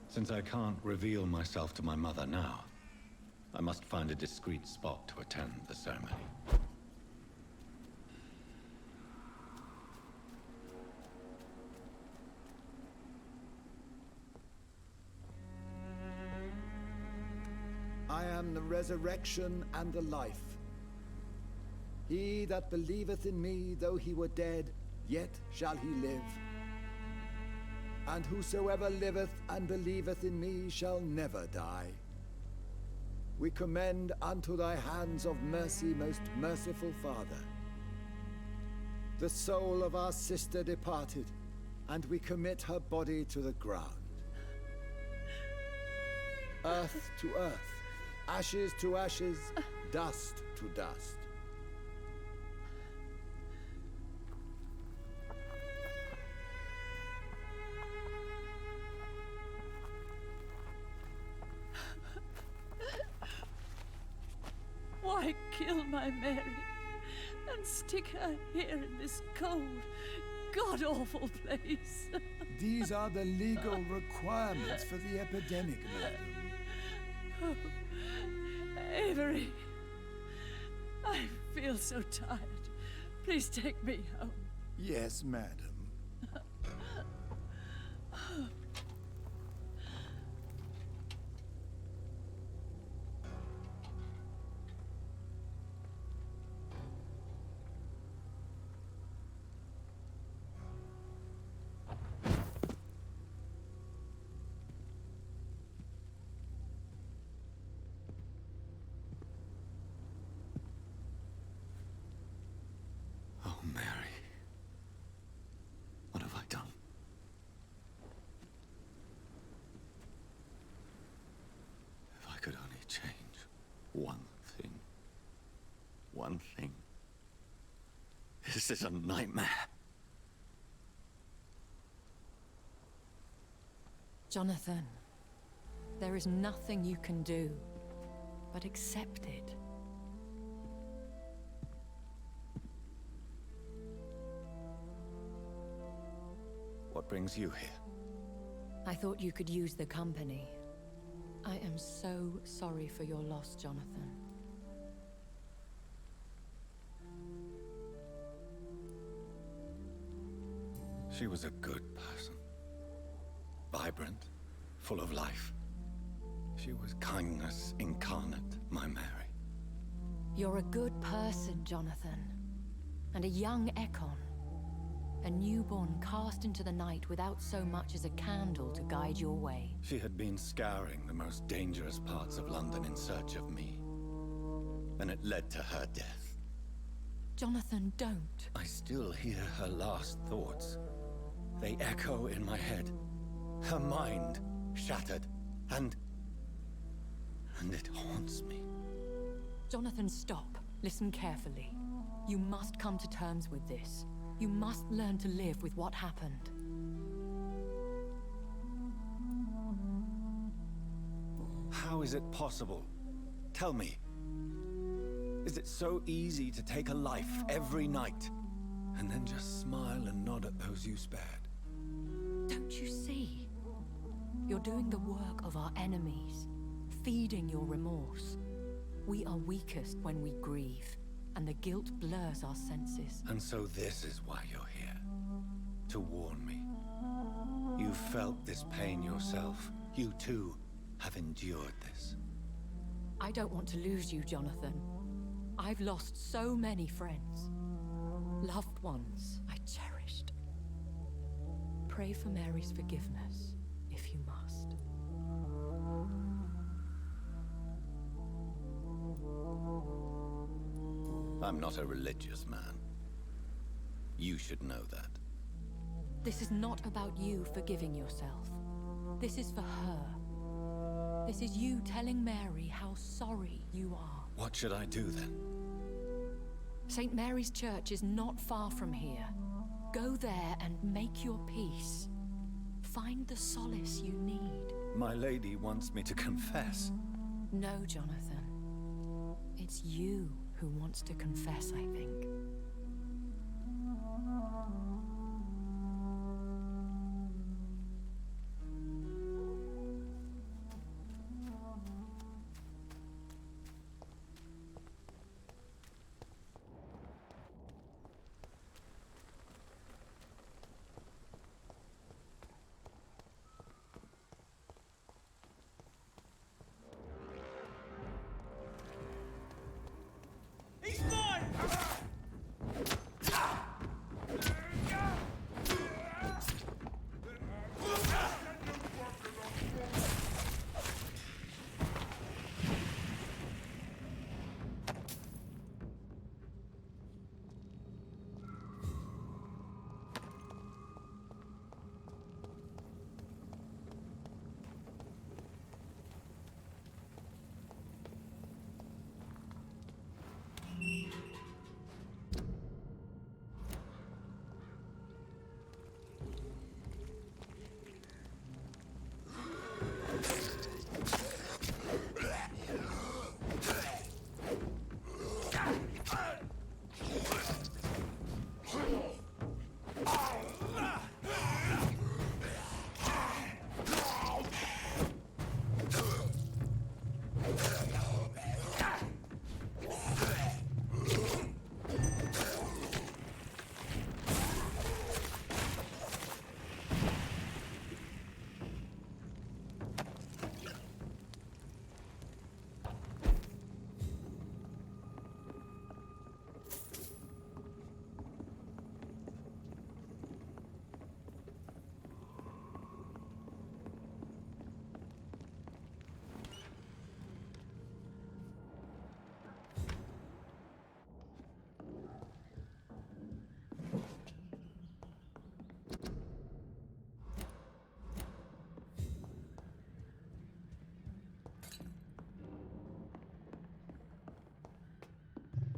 Since I can't reveal myself to my mother now, I must find a discreet spot to attend the ceremony. I am the resurrection and the life. He that believeth in me, though he were dead, yet shall he live. And whosoever liveth and believeth in me shall never die. We commend unto thy hands of mercy, most merciful Father, the soul of our sister departed, and we commit her body to the ground. Earth to earth, ashes to ashes, dust to dust. Why kill my Mary and stick her here in this cold, god-awful place? These are the legal requirements for the epidemic, madam. Oh, Avery, I feel so tired. Please take me home. Yes, madam. Oh, Mary. What have I done? If I could only change one thing. One thing. This is a nightmare. Jonathan, there is nothing you can do but accept it. What brings you here? I thought you could use the company. I am so sorry for your loss, Jonathan. She was a good person. Vibrant, full of life. She was kindness incarnate, my Mary. You're a good person, Jonathan. And a young Ekon. A newborn cast into the night without so much as a candle to guide your way. She had been scouring the most dangerous parts of London in search of me. And it led to her death. Jonathan, don't. I still hear her last thoughts. They echo in my head. Her mind shattered, and it haunts me. Jonathan, stop. Listen carefully. You must come to terms with this. You must learn to live with what happened. How is it possible? Tell me. Is it so easy to take a life every night, and then just smile and nod at those you spared? Don't you see? You're doing the work of our enemies, feeding your remorse. We are weakest when we grieve, and the guilt blurs our senses. And so this is why you're here. To warn me. You've felt this pain yourself. You too have endured this. I don't want to lose you, Jonathan. I've lost so many friends. Loved ones I cherished. Pray for Mary's forgiveness, if you must. I'm not a religious man. You should know that. This is not about you forgiving yourself. This is for her. This is you telling Mary how sorry you are. What should I do then? St. Mary's Church is not far from here. Go there and make your peace. Find the solace you need. My lady wants me to confess. No, Jonathan. It's you who wants to confess, I think.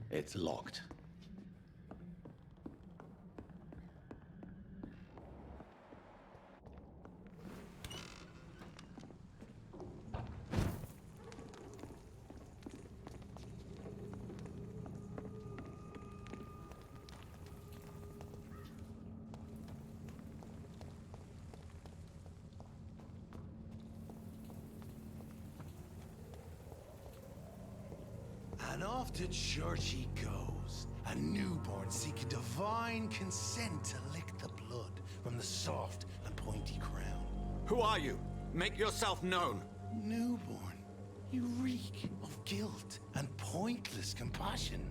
It's locked. And off to church he goes, a newborn seeking divine consent to lick the blood from the soft and pointy crown. Who are you? Make yourself known. Newborn, you reek of guilt and pointless compassion.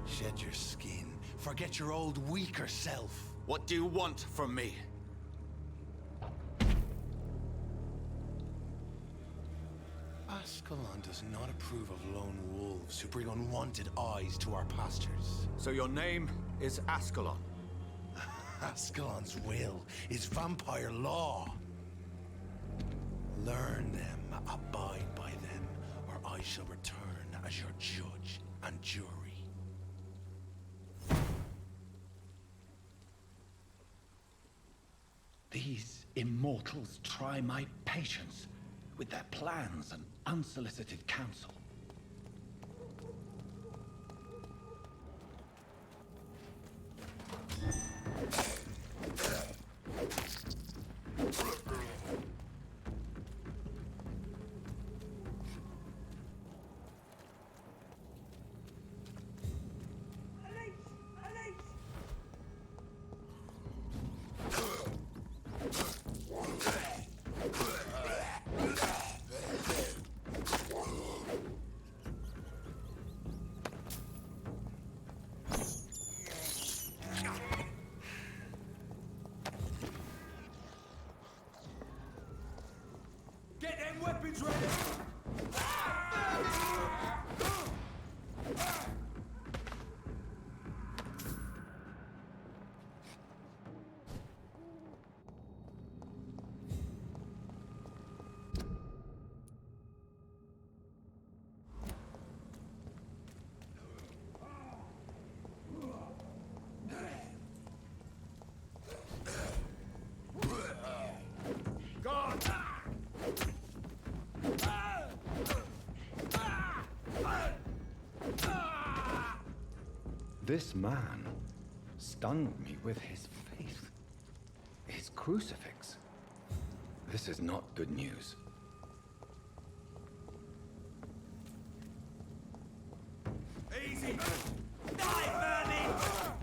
Shed your skin, forget your old weaker self. What do you want from me? Ascalon does not approve of lone wolves who bring unwanted eyes to our pastures. So your name is Ascalon? Ascalon's will is vampire law. Learn them, abide by them, or I shall return as your judge and jury. These immortals try my patience with their plans and unsolicited counsel. Get them weapons ready! This man stunned me with his faith. His crucifix. This is not good news. Easy! Die, Bernie!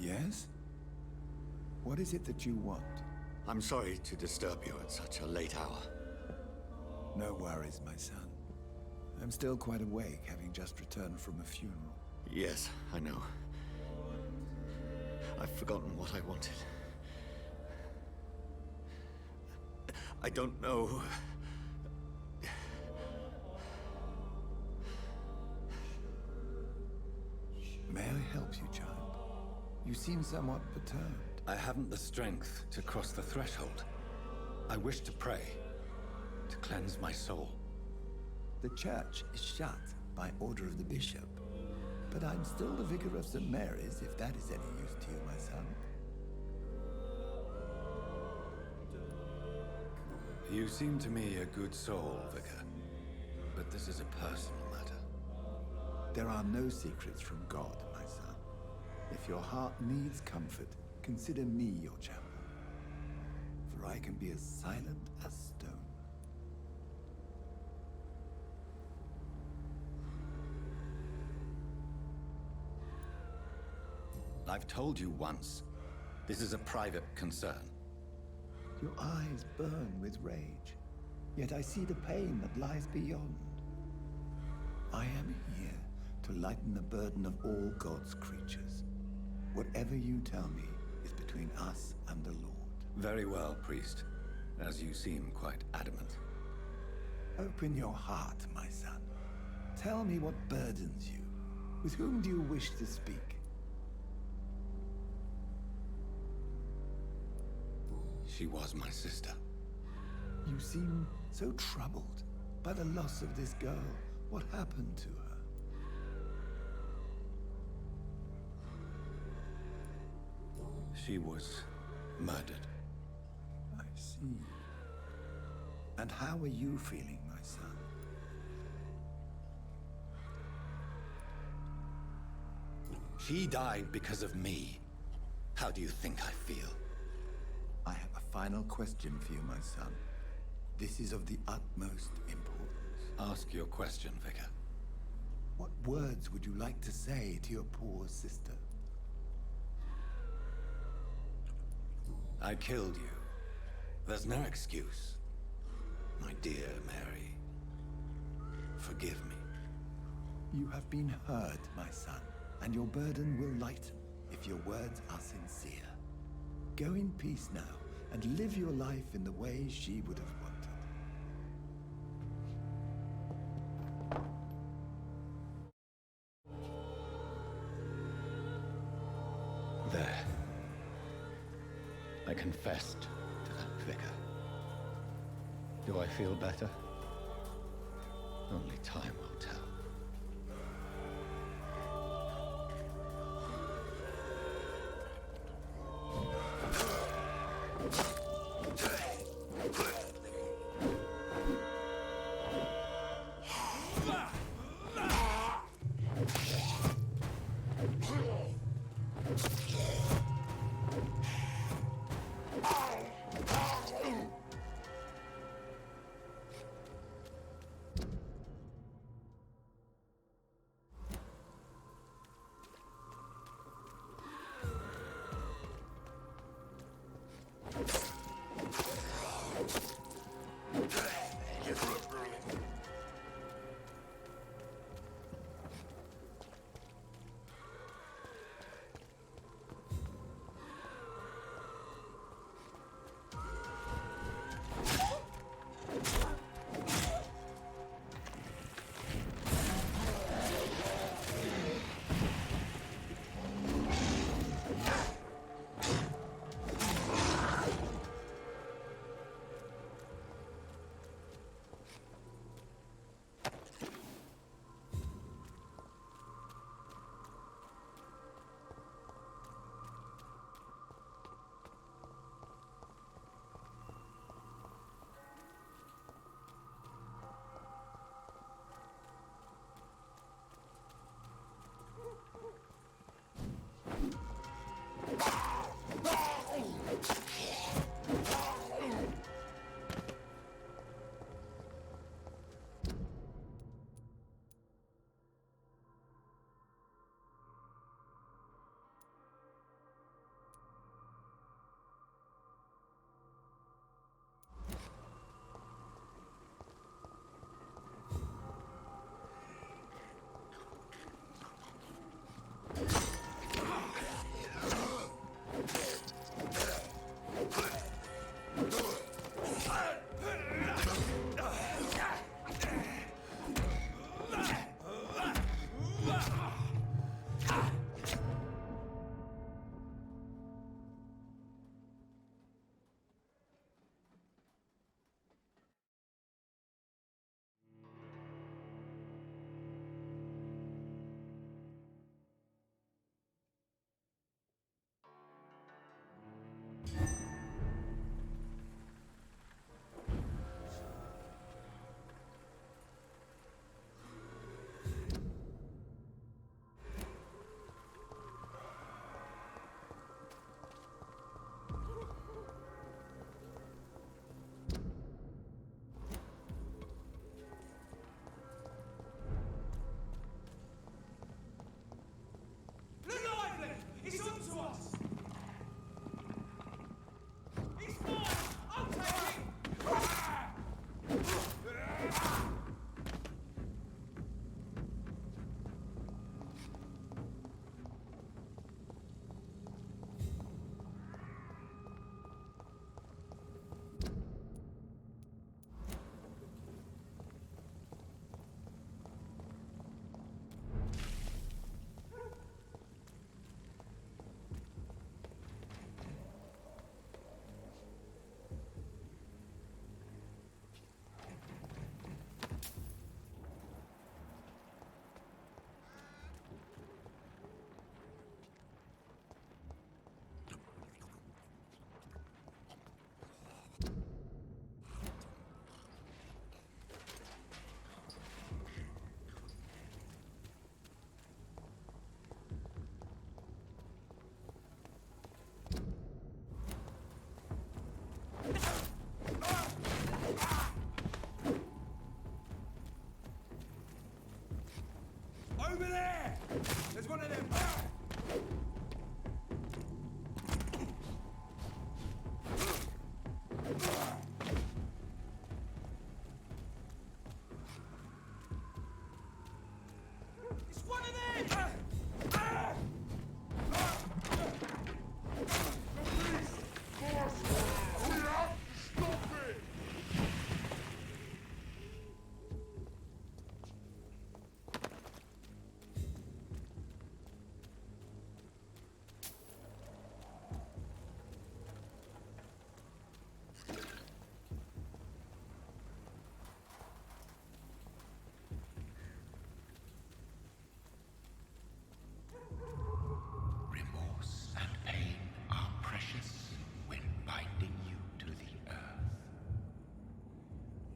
Yes? What is it that you want? I'm sorry to disturb you at such a late hour. No worries, my son. I'm still quite awake, having just returned from a funeral. Yes, I know. I've forgotten what I wanted. I don't know. May I help you, child? You seem somewhat perturbed. I haven't the strength to cross the threshold. I wish to pray, to cleanse my soul. The church is shut by order of the bishop. But I'm still the vicar of St. Mary's, if that is any use to you, my son. You seem to me a good soul, Vicar. But this is a personal matter. There are no secrets from God, my son. If your heart needs comfort, consider me your chapel. For I can be as silent as stone. I've told you once, this is a private concern. Your eyes burn with rage, yet I see the pain that lies beyond. I am here to lighten the burden of all God's creatures. Whatever you tell me is between us and the Lord. Very well, priest, as you seem quite adamant. Open your heart, my son. Tell me what burdens you. With whom do you wish to speak? She was my sister. You seem so troubled by the loss of this girl. What happened to her? She was murdered. I see. And how are you feeling, my son? She died because of me. How do you think I feel? I have a final question for you, my son. This is of the utmost importance. Ask your question, Vicar. What words would you like to say to your poor sister? I killed you. There's no excuse. My dear Mary, forgive me. You have been heard, my son, and your burden will lighten if your words are sincere. Go in peace now, and live your life in the way she would have wanted. There. I confessed to that vicar. Do I feel better? Only time will tell.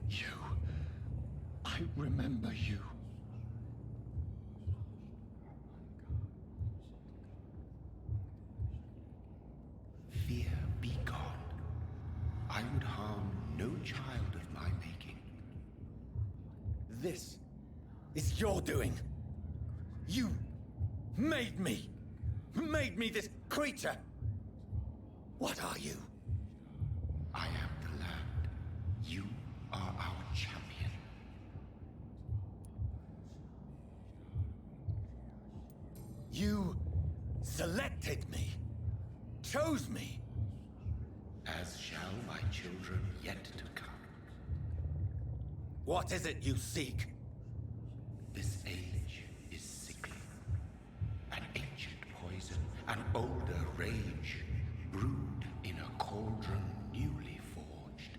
You. I remember you. Fear be gone. I would harm no child of my making. This is your doing. You made me. Made me this creature. What are you? I am the land. You are our champion. You selected me. Chose me. As shall my children yet to come. What is it you seek? This age is sickly. An ancient poison, an older rage, brewed in a cauldron newly forged.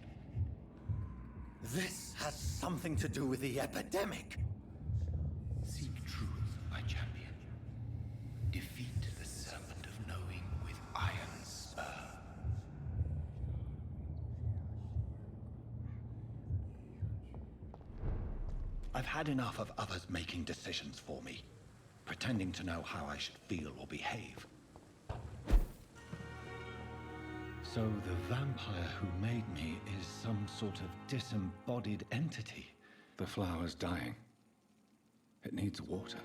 This has something to do with the epidemic. Seek truth, my champion. Defeat the serpent of knowing with iron spur. I've had enough of others making decisions for me, pretending to know how I should feel or behave. So the vampire who made me is some sort of disembodied entity. The flower's dying. It needs water.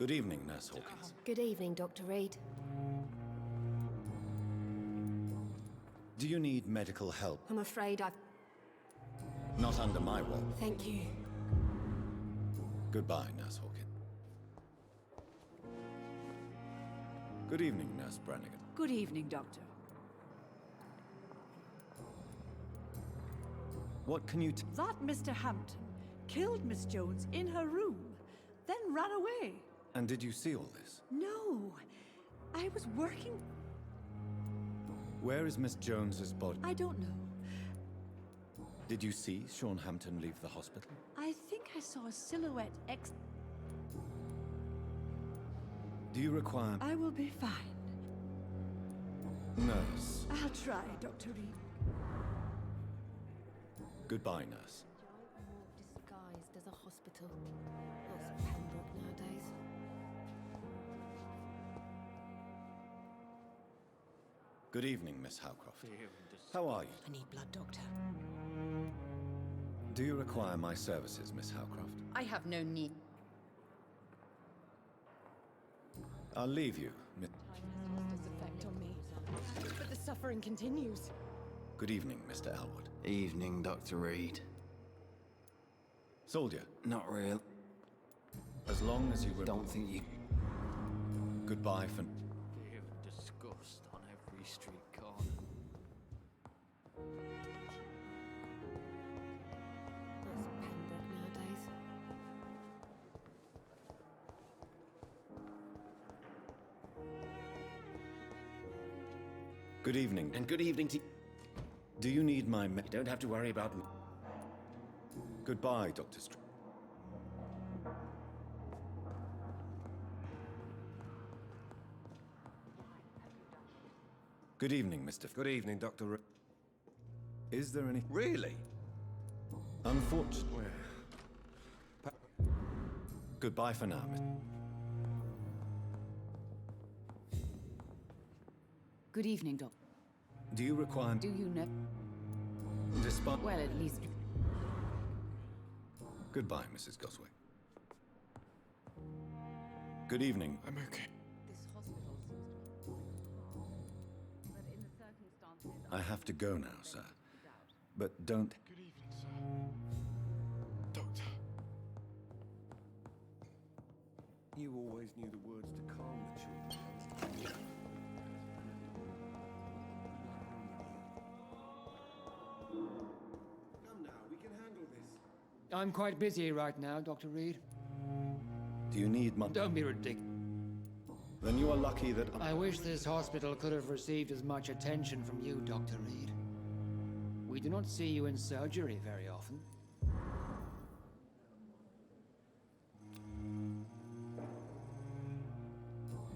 Good evening, Nurse Hawkins. Good evening, Dr. Reed. Do you need medical help? I'm afraid I've... Not under my watch. Thank you. Goodbye, Nurse Hawkins. Good evening, Nurse Brannigan. Good evening, Doctor. What can you That Mr. Hampton killed Miss Jones in her room, then ran away. And did you see all this? No, I was working. Where is Miss Jones's body? I don't know. Did you see Sean Hampton leave the hospital? I think I saw a silhouette Do you require... I will be fine. Nurse. I'll try, Dr. Reed. Goodbye, nurse. Disguised as a hospital. That's Pembroke nowadays. Good evening, Miss Howcroft. How are you? I need blood, Doctor. Do you require my services, Miss Howcroft? I have no need. I'll leave you, Miss... Time has lost its effect on me. But the suffering continues. Good evening, Mr. Elwood. Evening, Dr. Reed. Soldier. Not real. As long as you... Don't think you... Goodbye for... Fear and disgust on every street corner. That's Pembroke nowadays. Good evening. And good evening to... Do you need my... You don't have to worry about me. Goodbye, Dr. Good evening, Mr. Good evening, Dr. Is there any... Really? Unfortunately. Goodbye for now, Miss... Good evening, Doc. Do you require... Do you know? Despite... Well, at least... Goodbye, Mrs. Goswick. Good evening. I'm okay. This hospital seems to be... But in the circumstances... I have to go now, sir. But don't... Good evening, sir. Doctor. You always knew the words to calm the children. Come now, we can handle this. I'm quite busy right now, Dr. Reed. Do you need my... Don't be ridiculous. Then you are lucky that... I wish this hospital could have received as much attention from you, Dr. Reed. We do not see you in surgery very often.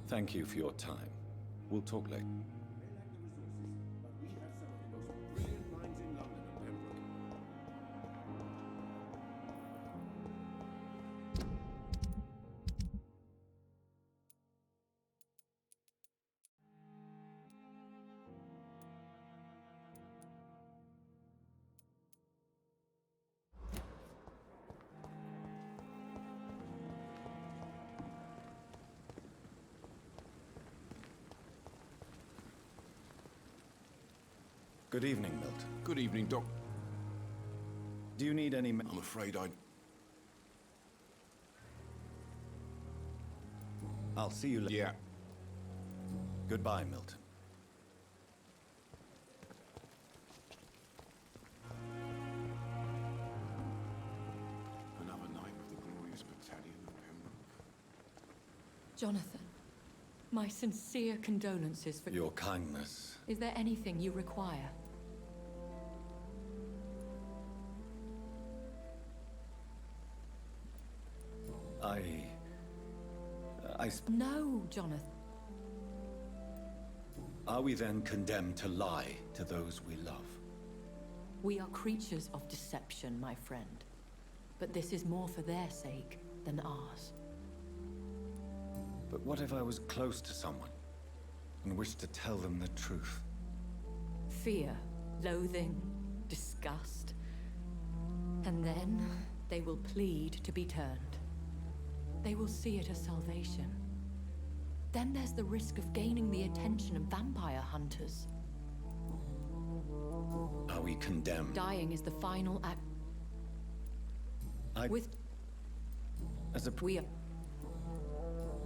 Thank you for your time. We'll talk later. Good evening, Milton. Good evening, Doc. Do you need any... I'm afraid I... I'll see you later. Yeah. Goodbye, Milton. Another night with the glorious battalion of Pembroke. Jonathan, my sincere condolences for... Your kindness. Is there anything you require? No, Jonathan. Are we then condemned to lie to those we love? We are creatures of deception, my friend. But this is more for their sake than ours. But what if I was close to someone and wished to tell them the truth? Fear, loathing, disgust. And then they will plead to be turned. They will see it as salvation. Then there's the risk of gaining the attention of vampire hunters. Are we condemned? Dying is the final act. With... As a... We are...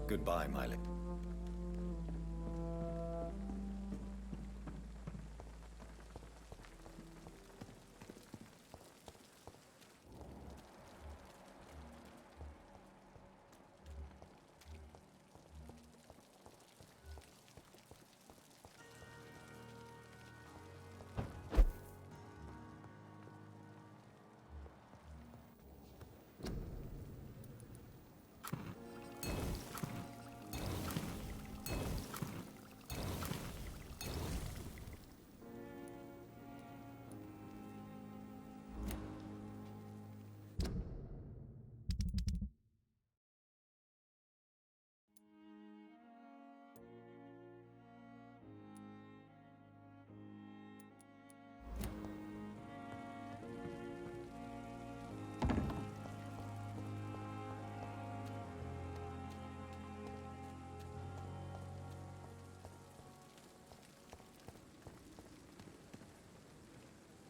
Goodbye, my lip.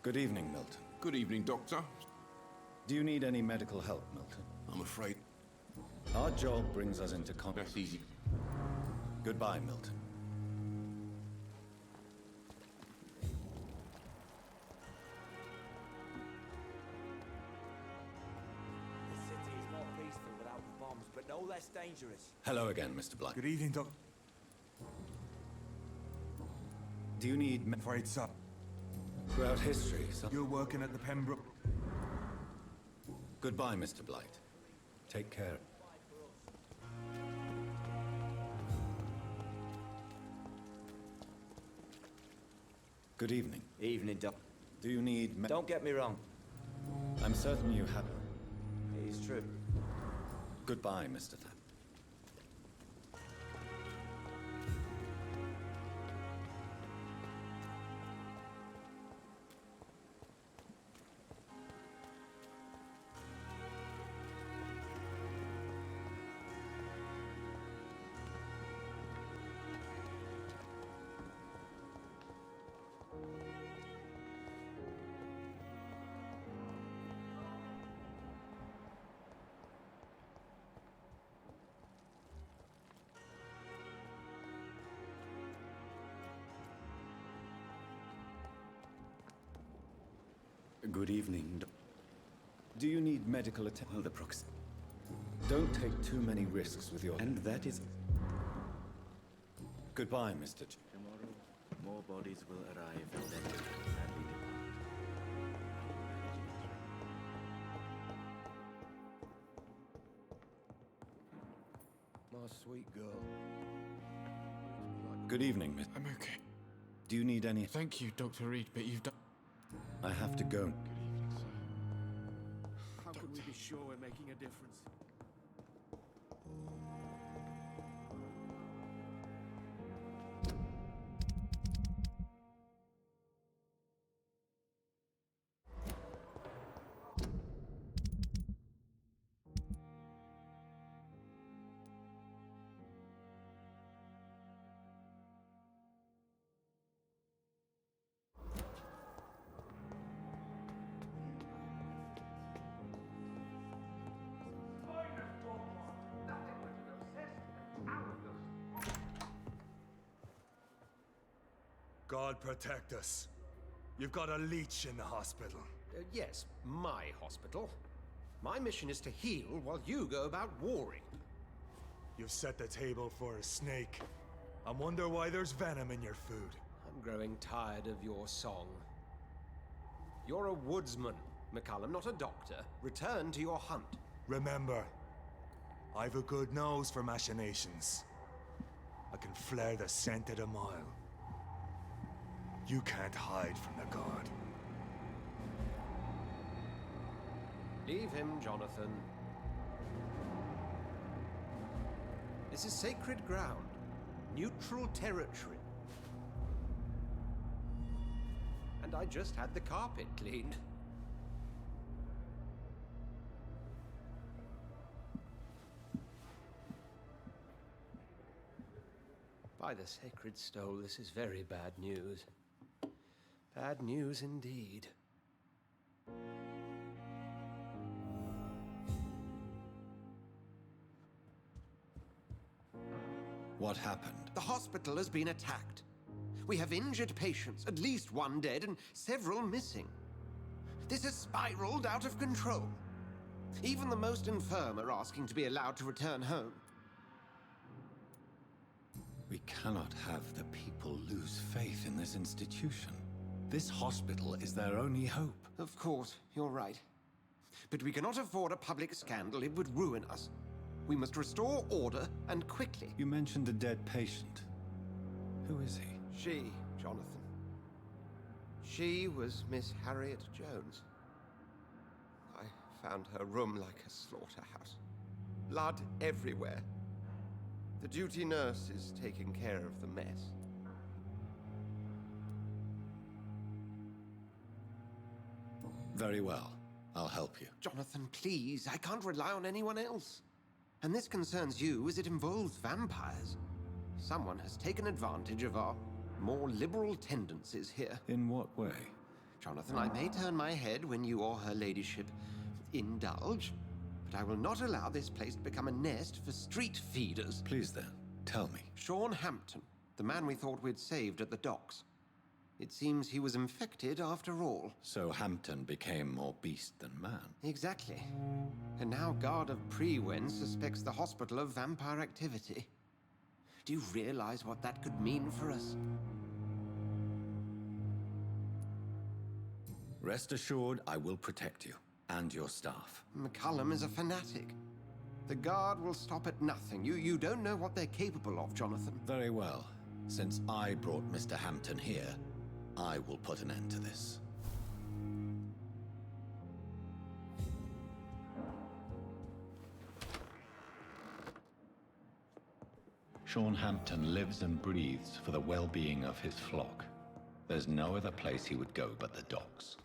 Good evening, Milton. Good evening, Doctor. Do you need any medical help, Milton? I'm afraid. Our job brings us into contact. That's easy. Goodbye, Milton. The city is more peaceful without the bombs, but no less dangerous. Hello again, Mr. Blight. Good evening, Doc. Do you need afraid so. Throughout history, You're working at the Pembroke. Goodbye, Mr. Blight. Take care. Good evening. Evening, Doc. Do you need Don't get me wrong. I'm certain you have. It is true. Goodbye, Mr. Thapp. Good evening. Do you need medical attention? Well, the prox... Don't take too many risks with your... And that is... Goodbye, Mr. Tomorrow, more bodies will arrive and then we can sadly depart. My sweet girl. Good evening, Miss. I'm okay. Do you need any... Thank you, Dr. Reed, but you've done... I have to go. Good evening, sir. How can we be sure we're making a difference? God protect us. You've got a leech in the hospital. Yes, my hospital. My mission is to heal while you go about warring. You've set the table for a snake. I wonder why there's venom in your food. I'm growing tired of your song. You're a woodsman, McCullum, not a doctor. Return to your hunt. Remember, I've a good nose for machinations. I can flare the scent at a mile. You can't hide from the guard. Leave him, Jonathan. This is sacred ground. Neutral territory. And I just had the carpet cleaned. By the sacred stole, this is very bad news. Bad news indeed. What happened? The hospital has been attacked. We have injured patients, at least one dead and several missing. This has spiraled out of control. Even the most infirm are asking to be allowed to return home. We cannot have the people lose faith in this institution. This hospital is their only hope. Of course, you're right. But we cannot afford a public scandal. It would ruin us. We must restore order, and quickly. You mentioned a dead patient. Who is he? She, Jonathan. She was Miss Harriet Jones. I found her room like a slaughterhouse. Blood everywhere. The duty nurse is taking care of the mess. Very well. I'll help you. Jonathan, please. I can't rely on anyone else. And this concerns you as it involves vampires. Someone has taken advantage of our more liberal tendencies here. In what way? Jonathan, I may turn my head when you or her ladyship indulge, but I will not allow this place to become a nest for street feeders. Please then, tell me. Sean Hampton, the man we thought we'd saved at the docks. It seems he was infected after all. So Hampton became more beast than man. Exactly. And now Guard of Prewen suspects the hospital of vampire activity. Do you realize what that could mean for us? Rest assured, I will protect you and your staff. McCullum is a fanatic. The Guard will stop at nothing. You don't know what they're capable of, Jonathan. Very well. Since I brought Mr. Hampton here, I will put an end to this. Sean Hampton lives and breathes for the well-being of his flock. There's no other place he would go but the docks.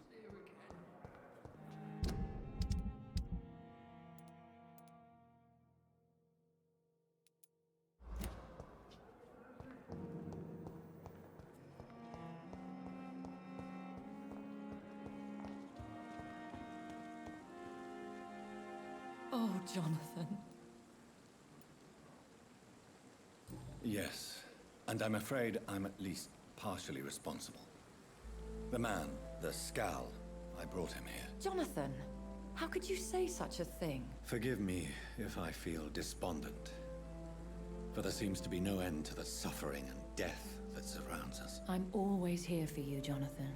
Oh, Jonathan. Yes, and I'm afraid I'm at least partially responsible. The man, the Scowl, I brought him here. Jonathan, how could you say such a thing? Forgive me if I feel despondent, for there seems to be no end to the suffering and death that surrounds us. I'm always here for you, Jonathan.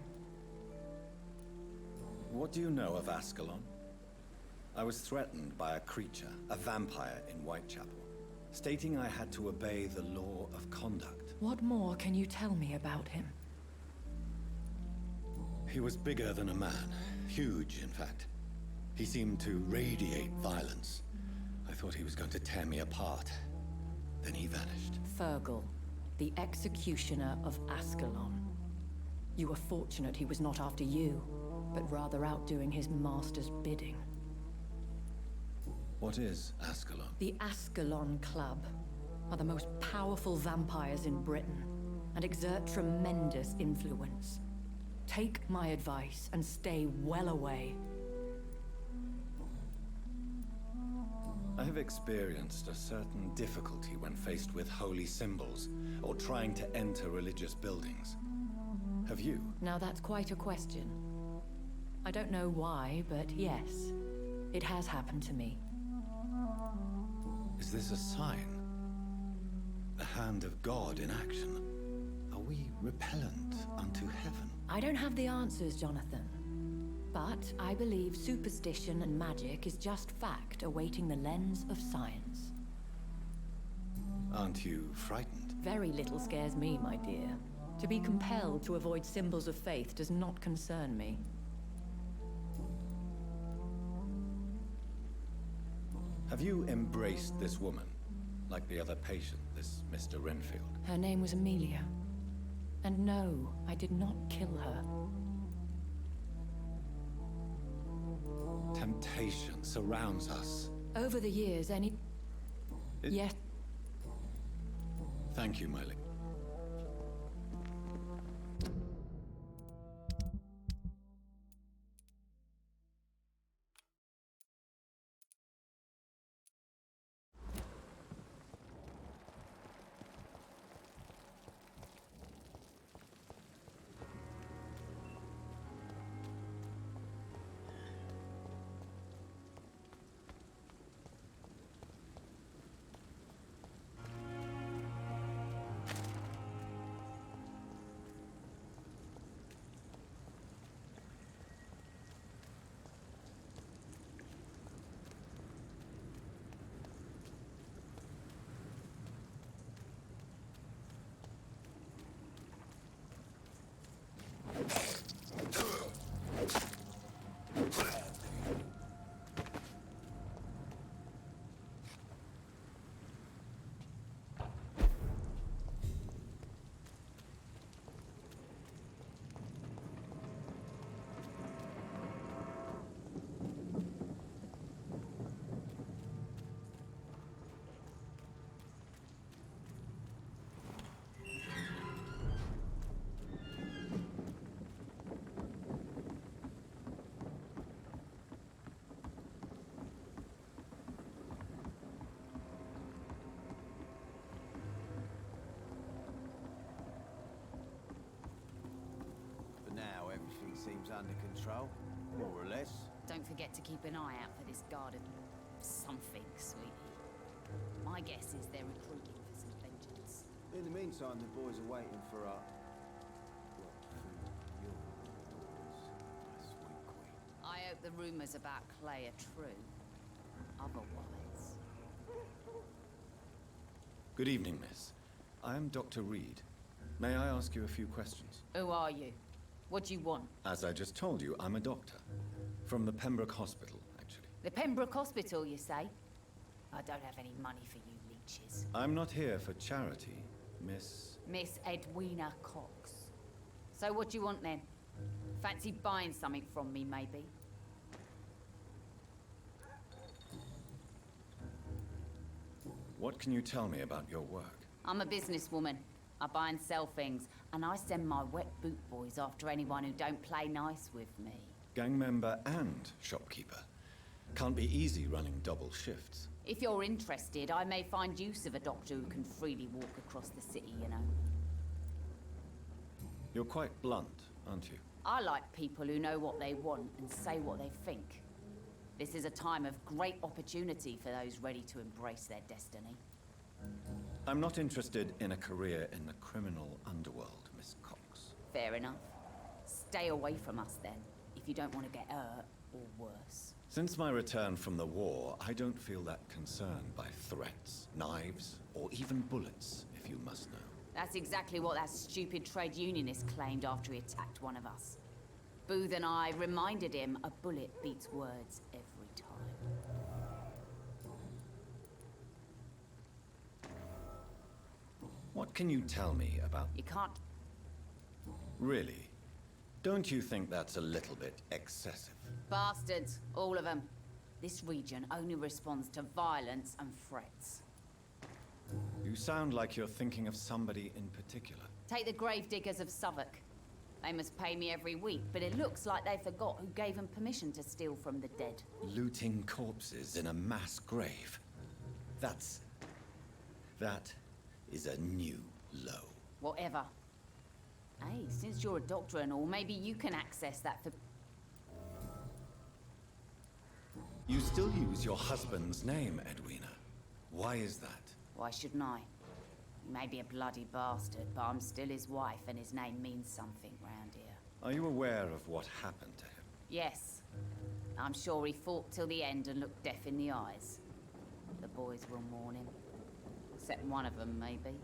What do you know of Ascalon? I was threatened by a creature, a vampire in Whitechapel, stating I had to obey the law of conduct. What more can you tell me about him? He was bigger than a man. Huge, in fact. He seemed to radiate violence. I thought he was going to tear me apart. Then he vanished. Fergal, the executioner of Ascalon. You were fortunate he was not after you, but rather out doing his master's bidding. What is Ascalon? The Ascalon Club are the most powerful vampires in Britain and exert tremendous influence. Take my advice and stay well away. I have experienced a certain difficulty when faced with holy symbols or trying to enter religious buildings. Have you? Now that's quite a question. I don't know why, but yes, it has happened to me. Is this a sign? The hand of God in action? Are we repellent unto heaven? I don't have the answers, Jonathan. But I believe superstition and magic is just fact awaiting the lens of science. Aren't you frightened? Very little scares me, my dear. To be compelled to avoid symbols of faith does not concern me. Have you embraced this woman? Like the other patient, this Mr. Renfield? Her name was Amelia. And no, I did not kill her. Temptation surrounds us. Over the years, Yes. Thank you, my lady. under control, more or less. Don't forget to keep an eye out for this guard of something, sweetie. My guess is they're recruiting for some vengeance. In the meantime, the boys are waiting for our... I hope the rumors about Clay are true. Otherwise... Good evening, miss. I am Dr. Reed. May I ask you a few questions? Who are you? What do you want? As I just told you, I'm a doctor. From the Pembroke Hospital, actually. The Pembroke Hospital, you say? I don't have any money for you leeches. I'm not here for charity, Miss... Miss Edwina Cox. So what do you want then? Fancy buying something from me, maybe? What can you tell me about your work? I'm a businesswoman. I buy and sell things, and I send my wet boot boys after anyone who don't play nice with me. Gang member and shopkeeper. Can't be easy running double shifts. If you're interested, I may find use of a doctor who can freely walk across the city, you know. You're quite blunt, aren't you? I like people who know what they want and say what they think. This is a time of great opportunity for those ready to embrace their destiny. I'm not interested in a career in the criminal underworld, Miss Cox. Fair enough. Stay away from us then, if you don't want to get hurt or worse. Since my return from the war, I don't feel that concerned by threats, knives, or even bullets, if you must know. That's exactly what that stupid trade unionist claimed after he attacked one of us. Booth and I reminded him a bullet beats words every time. What can you tell me about... You can't... Really? Don't you think that's a little bit excessive? Bastards, all of them. This region only responds to violence and threats. You sound like you're thinking of somebody in particular. Take the gravediggers of Southwark. They must pay me every week, but it looks like they forgot who gave them permission to steal from the dead. Looting corpses in a mass grave. That is a new low. Whatever. Hey, since you're a doctor and all, maybe you can access that for... You still use your husband's name, Edwina. Why is that? Why shouldn't I? He may be a bloody bastard, but I'm still his wife, and his name means something round here. Are you aware of what happened to him? Yes. I'm sure he fought till the end and looked death in the eyes. The boys will mourn him. Except one of them, maybe.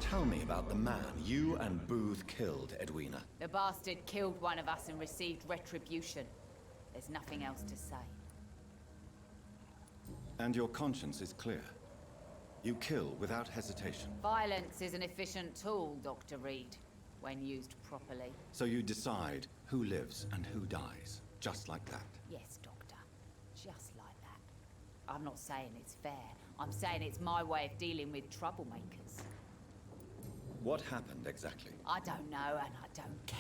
Tell me about the man you and Booth killed, Edwina. The bastard killed one of us and received retribution. There's nothing else to say. And your conscience is clear. You kill without hesitation. Violence is an efficient tool, Dr. Reed, when used properly. So you decide who lives and who dies, just like that? Yes, Doctor. Just like that. I'm not saying it's fair. I'm saying it's my way of dealing with troublemakers. What happened exactly? I don't know, and I don't care.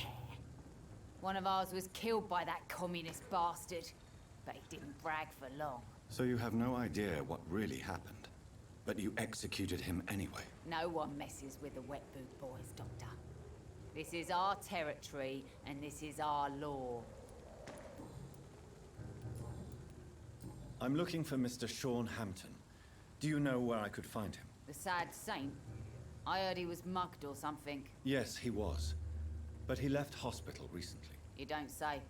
One of ours was killed by that communist bastard, but he didn't brag for long. So you have no idea what really happened, but you executed him anyway. No one messes with the wet boot boys, Doctor. This is our territory, and this is our law. I'm looking for Mr. Sean Hampton. Do you know where I could find him? The sad saint? I heard he was mugged or something. Yes, he was. But he left hospital recently. You don't say.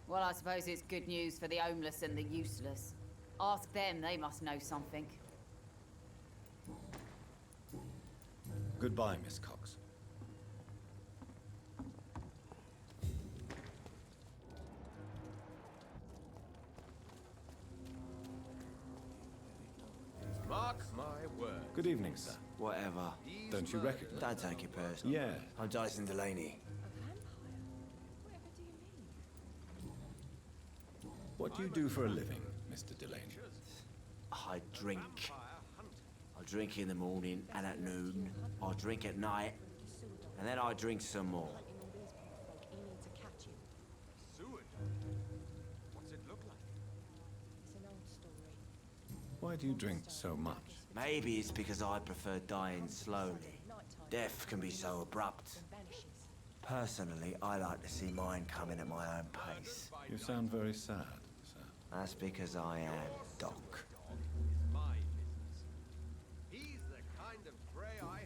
Well, I suppose it's good news for the homeless and the useless. Ask them, they must know something. Goodbye, Miss Cox. Mark my word. Good evening, sir. Whatever. Don't you recognize? Don't take it personal. Yeah. I'm Dyson Delaney. What do you do for a living, Mr. Delaney? I drink. I drink in the morning and at noon. I drink at night. And then I drink some more. Seward. What's it look like? It's an old story. Why do you drink so much? Maybe it's because I prefer dying slowly. Death can be so abrupt. Personally, I like to see mine coming at my own pace. You sound very sad, sir. That's because I am Doc.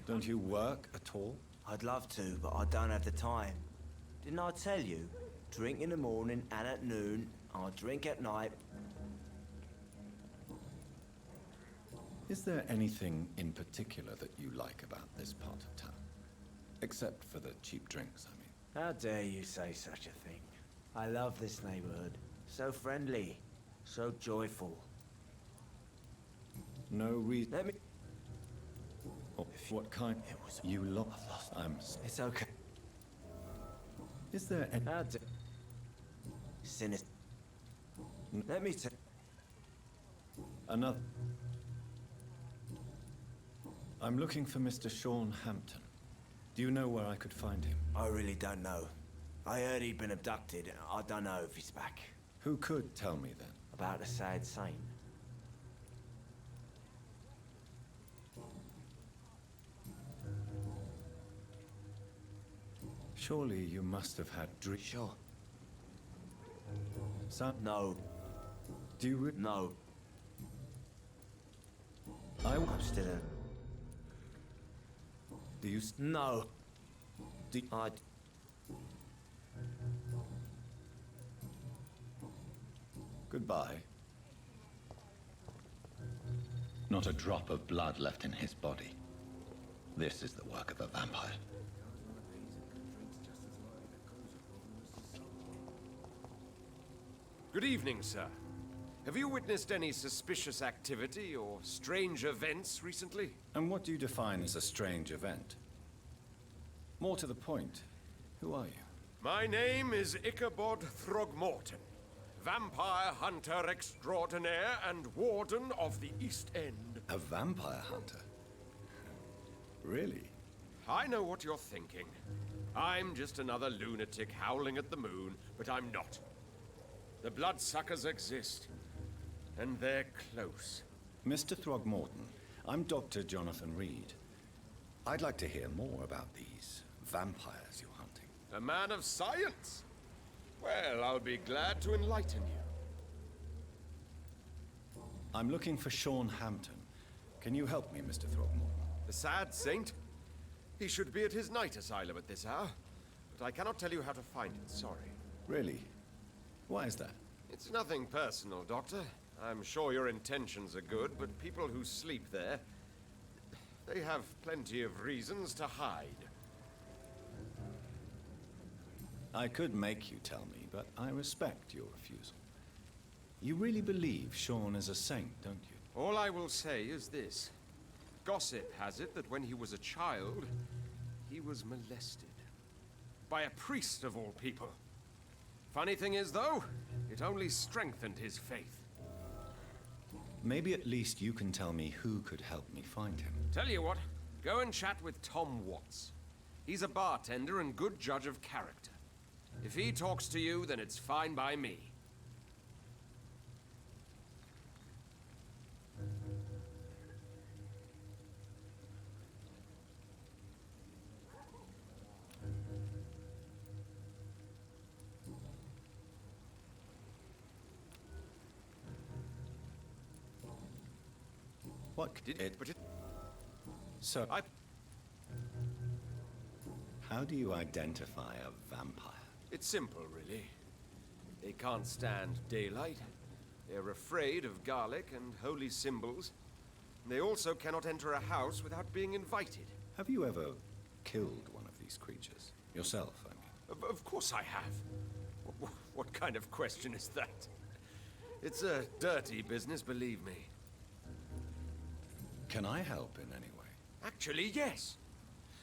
Don't you work at all? I'd love to, but I don't have the time. Didn't I tell you? Drink in the morning and at noon. I'll drink at night. Is there anything in particular that you like about this part of town? Except for the cheap drinks, I mean. How dare you say such a thing? I love this neighborhood. So friendly. So joyful. No reason. Let me... Oh, what kind? It was... You lost. It's okay. Is there any... How dare... Sinister. Let me tell... Another... I'm looking for Mr. Sean Hampton. Do you know where I could find him? I really don't know. I heard he'd been abducted. I don't know if he's back. Who could tell me then? About a sad saint. Surely you must have had dreams. Sure. Son? No. Do you No. I'm still in. Do you... No. Do I... Goodbye. Not a drop of blood left in his body. This is the work of a vampire. Good evening, sir. Have you witnessed any suspicious activity or strange events recently? And what do you define as a strange event? More to the point, who are you? My name is Ichabod Throgmorton, vampire hunter extraordinaire and warden of the East End. A vampire hunter? Really? I know what you're thinking. I'm just another lunatic howling at the moon, but I'm not. The bloodsuckers exist, and they're close. Mr. Throgmorton, I'm Dr. Jonathan Reed. I'd like to hear more about these vampires you're hunting. A man of science? Well, I'll be glad to enlighten you. I'm looking for Sean Hampton. Can you help me, Mr. Throgmorton? The sad saint? He should be at his night asylum at this hour, but I cannot tell you how to find it, sorry. Really? Why is that? It's nothing personal, Doctor. I'm sure your intentions are good, but people who sleep there, they have plenty of reasons to hide. I could make you tell me, but I respect your refusal. You really believe Sean is a saint, don't you? All I will say is this. Gossip has it that when he was a child, he was molested. By a priest of all people. Funny thing is, though, it only strengthened his faith. Maybe at least you can tell me who could help me find him. Tell you what, go and chat with Tom Watts. He's a bartender and good judge of character. If he talks to you, then it's fine by me. What did it? So, how do you identify a vampire? It's simple, really. They can't stand daylight. They're afraid of garlic and holy symbols. They also cannot enter a house without being invited. Have you ever killed one of these creatures? Yourself, I mean. Of course I have. What kind of question is that? It's a dirty business, believe me. Can I help in any way? Actually, yes.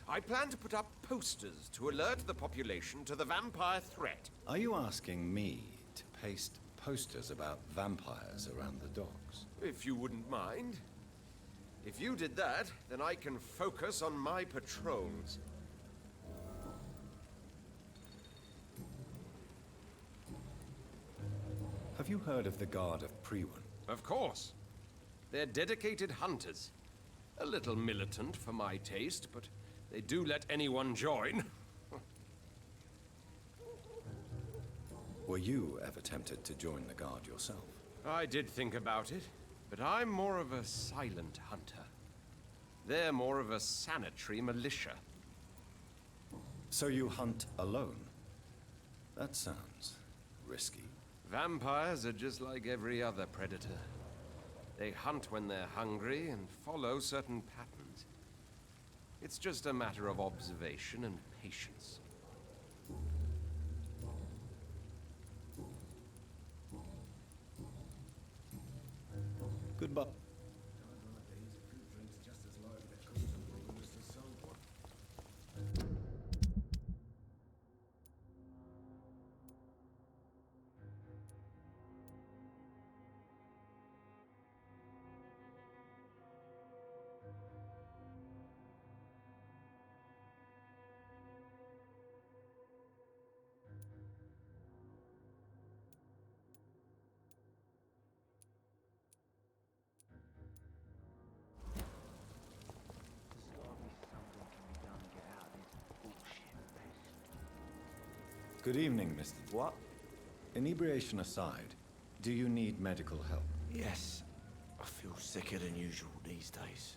I plan to put up posters to alert the population to the vampire threat. Are you asking me to paste posters about vampires around the docks? If you wouldn't mind. If you did that, then I can focus on my patrols. Have you heard of the Guard of Priwen? Of course. They're dedicated hunters. A little militant for my taste, but They do let anyone join. Were you ever tempted to join the Guard yourself? I did think about it, but I'm more of a silent hunter. They're more of a sanitary militia. So you hunt alone? That sounds risky. Vampires are just like every other predator. They hunt when they're hungry and follow certain patterns. It's just a matter of observation and patience. Goodbye. Good evening, Mr. What? Inebriation aside, do you need medical help? Yes. I feel sicker than usual these days.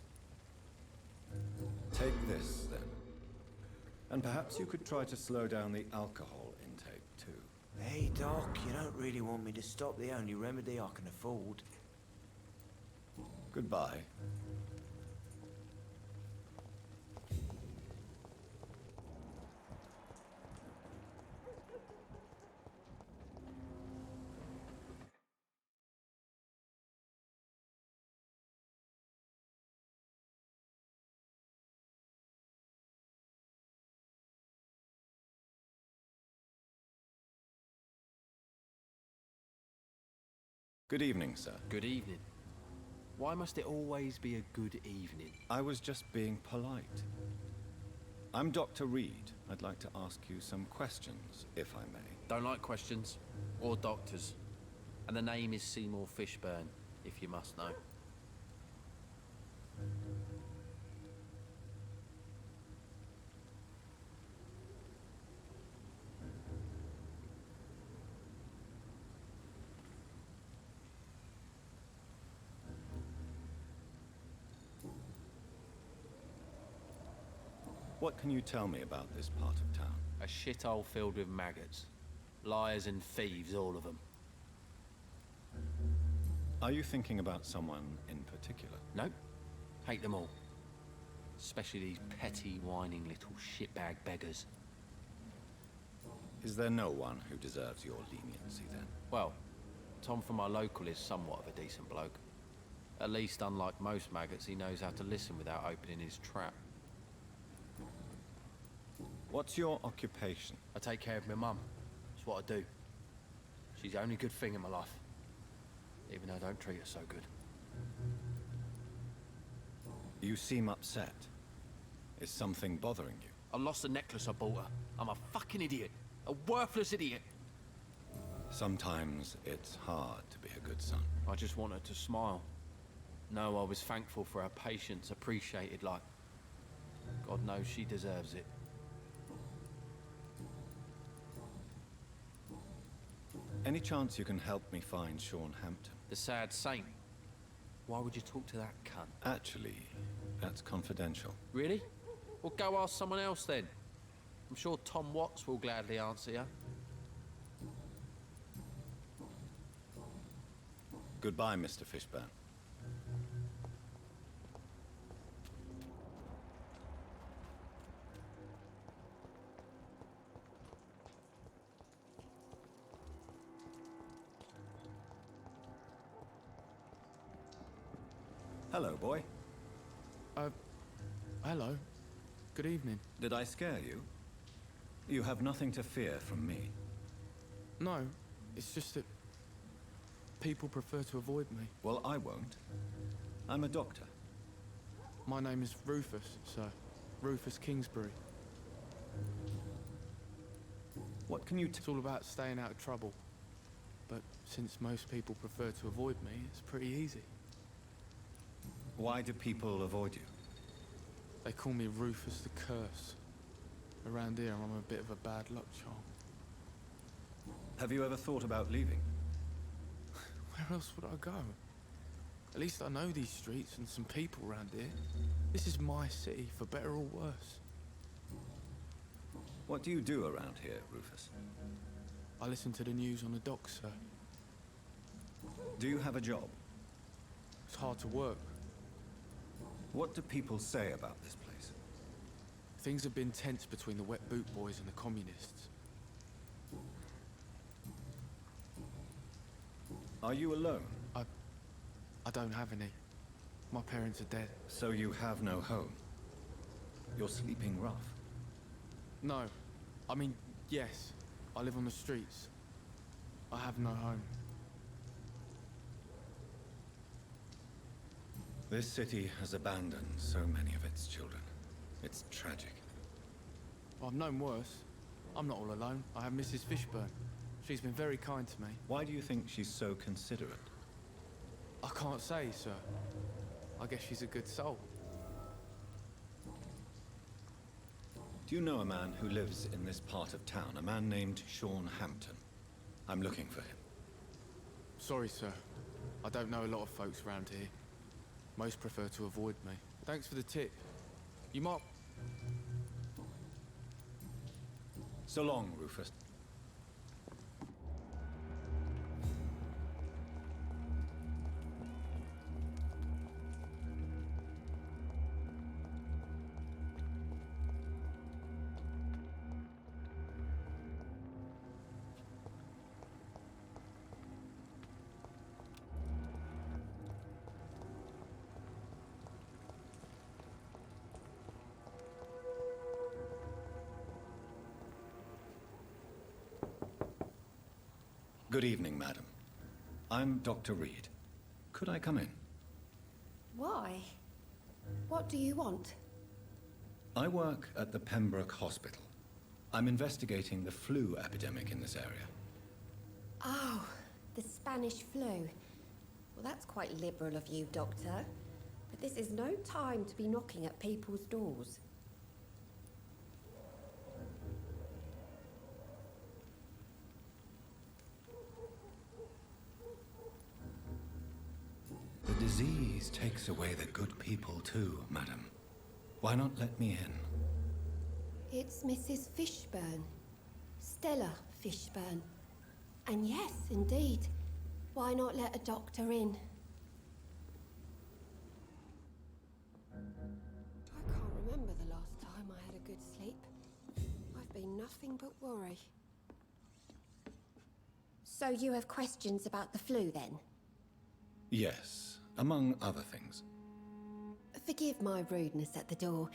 Take this, then. And perhaps you could try to slow down the alcohol intake, too. Hey, Doc, you don't really want me to stop the only remedy I can afford. Goodbye. Good evening, sir. Good evening. Why must it always be a good evening? I was just being polite. I'm Dr. Reed. I'd like to ask you some questions, if I may. Don't like questions. Or doctors. And the name is Seymour Fishburne, if you must know. What can you tell me about this part of town? A shithole filled with maggots. Liars and thieves, all of them. Are you thinking about someone in particular? Nope. Hate them all. Especially these petty, whining little shitbag beggars. Is there no one who deserves your leniency, then? Well, Tom from our local is somewhat of a decent bloke. At least, unlike most maggots, he knows how to listen without opening his trap. What's your occupation? I take care of my mum. It's what I do. She's the only good thing in my life. Even though I don't treat her so good. You seem upset. Is something bothering you? I lost a necklace I bought her. I'm a fucking idiot. A worthless idiot. Sometimes it's hard to be a good son. I just want her to smile. No, I was thankful for her patience, appreciated like... God knows she deserves it. Any chance you can help me find Sean Hampton? The sad saint. Why would you talk to that cunt? Actually, that's confidential. Really? Well, go ask someone else then. I'm sure Tom Watts will gladly answer you. Goodbye, Mr. Fishburne. Hello, boy. Hello. Good evening. Did I scare you? You have nothing to fear from me. No, it's just that people prefer to avoid me. Well, I won't. I'm a doctor. My name is Rufus, sir. Rufus Kingsbury. What can you It's all about staying out of trouble. But since most people prefer to avoid me, it's pretty easy. Why do people avoid you? They call me Rufus the Curse. Around here, I'm a bit of a bad luck charm. Have you ever thought about leaving? Where else would I go? At least I know these streets and some people around here. This is my city, for better or worse. What do you do around here, Rufus? I listen to the news on the docks, sir. Do you have a job? It's hard to work. What do people say about this place? Things have been tense between the wet boot boys and the communists. Are you alone? I don't have any. My parents are dead. So you have no home? You're sleeping rough? No. I mean, yes. I live on the streets. I have no home. This city has abandoned so many of its children. It's tragic. I've known worse. I'm not all alone. I have Mrs. Fishburne. She's been very kind to me. Why do you think she's so considerate? I can't say, sir. I guess she's a good soul. Do you know a man who lives in this part of town? A man named Sean Hampton. I'm looking for him. Sorry, sir. I don't know a lot of folks around here. Most prefer to avoid me. Thanks for the tip. You might... So long, Rufus. Good evening, madam. I'm Dr. Reed. Could I come in? Why? What do you want? I work at the Pembroke Hospital. I'm investigating the flu epidemic in this area. Oh, the Spanish flu. Well, that's quite liberal of you, Doctor. But this is no time to be knocking at people's doors. The disease takes away the good people too, madam. Why not let me in? It's Mrs. Fishburne. Stella Fishburne. And yes, indeed. Why not let a doctor in? I can't remember the last time I had a good sleep. I've been nothing but worry. So you have questions about the flu, then? Yes, among other things. Forgive my rudeness at the door.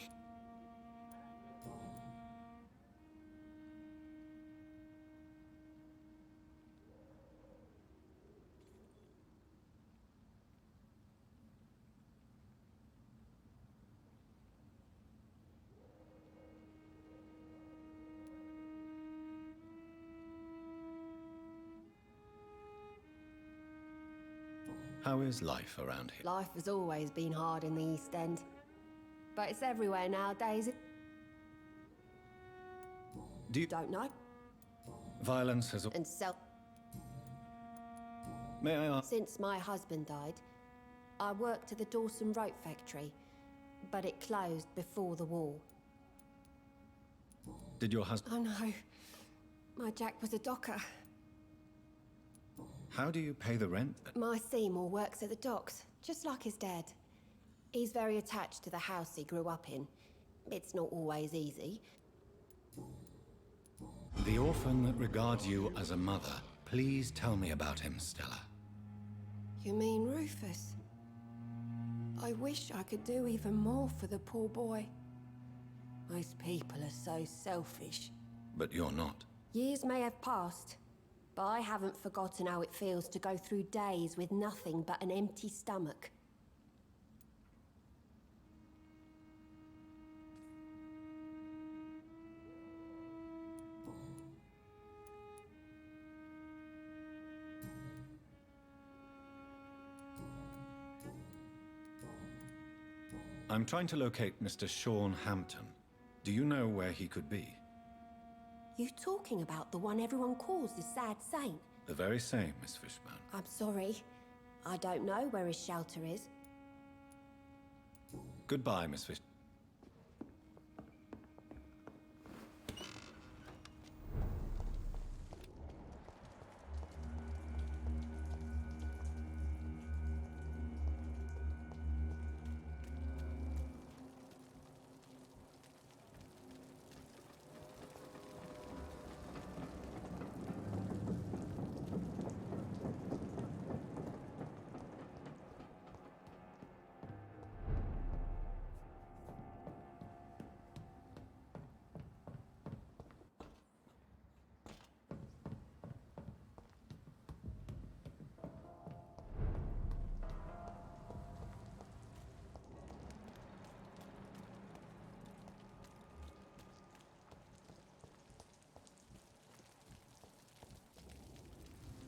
How is life around here? Life has always been hard in the East End. But it's everywhere nowadays. Do you... Don't know? Violence has... And self... May I ask... Since my husband died, I worked at the Dawson Rope Factory, but it closed before the war. Did your husband... Oh no. My Jack was a docker. How do you pay the rent? My Seymour works at the docks, just like his dad. He's very attached to the house he grew up in. It's not always easy. The orphan that regards you as a mother. Please tell me about him, Stella. You mean Rufus? I wish I could do even more for the poor boy. Most people are so selfish. But you're not. Years may have passed, but I haven't forgotten how it feels to go through days with nothing but an empty stomach. I'm trying to locate Mr. Sean Hampton. Do you know where he could be? You talking about the one everyone calls the Sad Saint? The very same, Miss Fishburne. I'm sorry. I don't know where his shelter is. Goodbye, Miss Fish.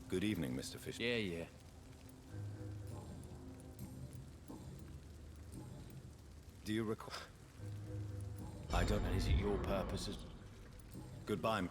Good evening, Mr. Fish. Yeah. Do you recall? I don't. And is it your purposes? Goodbye.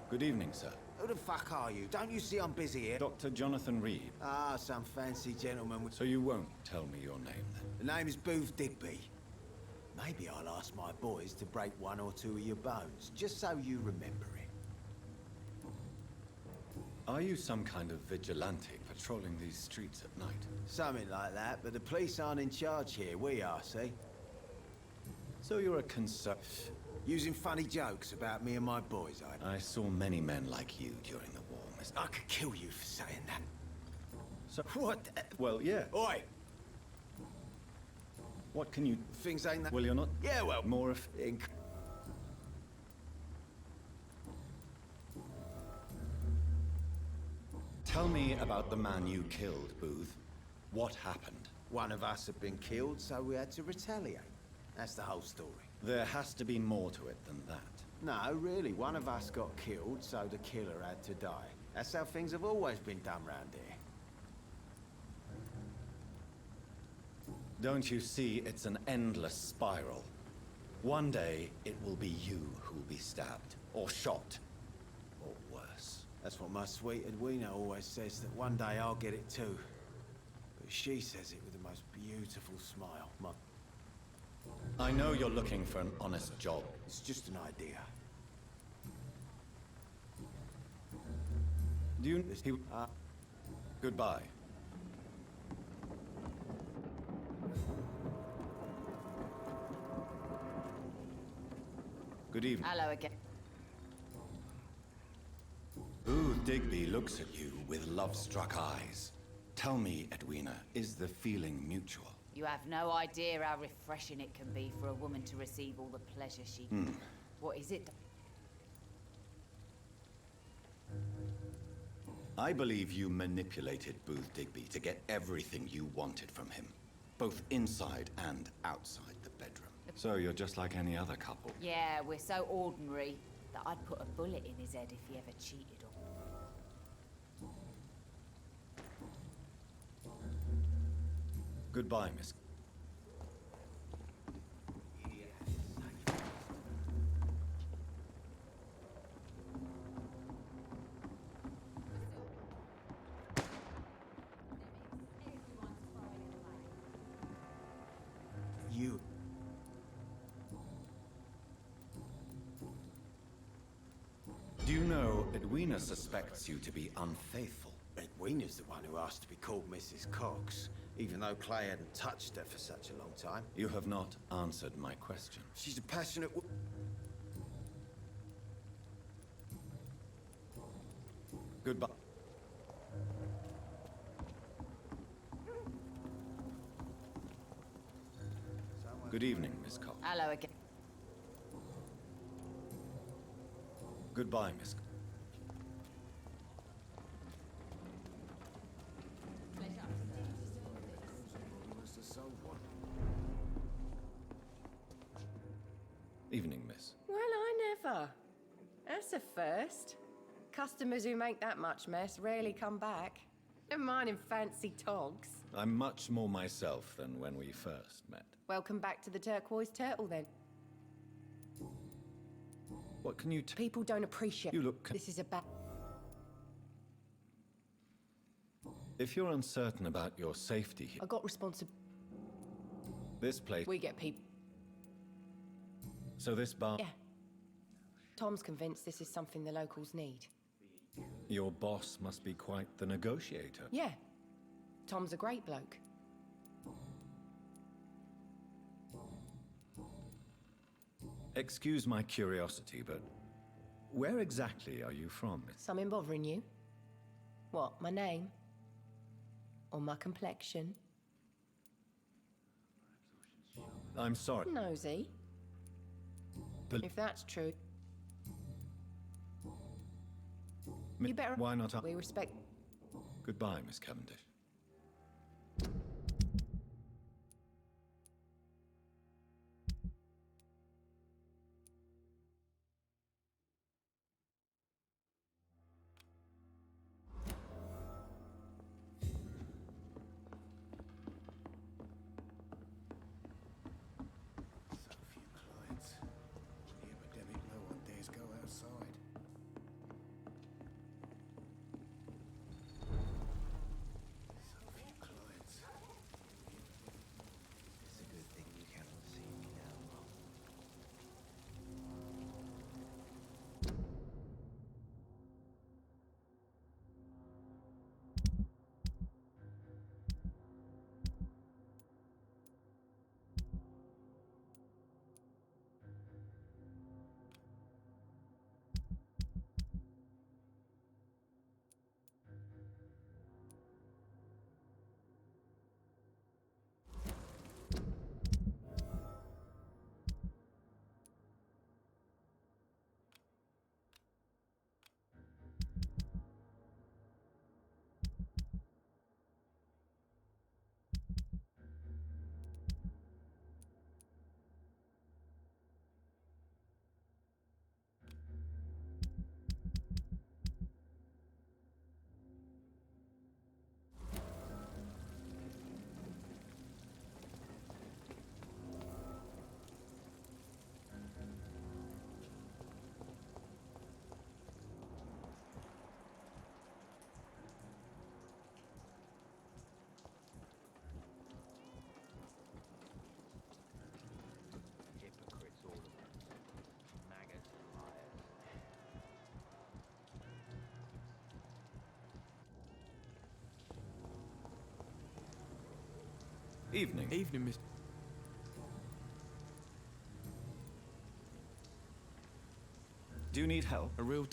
Good evening, sir. Who the fuck are you? Don't you see I'm busy here? Dr. Jonathan Reed. Ah, some fancy gentleman with... So you won't tell me your name, then? The name is Booth Digby. Maybe I'll ask my boys to break one or two of your bones, just so you remember it. Are you some kind of vigilante patrolling these streets at night? Something like that, but the police aren't in charge here. We are, see? So you're a Using funny jokes about me and my boys, I saw many men like you during the war, Mr. I could kill you for saying that. So... What? Well, yeah. Oi! What can you... Things ain't that... Well, you're not... Yeah, well... More of... Tell me about the man you killed, Booth. What happened? One of us had been killed, so we had to retaliate. That's the whole story. There has to be more to it than that. No, really. One of us got killed, so the killer had to die. That's how things have always been done round here. Don't you see, it's an endless spiral. One day, it will be you who'll be stabbed, or shot, or worse. That's what my sweet Edwina always says, that one day I'll get it too. But she says it with the most beautiful smile. I know you're looking for an honest job. It's just an idea. Do you... Goodbye. Good evening. Hello again. Booth Digby looks at you with love-struck eyes. Tell me, Edwina, is the feeling mutual? You have no idea how refreshing it can be for a woman to receive all the pleasure she... What is it? I believe you manipulated Booth Digby to get everything you wanted from him, both inside and outside the bedroom. So you're just like any other couple. Yeah, we're so ordinary that I'd put a bullet in his head if he ever cheated on me. Goodbye, Miss. You. Do you know Edwina suspects you to be unfaithful? Edwina's the one who asked to be called Mrs. Cox, even though Clay hadn't touched her for such a long time. You have not answered my question. She's a passionate Goodbye. Good evening, Miss Cox. Hello again. Goodbye, Miss. Evening, miss. Well, I never. That's a first. Customers who make that much mess rarely come back. Never mind in fancy togs. I'm much more myself than when we first met. Welcome back to the Turquoise Turtle, then. What can you People don't appreciate... You look... This is a bad... If you're uncertain about your safety here... I got responsible... This place... We get people... So this bar... Yeah. Tom's convinced this is something the locals need. Your boss must be quite the negotiator. Yeah. Tom's a great bloke. Excuse my curiosity, but where exactly are you from, miss? Something bothering you? What, my name? Or my complexion? I'm sorry. Nosy. If that's true... You better... Why not... We respect... Goodbye, Miss Cavendish. Evening. Evening, Mr. Do you need help? A real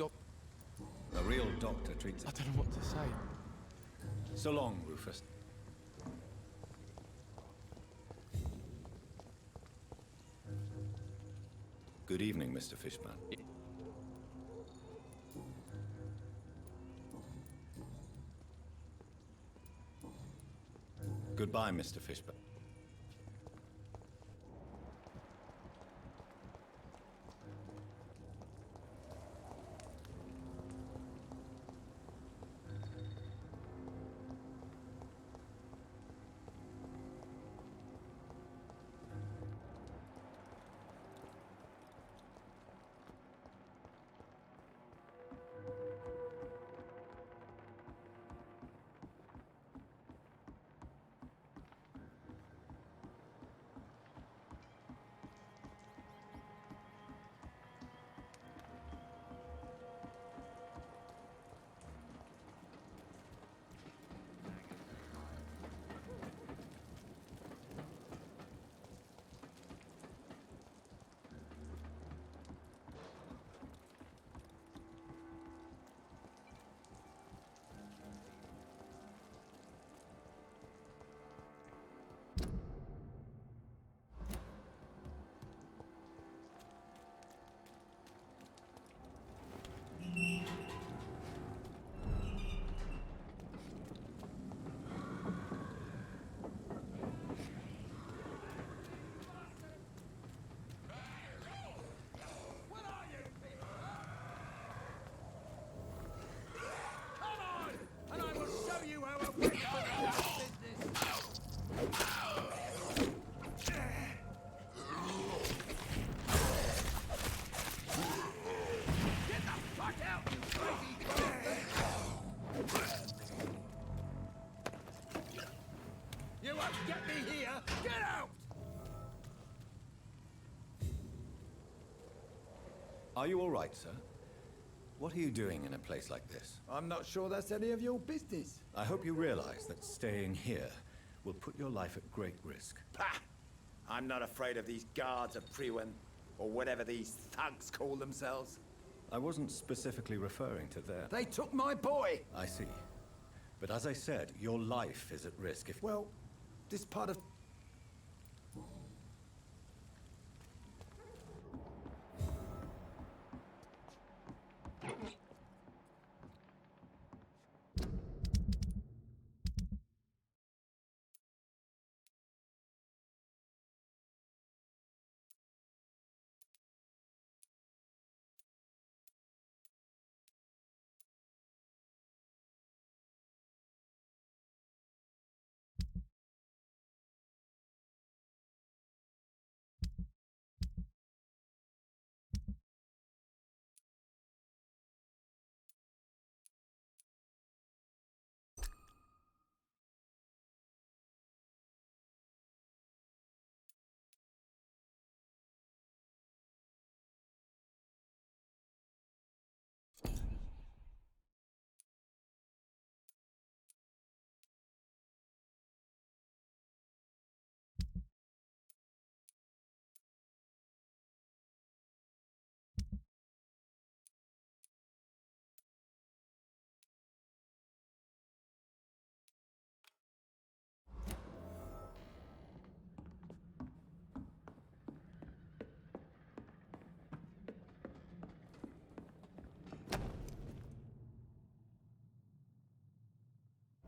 A real doctor treats it. I don't know what to say. So long, Rufus. Good evening, Mr. Fishburne. Goodbye, Mr. Fishburne. You won't get me here! Get out! Are you all right, sir? What are you doing in a place like this? I'm not sure that's any of your business. I hope you realize that staying here will put your life at great risk. Pah! I'm not afraid of these guards of Priwen, or whatever these thugs call themselves. I wasn't specifically referring to them. They took my boy! I see. But as I said, your life is at risk if... Well, this part of...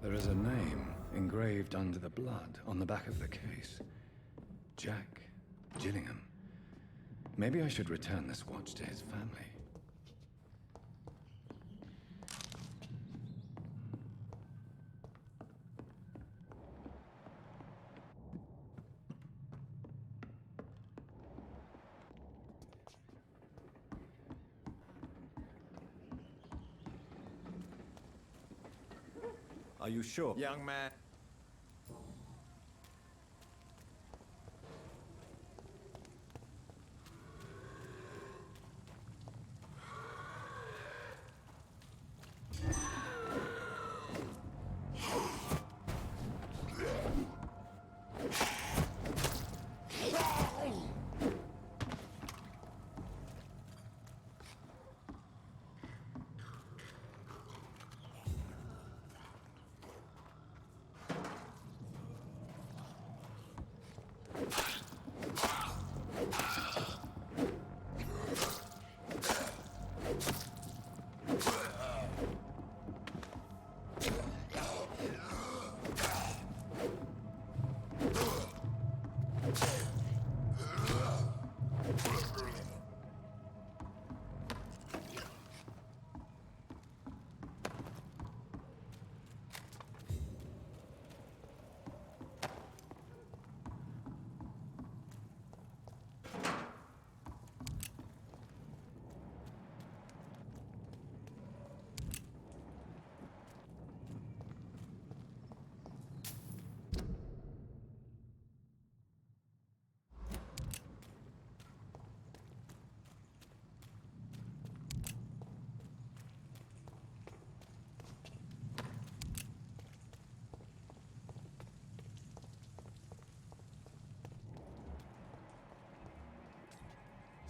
There is a name engraved under the blood on the back of the case. Jack Gillingham. Maybe I should return this watch to his family. Are you sure? Young man.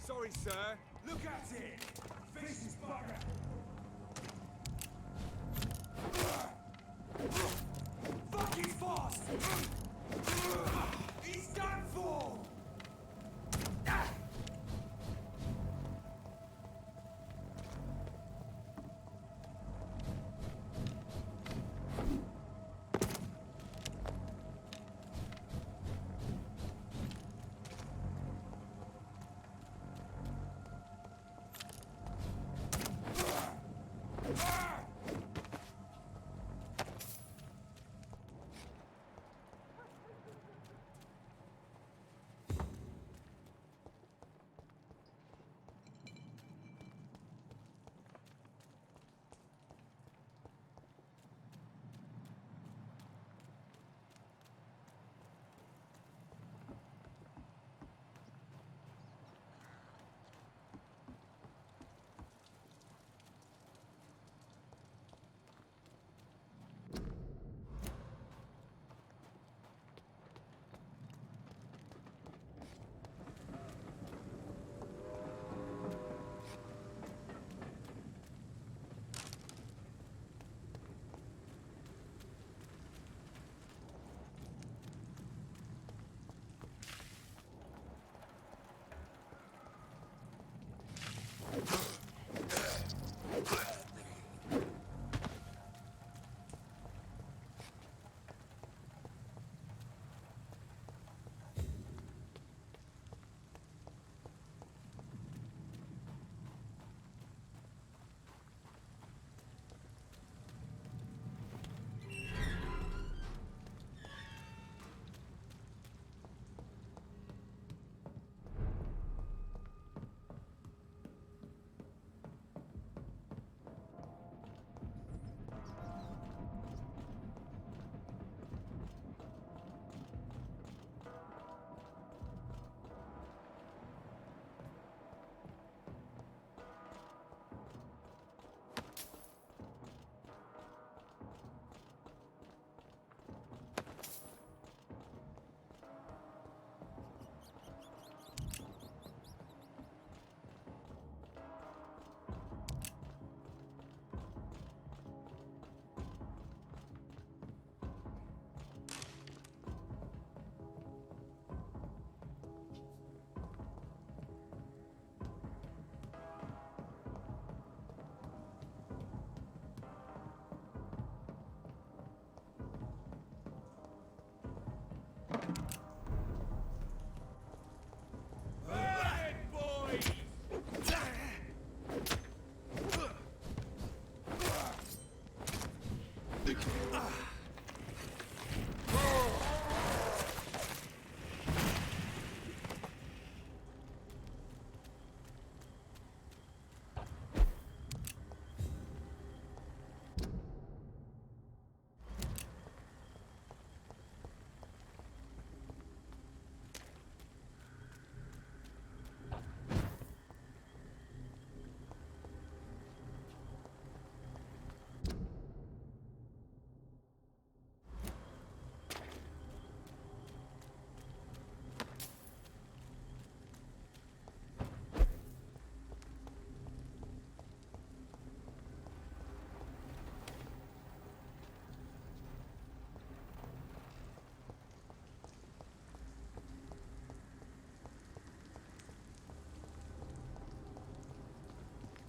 Sorry, sir. Look at it! Vicious bugger! Fuck, he's fast! He's done for!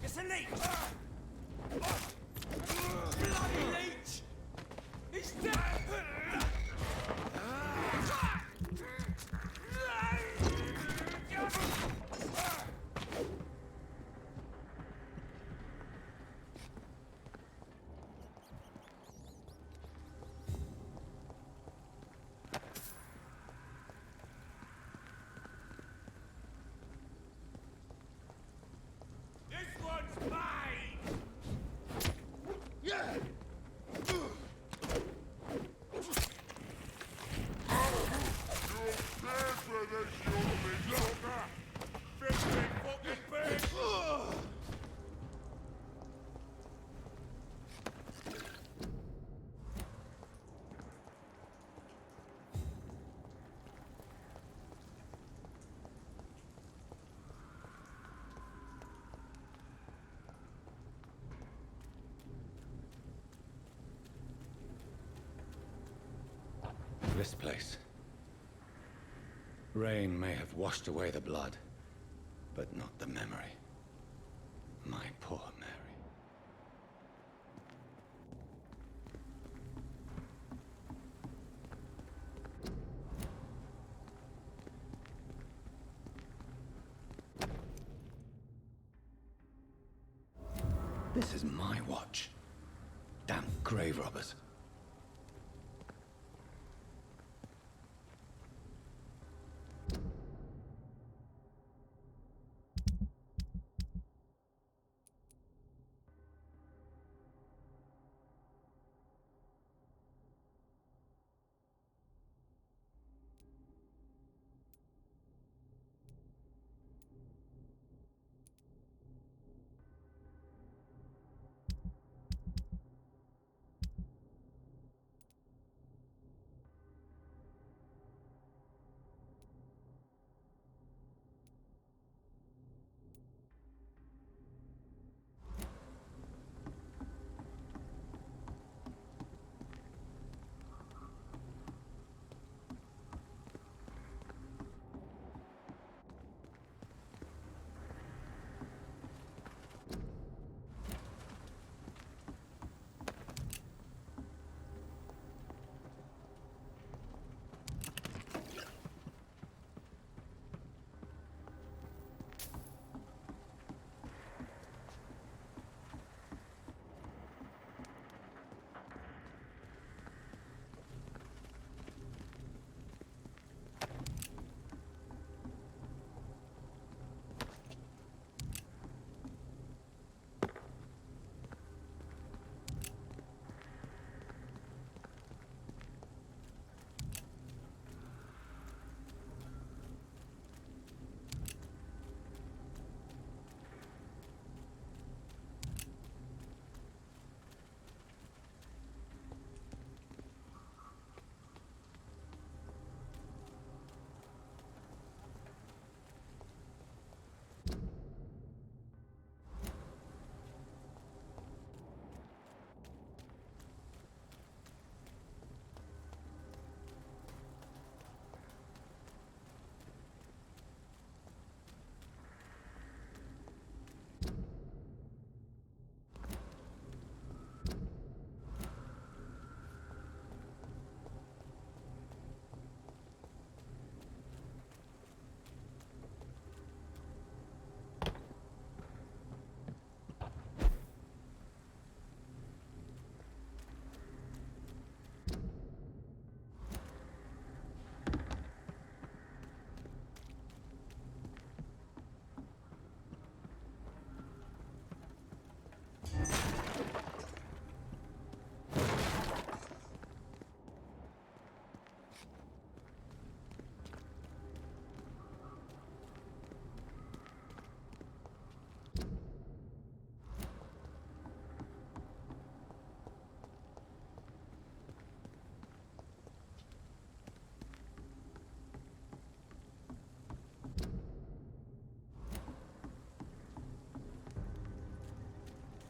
It's a leech! Bloody leech! He's dead! This one's mine! this place. Rain may have washed away the blood, but not the memory. My poor Mary. This is my watch. Damn grave robbers.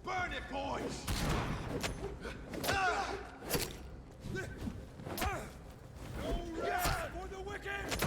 Burn it, boys! No rest for the wicked!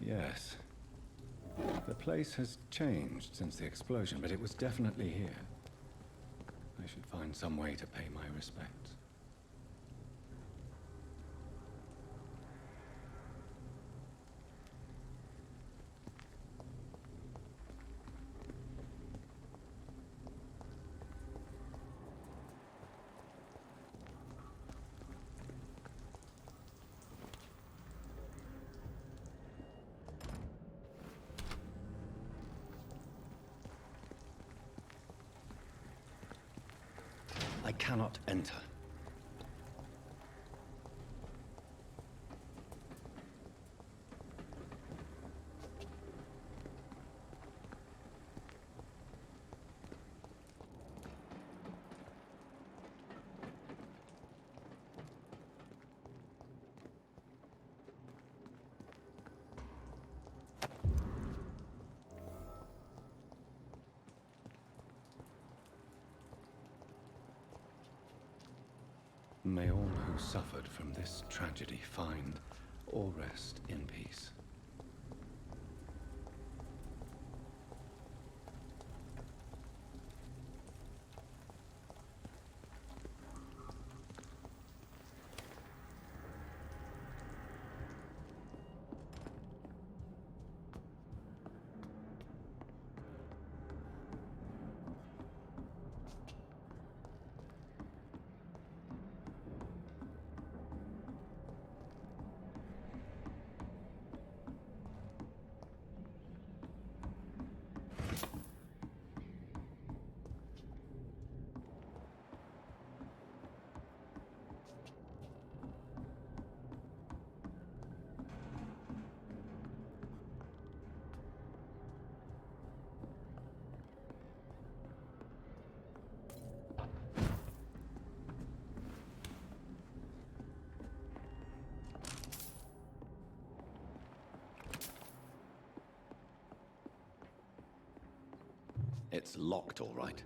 Yes. The place has changed since the explosion, but it was definitely here. I should find some way to pay my respects. I cannot enter. May all who suffered from this tragedy find or rest in peace. It's locked, all right.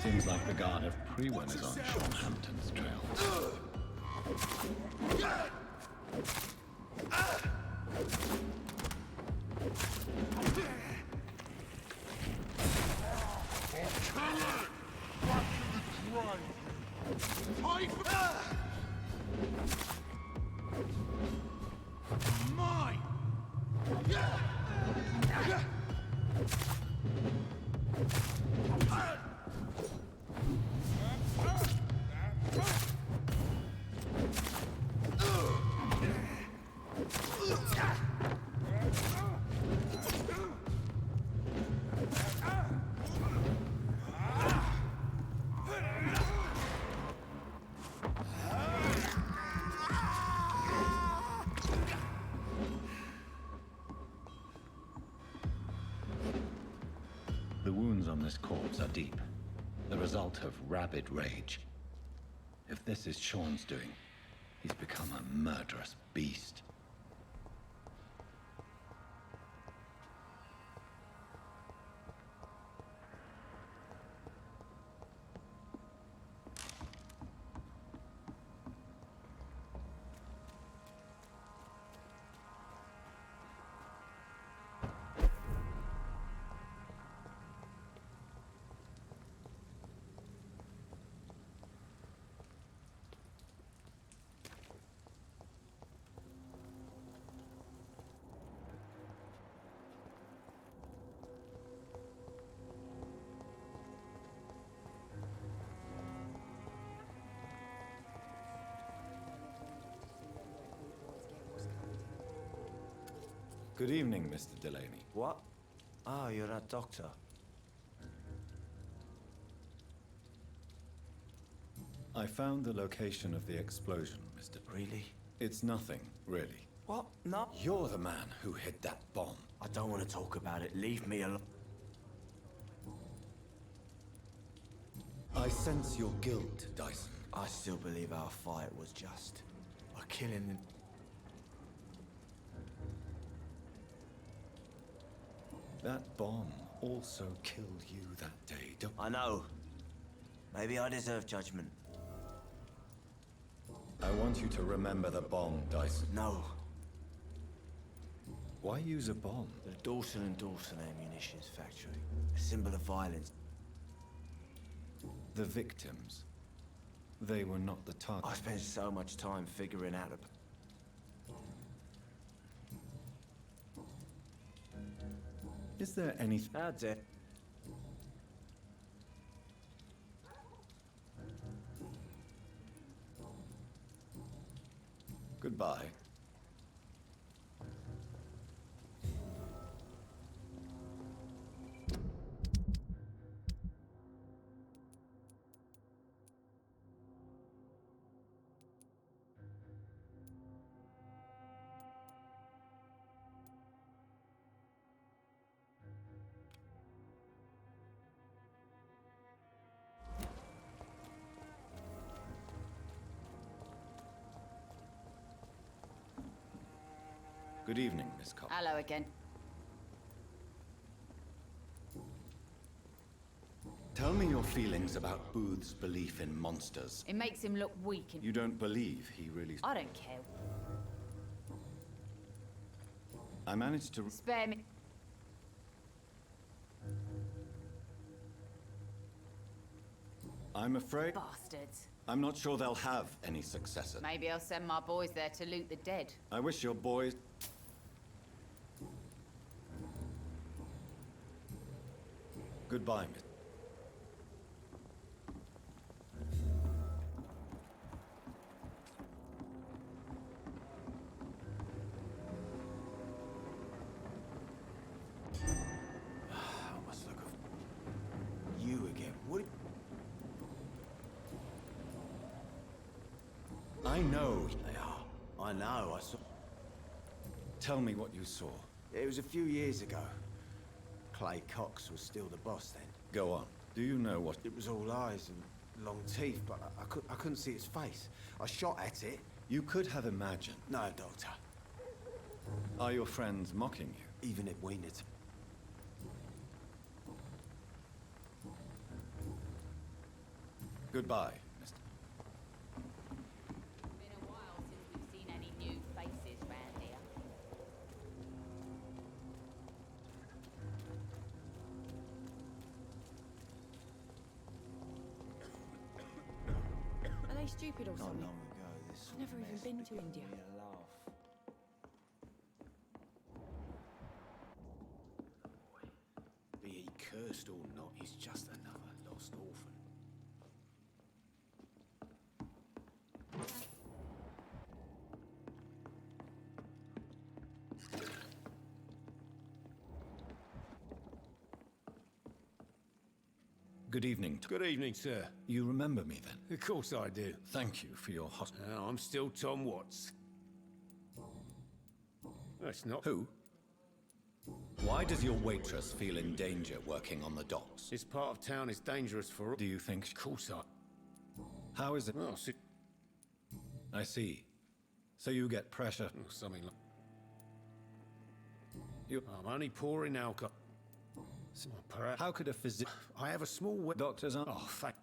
Seems like the guard of Prewen is on Sean Hampton's trail. Mine! The wounds on this corpse are deep, the result of rabid rage. If this is Sean's doing, he's become a murderous beast. Good evening, Mr. Delaney. What? Ah, you're a doctor. I found the location of the explosion, Mr. Really? It's nothing, really. What? No. You're the man who hid that bomb. I don't want to talk about it. Leave me alone. I sense your guilt, Dyson. I still believe our fight was just. A killing. That bomb also killed you that day, don't I know. Maybe I deserve judgment. I want you to remember the bomb, Dyson. No. Why use a bomb? The Dawson and Dawson ammunitions factory. A symbol of violence. The victims. They were not the target. I spent so much time figuring out a... Is there anything... That's it. Goodbye. Good evening, Miss Cobb. Hello again. Tell me your feelings about Booth's belief in monsters. It makes him look weak and... You don't believe he really... I don't care. I managed to... Spare me. I'm afraid... Bastards. I'm not sure they'll have any successor. Maybe I'll send my boys there to loot the dead. I wish your boys... Goodbye, Miss... I must look of you again. What? I know. They are. I know. I saw. Tell me what you saw. It was a few years ago. Clay Cox was still the boss then. Go on. Do you know what... It was all eyes and long teeth, but I couldn't see his face. I shot at it. You could have imagined. No, Doctor. Are your friends mocking you? Even if we need. Goodbye, Mr. Been a while since we've seen any new faces round here. Are they stupid or something? long ago, this I've never even been to India. Be he cursed or not, he's just another lost orphan. Good evening. Good evening, sir. You remember me then? Of course I do. Thank you for your hospitality. I'm still Tom Watts. That's not... Who? Why does your waitress feel in danger working on the docks? This part of town is dangerous for... Do you think... Of course I... How is it? Oh, see... I see. So you get pressure. Oh, something like... You... I'm only pouring alcohol. So perhaps... How could a physician... I have a small... Doctors aren't... Oh, thank...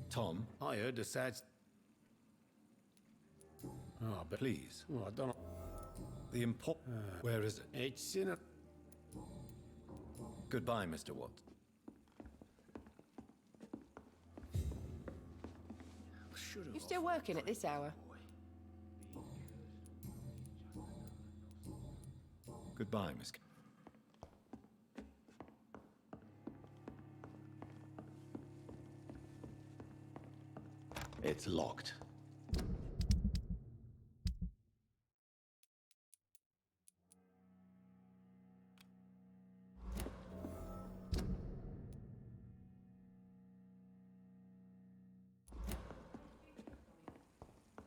Tom? I heard the sad... Oh, but... Please. Oh, I don't know. The Where is it? It's in a... Goodbye, Mr. Watt. You still working at this hour? Goodbye, Miss... It's locked.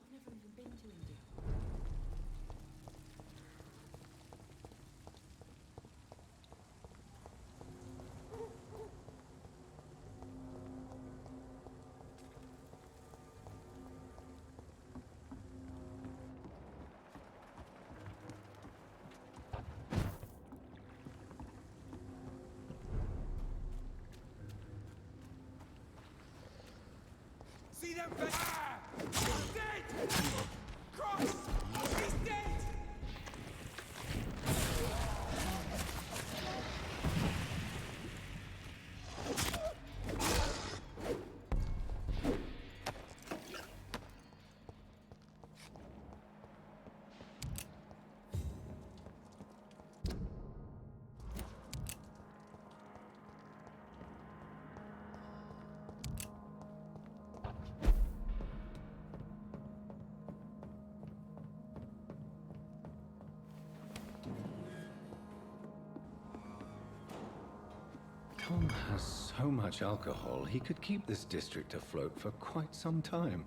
I've never even been to India. See them? Ah! He's dead! Cross! He's dead! Tom has so much alcohol, he could keep this district afloat for quite some time.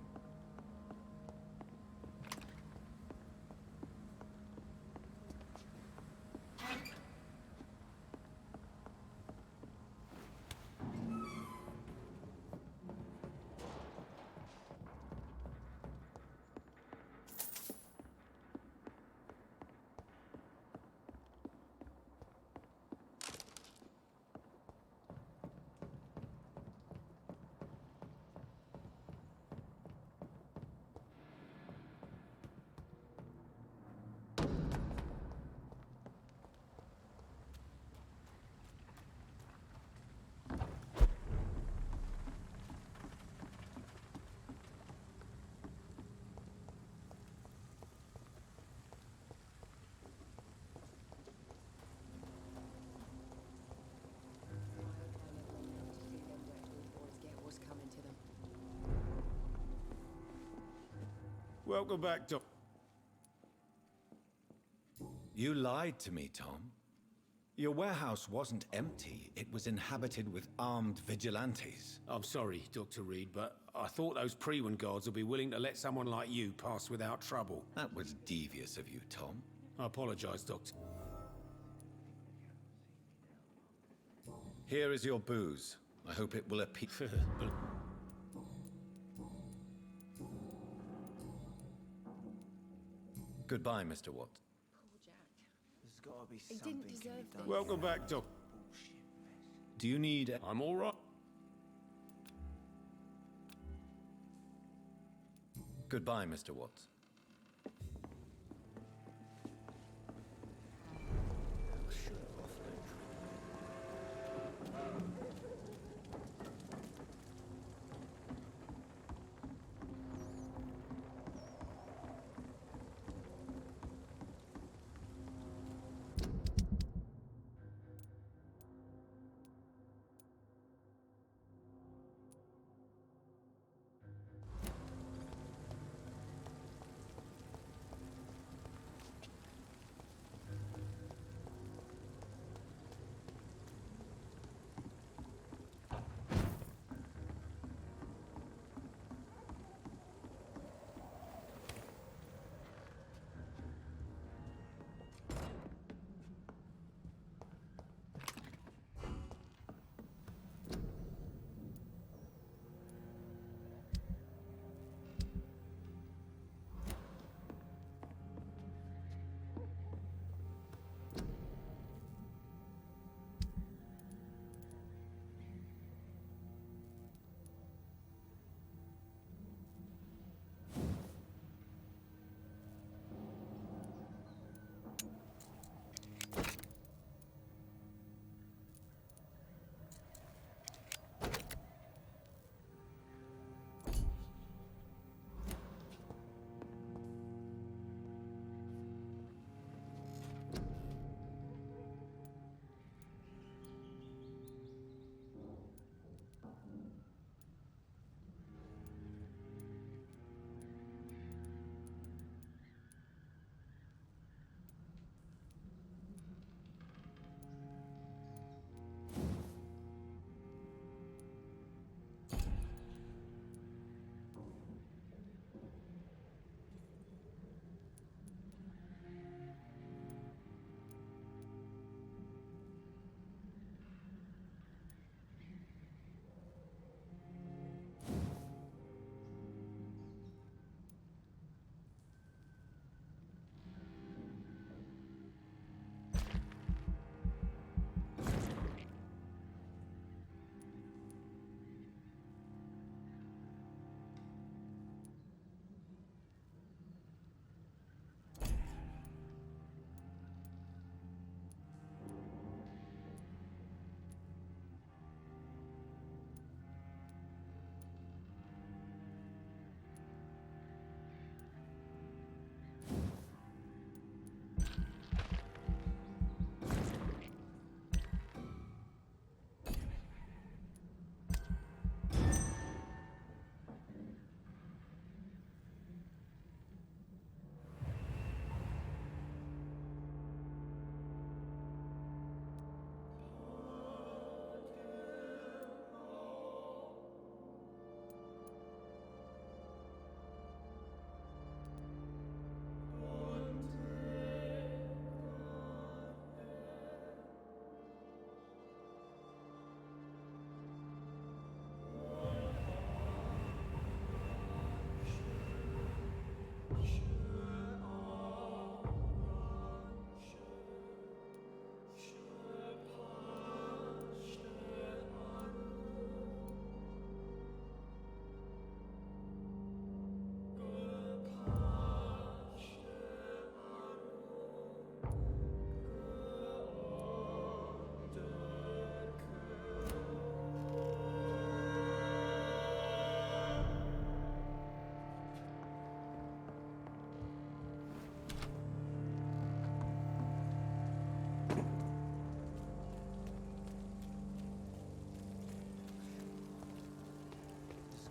Welcome back, Doc. You lied to me, Tom. Your warehouse wasn't empty. It was inhabited with armed vigilantes. I'm sorry, Dr. Reed, but I thought those Prewen guards would be willing to let someone like you pass without trouble. That was devious of you, Tom. I apologize, Doctor. Here is your booze. I hope it will appeal. Goodbye, Mr. Watt. gotta be I something didn't deserve this. Welcome back, Doc. Do you need... I'm all right. Goodbye, Mr. Watts.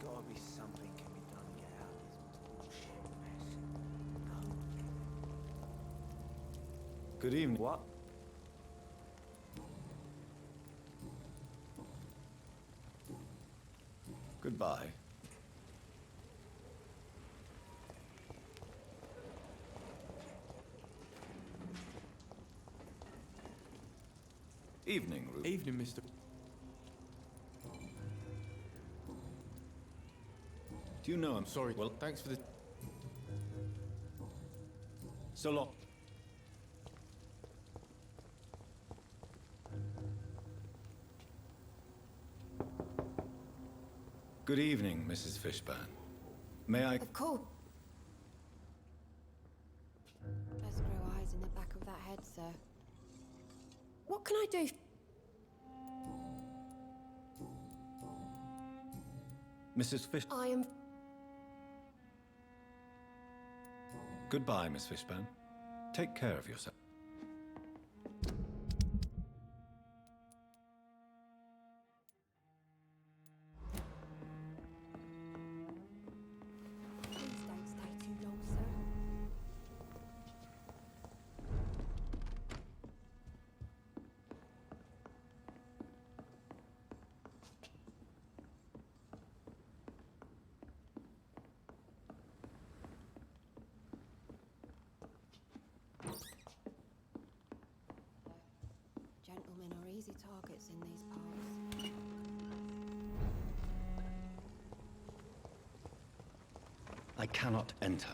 Gotta be something can be done to get out of this bullshit mess. No? Good evening. What? Goodbye. Evening, Ruth. Evening, Mr. Do you know him? Sorry. Well, thanks for the... So long. Good evening, Mrs. Fishburne. May I... Of course. Best grow eyes in the back of that head, sir. What can I do? Mrs. Fish... I am... Goodbye, Miss Fishburne. Take care of yourself. Please don't stay too long, sir. Gentlemen are easy targets in these parts. I cannot enter.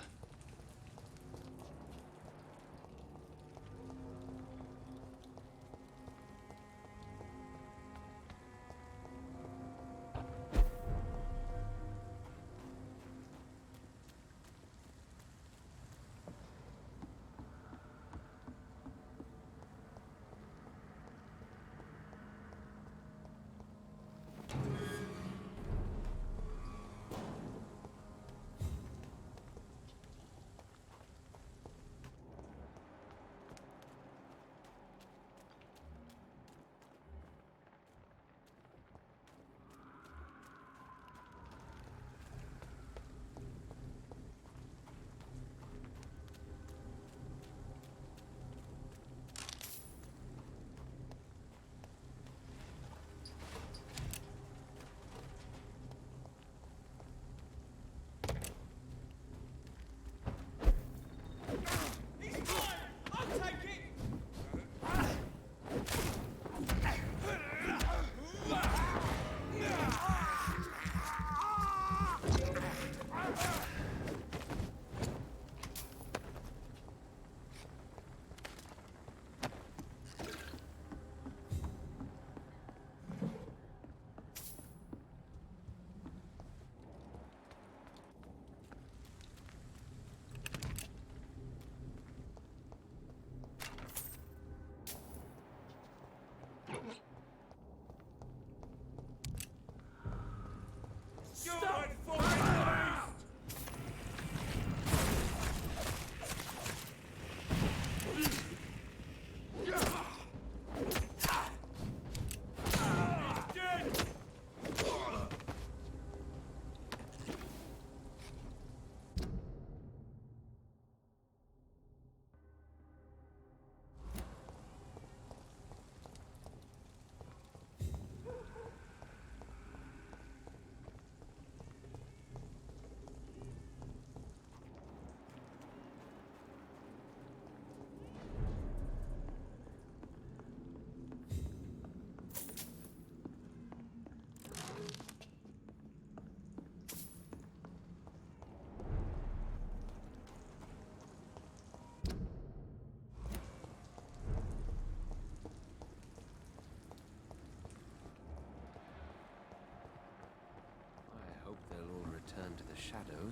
Return to the shadow.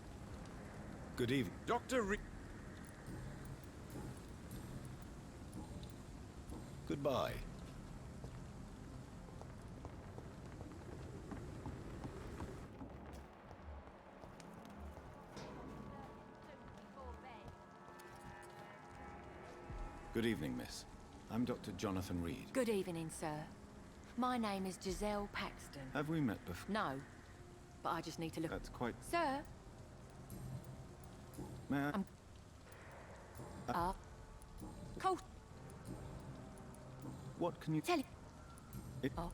Good evening. Dr. Goodbye. Good evening, miss. I'm Dr. Jonathan Reed. Good evening, sir. My name is Giselle Paxton. Have we met before? No, but I just need to look... That's quite... Sir? May I... Cold. What can you... Tell it. Oh.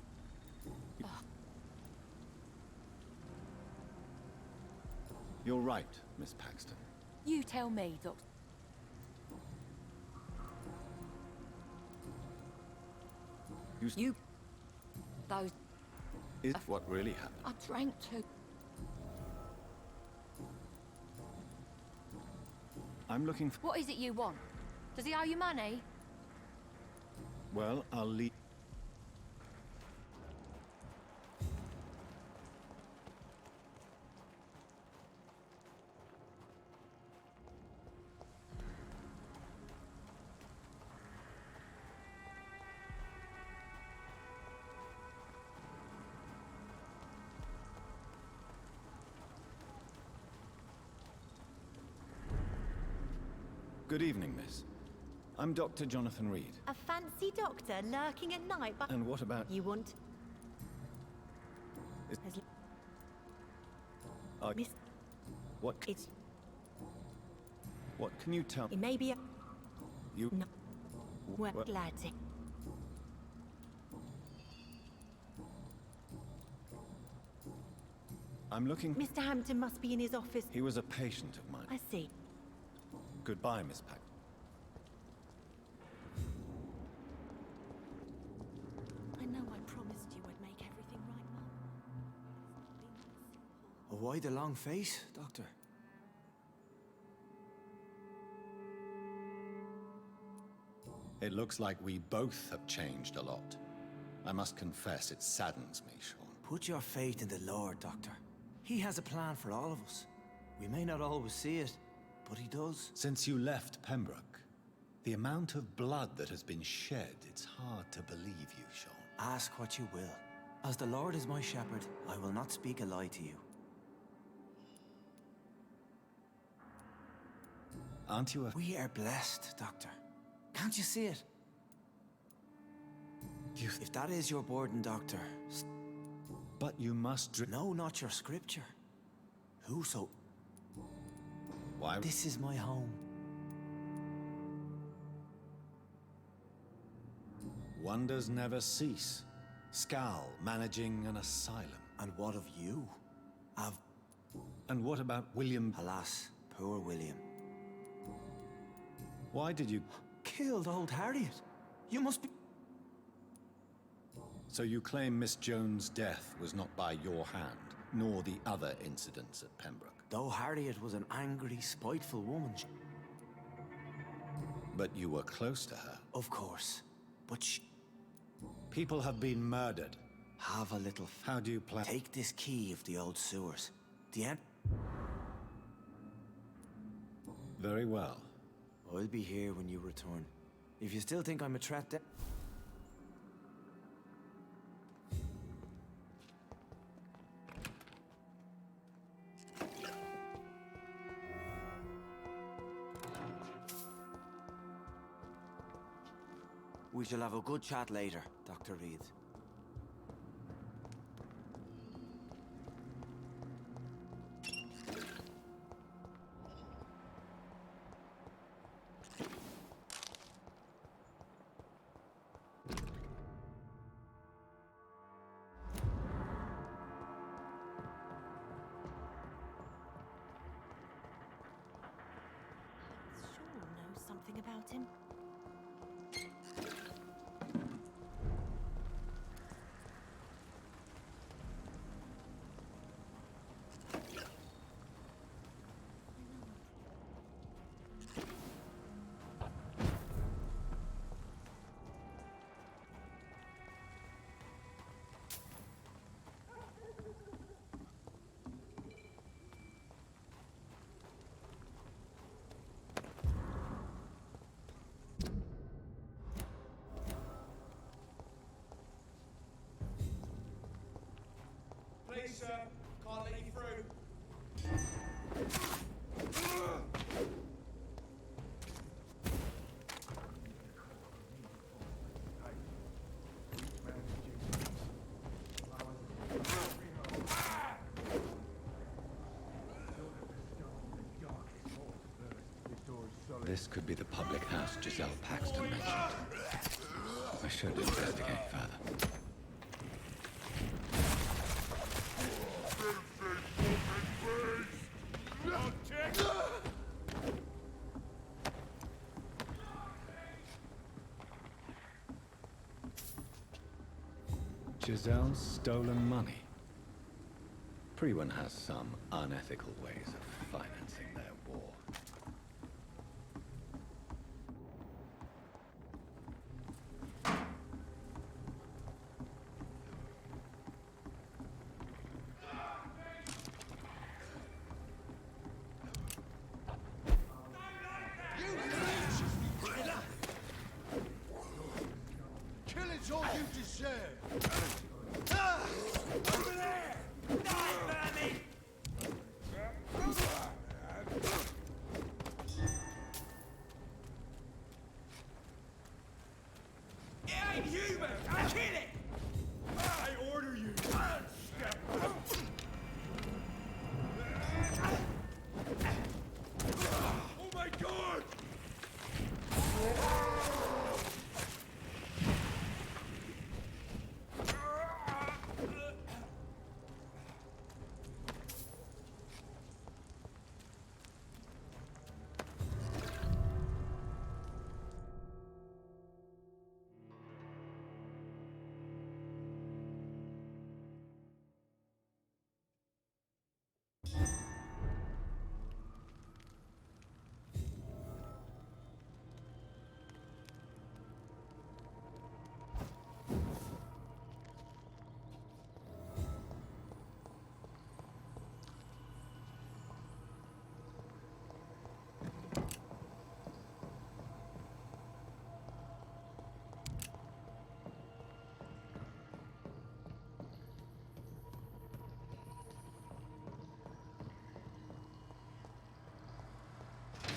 You're right, Miss Paxton. You tell me, Doctor. You... Those... Is what really happened? I drank too. I'm looking for... What is it you want? Does he owe you money? Well, I'll leave... I... Good evening, miss. I'm Dr. Jonathan Reed. A fancy doctor lurking at night, but... And what about... You want... Miss... What... It's... What can you tell... It may be a... You... No. We're What? glad to... I'm looking... Mr. Hampton must be in his office. He was a patient of mine. I see. Goodbye, Miss Pack. I know I promised you I'd make everything right, Mum. Why the long face, Doctor? It looks like we both have changed a lot. I must confess, it saddens me, Sean. Put your faith in the Lord, Doctor. He has a plan for all of us. We may not always see it, but he does. Since you left Pembroke, the amount of blood that has been shed, it's hard to believe you, Sean. Ask what you will. As the Lord is my shepherd, I will not speak a lie to you. Aren't you a... We are blessed, Doctor. Can't you see it? If that is your burden, Doctor... But you must... No, not your scripture. Whoso... Why? This is my home. Wonders never cease. Scal managing an asylum. And what of you? And what about William... Alas, poor William. Why did you... Killed old Harriet? You must be... So you claim Miss Jones' death was not by your hand, nor the other incidents at Pembroke? Though Harriet was an angry, spiteful woman... But you were close to her. Of course. But People have been murdered. Have a little... How do you plan... Take this key of the old sewers. The end... Very well. I'll be here when you return. If you still think I'm a threat, then... We shall have a good chat later, Dr. Reed. Sean knows something about him. Please, sir. Can't let you through. This could be the public house Giselle Paxton mentioned. I should investigate further. Giselle's stolen money. Priwen has some unethical ways of financing their war. Killing's all you deserve. Over there! Die, Vermin!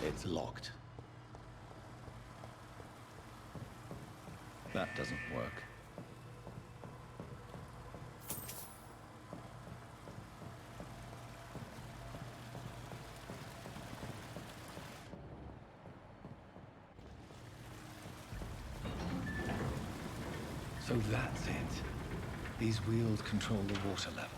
It's locked. That doesn't work. So that's it. These wheels control the water level.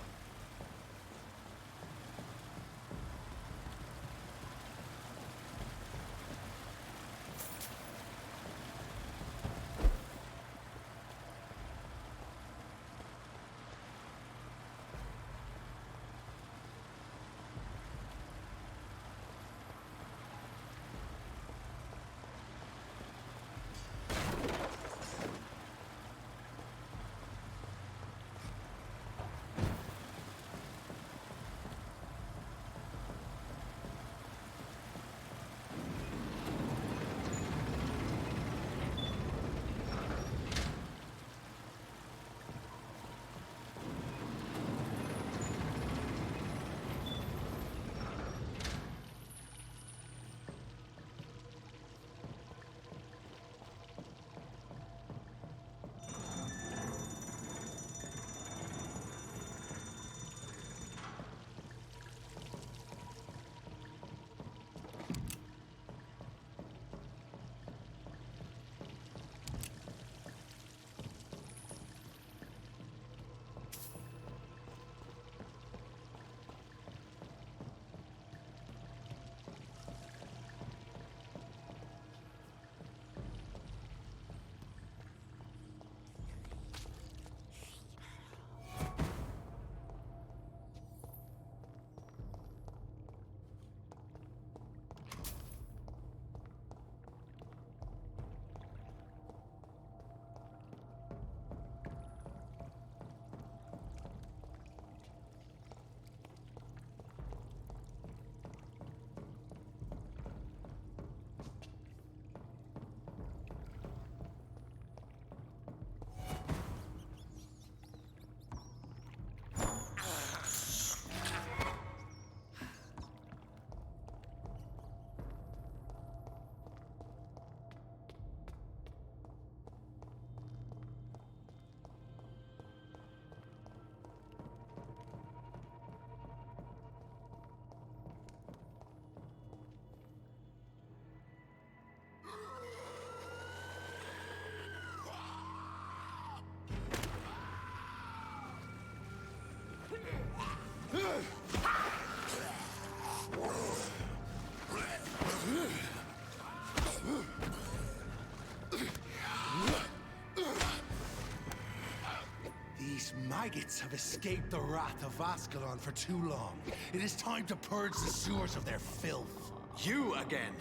These maggots have escaped the wrath of Ascalon for too long. It is time to purge the sewers of their filth. You again.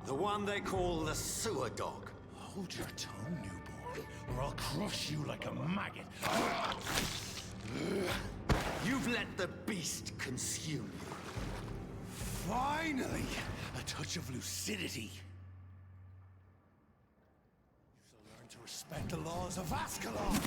The one they call the sewer dog. Hold your tongue, newborn, or I'll crush you like a maggot. You've let the beast consume you. Finally! A touch of lucidity. You shall learn to respect the laws of Ascalon!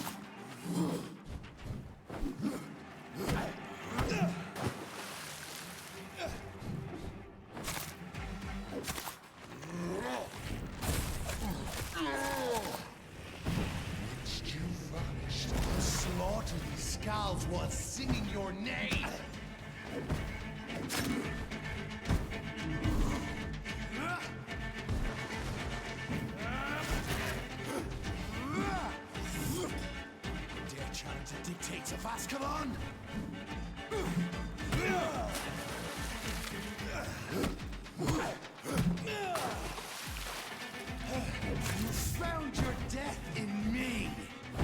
Once you vanished, slaughter these skulls while singing your name! Dare challenge the dictates of Ascalon? You found your death in me! I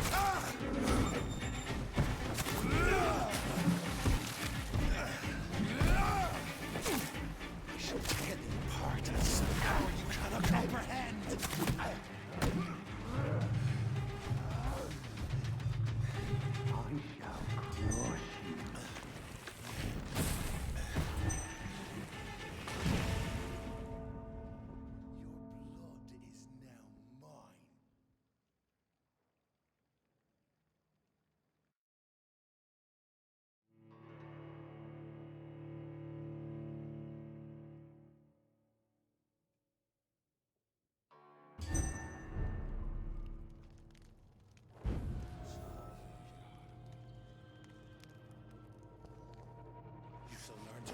shall tear thee apart at some power you cannot comprehend! I shall cut your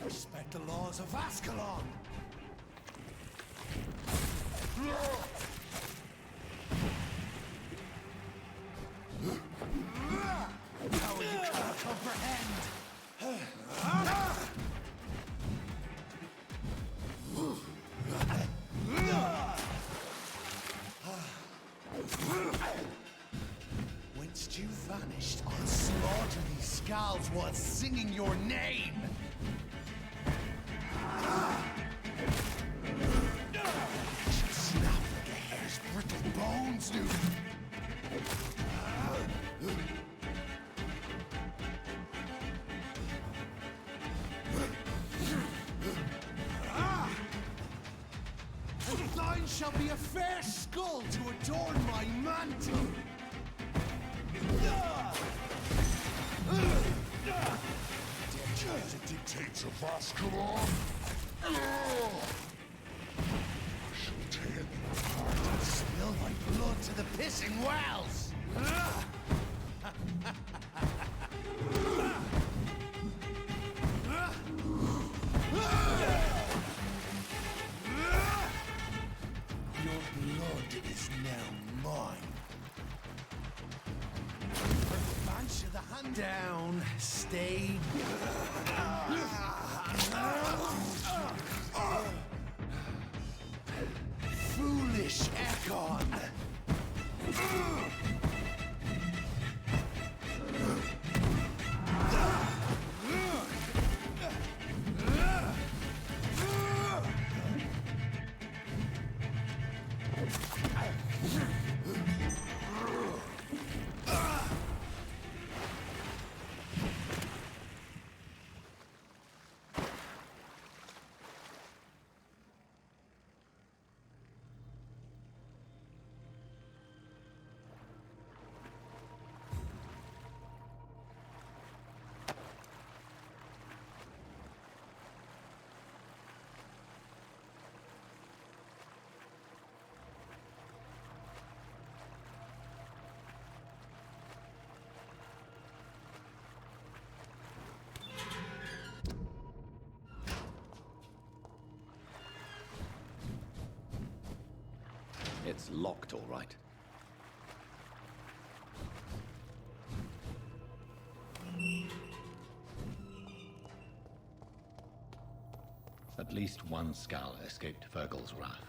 Respect the laws of Ascalon! Power you cannot comprehend! Whence you vanished, I'll slaughter these skulls while singing your name! She'll snap like a hare's brittle bones, dude! Thine shall be a fair skull to adorn my mantle! Dare change the dictates of Ascalon? I shall tear thee apart and spill my blood to the pissing wells! Your blood is now mine. Bunch of the hand down, stay. Foolish Ekon. It's locked, all right. At least one Skal escaped Fergal's wrath.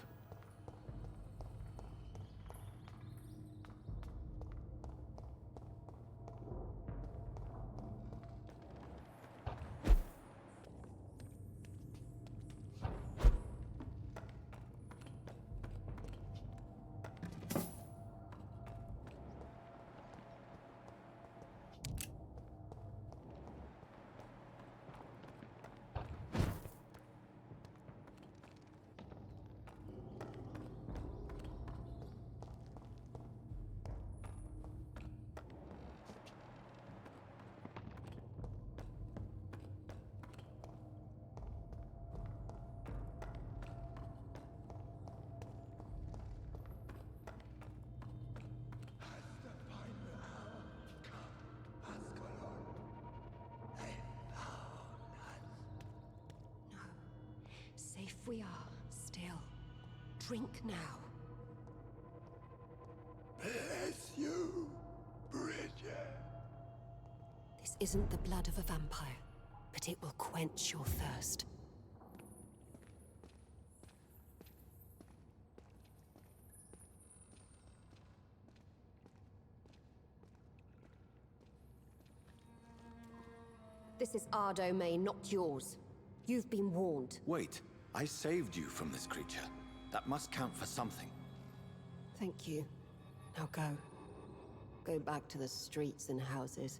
Safe we are, still. Drink now. Bless you, Bridget. This isn't the blood of a vampire, but it will quench your thirst. This is our domain, not yours. You've been warned. Wait, I saved you from this creature. That must count for something. Thank you. Now go. Go back to the streets and houses.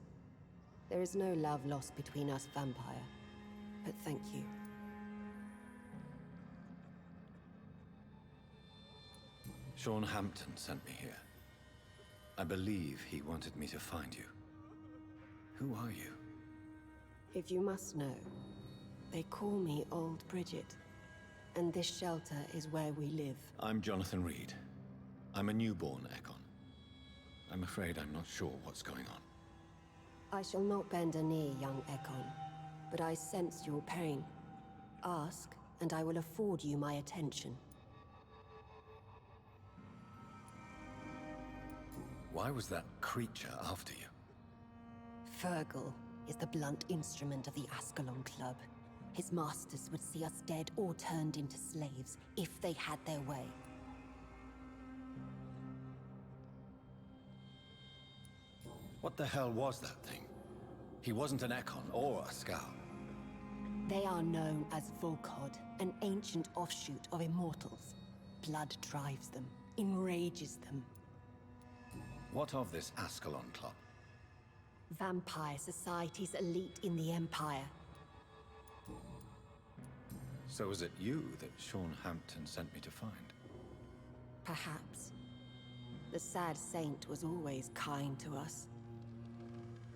There is no love lost between us, Vampire. But thank you. Sean Hampton sent me here. I believe he wanted me to find you. Who are you? If you must know, they call me Old Bridget. And this shelter is where we live. I'm Jonathan Reed. I'm a newborn Ekon. I'm afraid I'm not sure what's going on. I shall not bend a knee, young Ekon. but I sense your pain. Ask, and I will afford you my attention. Why was that creature after you? Fergal is the blunt instrument of the Ascalon Club. His masters would see us dead or turned into slaves if they had their way. What the hell was that thing? He wasn't an Ekon or a Scout. They are known as Volkod, an ancient offshoot of immortals. Blood drives them, enrages them. What of this Ascalon Club? Vampire society's elite in the Empire. So was it you that Sean Hampton sent me to find? Perhaps. The sad saint was always kind to us.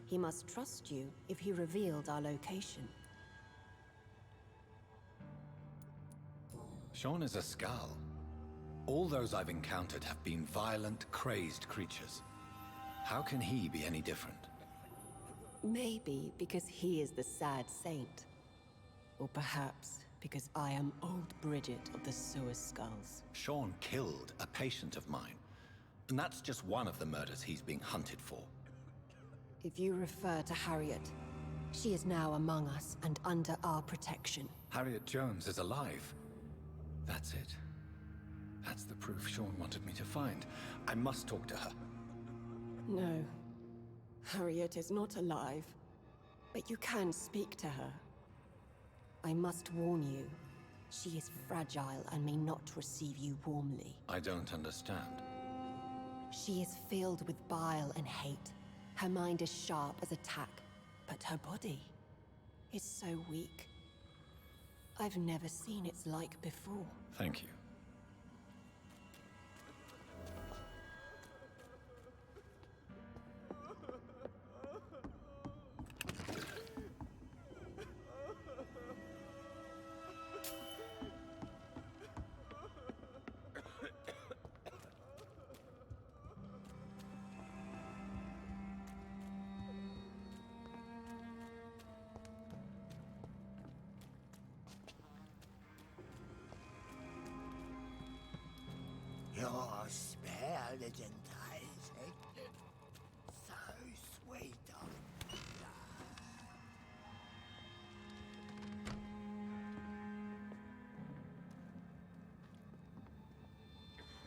He must trust you if he revealed our location. Sean is a Skal. All those I've encountered have been violent, crazed creatures. How can he be any different? Maybe because he is the sad saint. Or perhaps because I am old Bridget of the Sewer Skulls. Sean killed a patient of mine. And that's just one of the murders he's being hunted for. If you refer to Harriet, she is now among us and under our protection. Harriet Jones is alive. That's it. That's the proof Sean wanted me to find. I must talk to her. No. Harriet is not alive. But you can speak to her. I must warn you. She is fragile and may not receive you warmly. I don't understand. She is filled with bile and hate. Her mind is sharp as a tack, but her body is so weak. I've never seen its like before. Thank you. You're spared, Gentiles, eh? So sweet of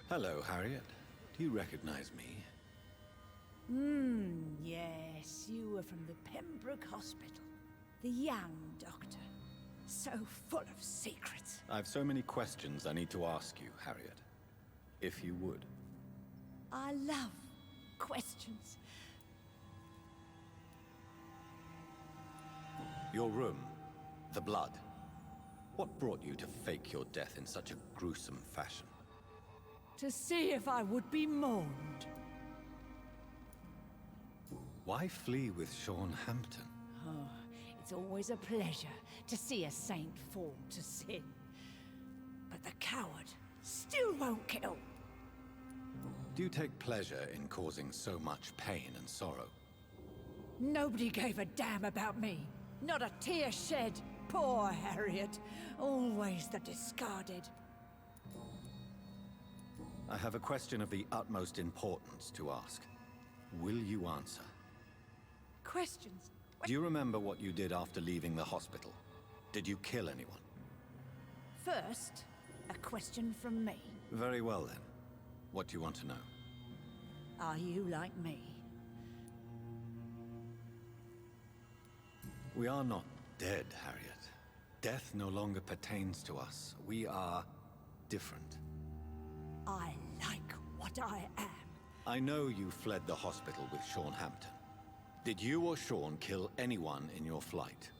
Hello, Harriet. Do you recognize me? Yes, you were from the Pembroke Hospital. The young doctor. So full of secrets. I've so many questions I need to ask you, Harriet. If you would. I love questions. Your room. The blood. What brought you to fake your death in such a gruesome fashion? To see if I would be mourned. Why flee with Sean Hampton? Oh, it's always a pleasure to see a saint fall to sin. But the coward still won't kill. Do you take pleasure in causing so much pain and sorrow? Nobody gave a damn about me. Not a tear shed. Poor Harriet. Always the discarded. I have a question of the utmost importance to ask. Will you answer? Questions? Do you remember what you did after leaving the hospital? Did you kill anyone? First, a question from me. Very well then. What do you want to know? Are you like me? We are not dead, Harriet. Death no longer pertains to us. We are different. I like what I am. I know you fled the hospital with Sean Hampton. Did you or Sean kill anyone in your flight?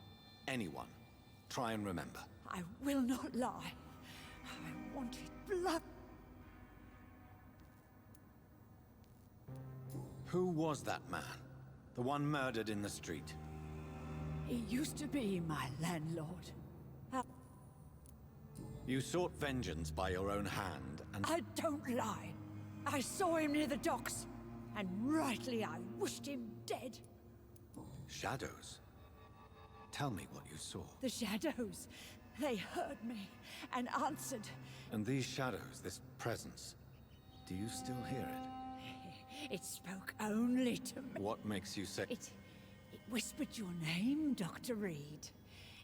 Anyone? Try and remember. I will not lie. I wanted blood. Who was that man? The one murdered in the street? He used to be my landlord. You sought vengeance by your own hand, and... I don't lie. I saw him near the docks, and rightly I wished him dead. Shadows? Tell me what you saw. The shadows. They heard me and answered. And these shadows, this presence, do you still hear it? It spoke only to me. What makes you say... It whispered your name, Dr. Reed.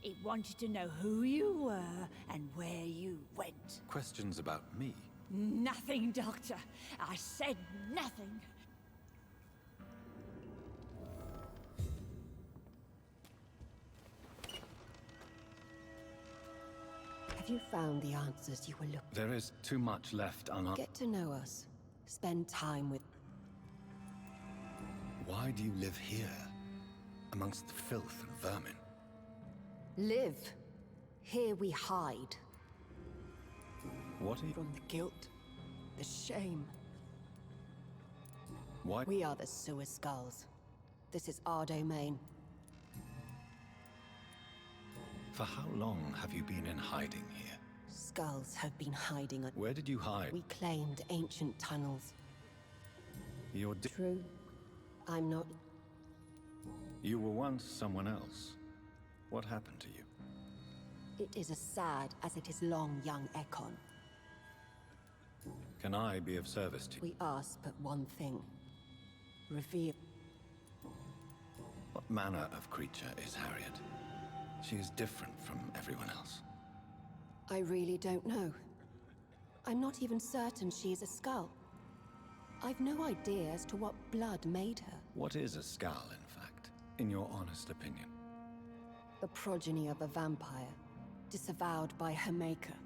It wanted to know who you were and where you went. Questions about me? Nothing, Doctor. I said nothing. Have you found the answers you were looking for? There is too much left unanswered. Get to know us. Spend time with... Why do you live here, amongst the filth and vermin? Live. Here we hide. What are you... From the guilt, the shame. Why... We are the Sewer Skulls. This is our domain. For how long have you been in hiding here? Skulls have been hiding on... Where did you hide? We claimed ancient tunnels. You're... True. I'm not... You were once someone else. What happened to you? It is as sad as it is long, young Ekon. Can I be of service to you? We ask but one thing. Reveal... What manner of creature is Harriet? She is different from everyone else. I really don't know. I'm not even certain she is a skull. I've no idea as to what blood made her. What is a skull, in fact, in your honest opinion? The progeny of a vampire, disavowed by her maker.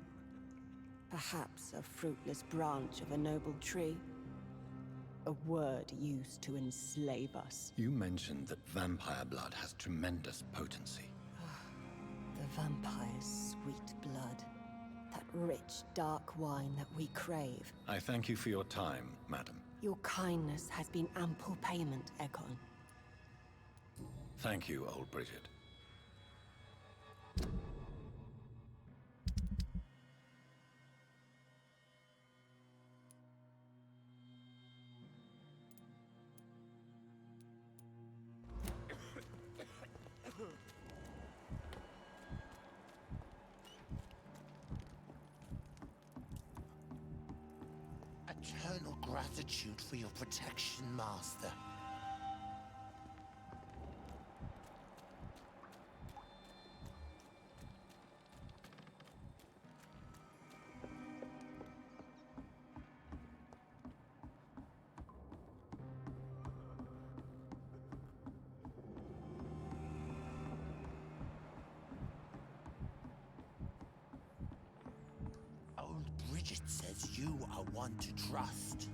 Perhaps a fruitless branch of a noble tree. A word used to enslave us. You mentioned that vampire blood has tremendous potency. The vampire's sweet blood. That rich, dark wine that we crave. I thank you for your time, madam. Your kindness has been ample payment, Ekon. Thank you, old Bridget. Eternal gratitude for your protection, Master. Old Bridget says you are one to trust.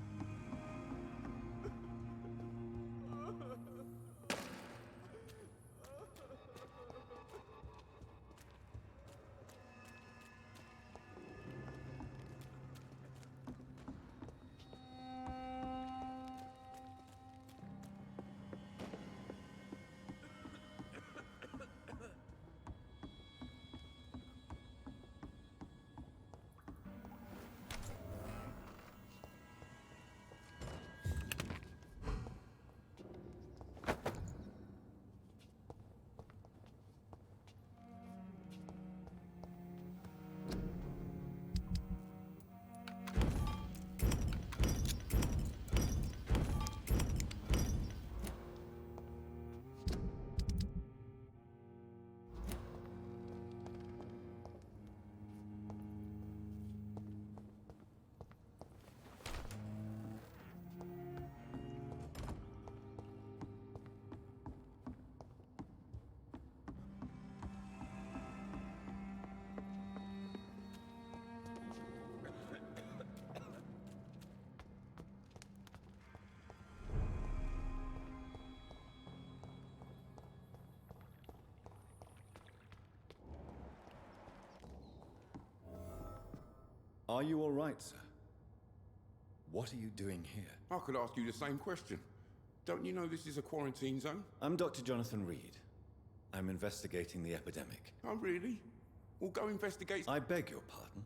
Are you all right, sir? What are you doing here? I could ask you the same question. Don't you know this is a quarantine zone? I'm Dr. Jonathan Reed. I'm investigating the epidemic. Oh, really? Well, go investigate... I beg your pardon?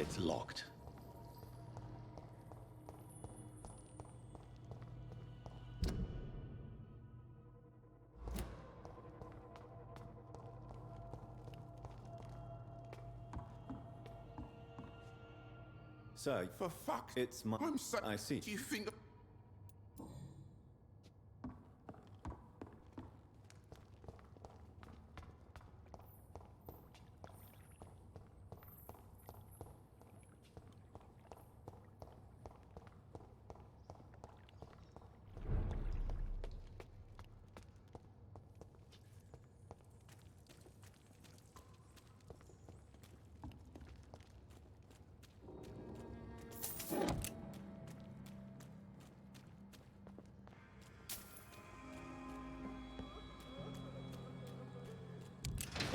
It's locked. Sir, for fuck's it's my... I'm so... I see. Do you think...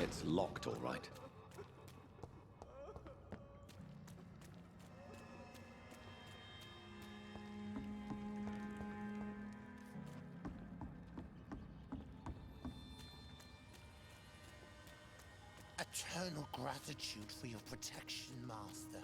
It's locked, all right. Eternal gratitude for your protection, Master.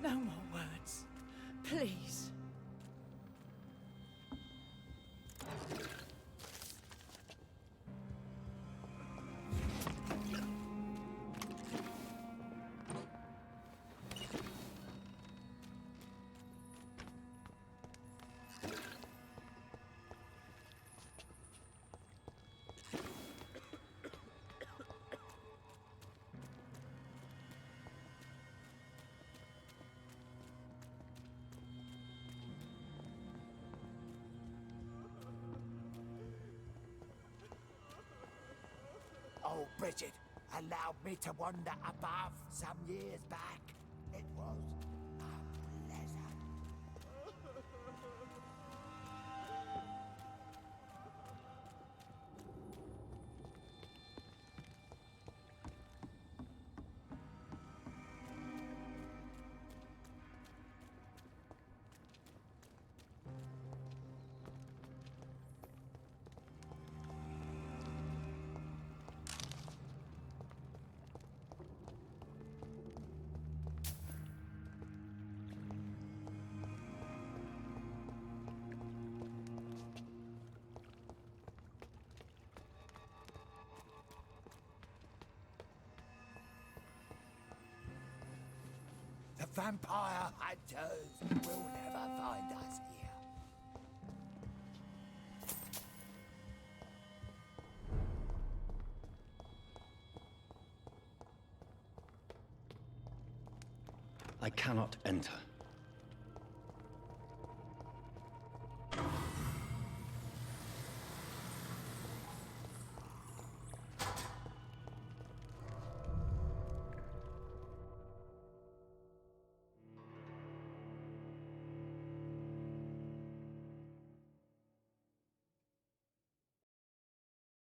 No more words. Please. Oh, Bridget allowed me to wander above some years back. It was a pleasure. The vampire hunters will never find us here. I cannot enter.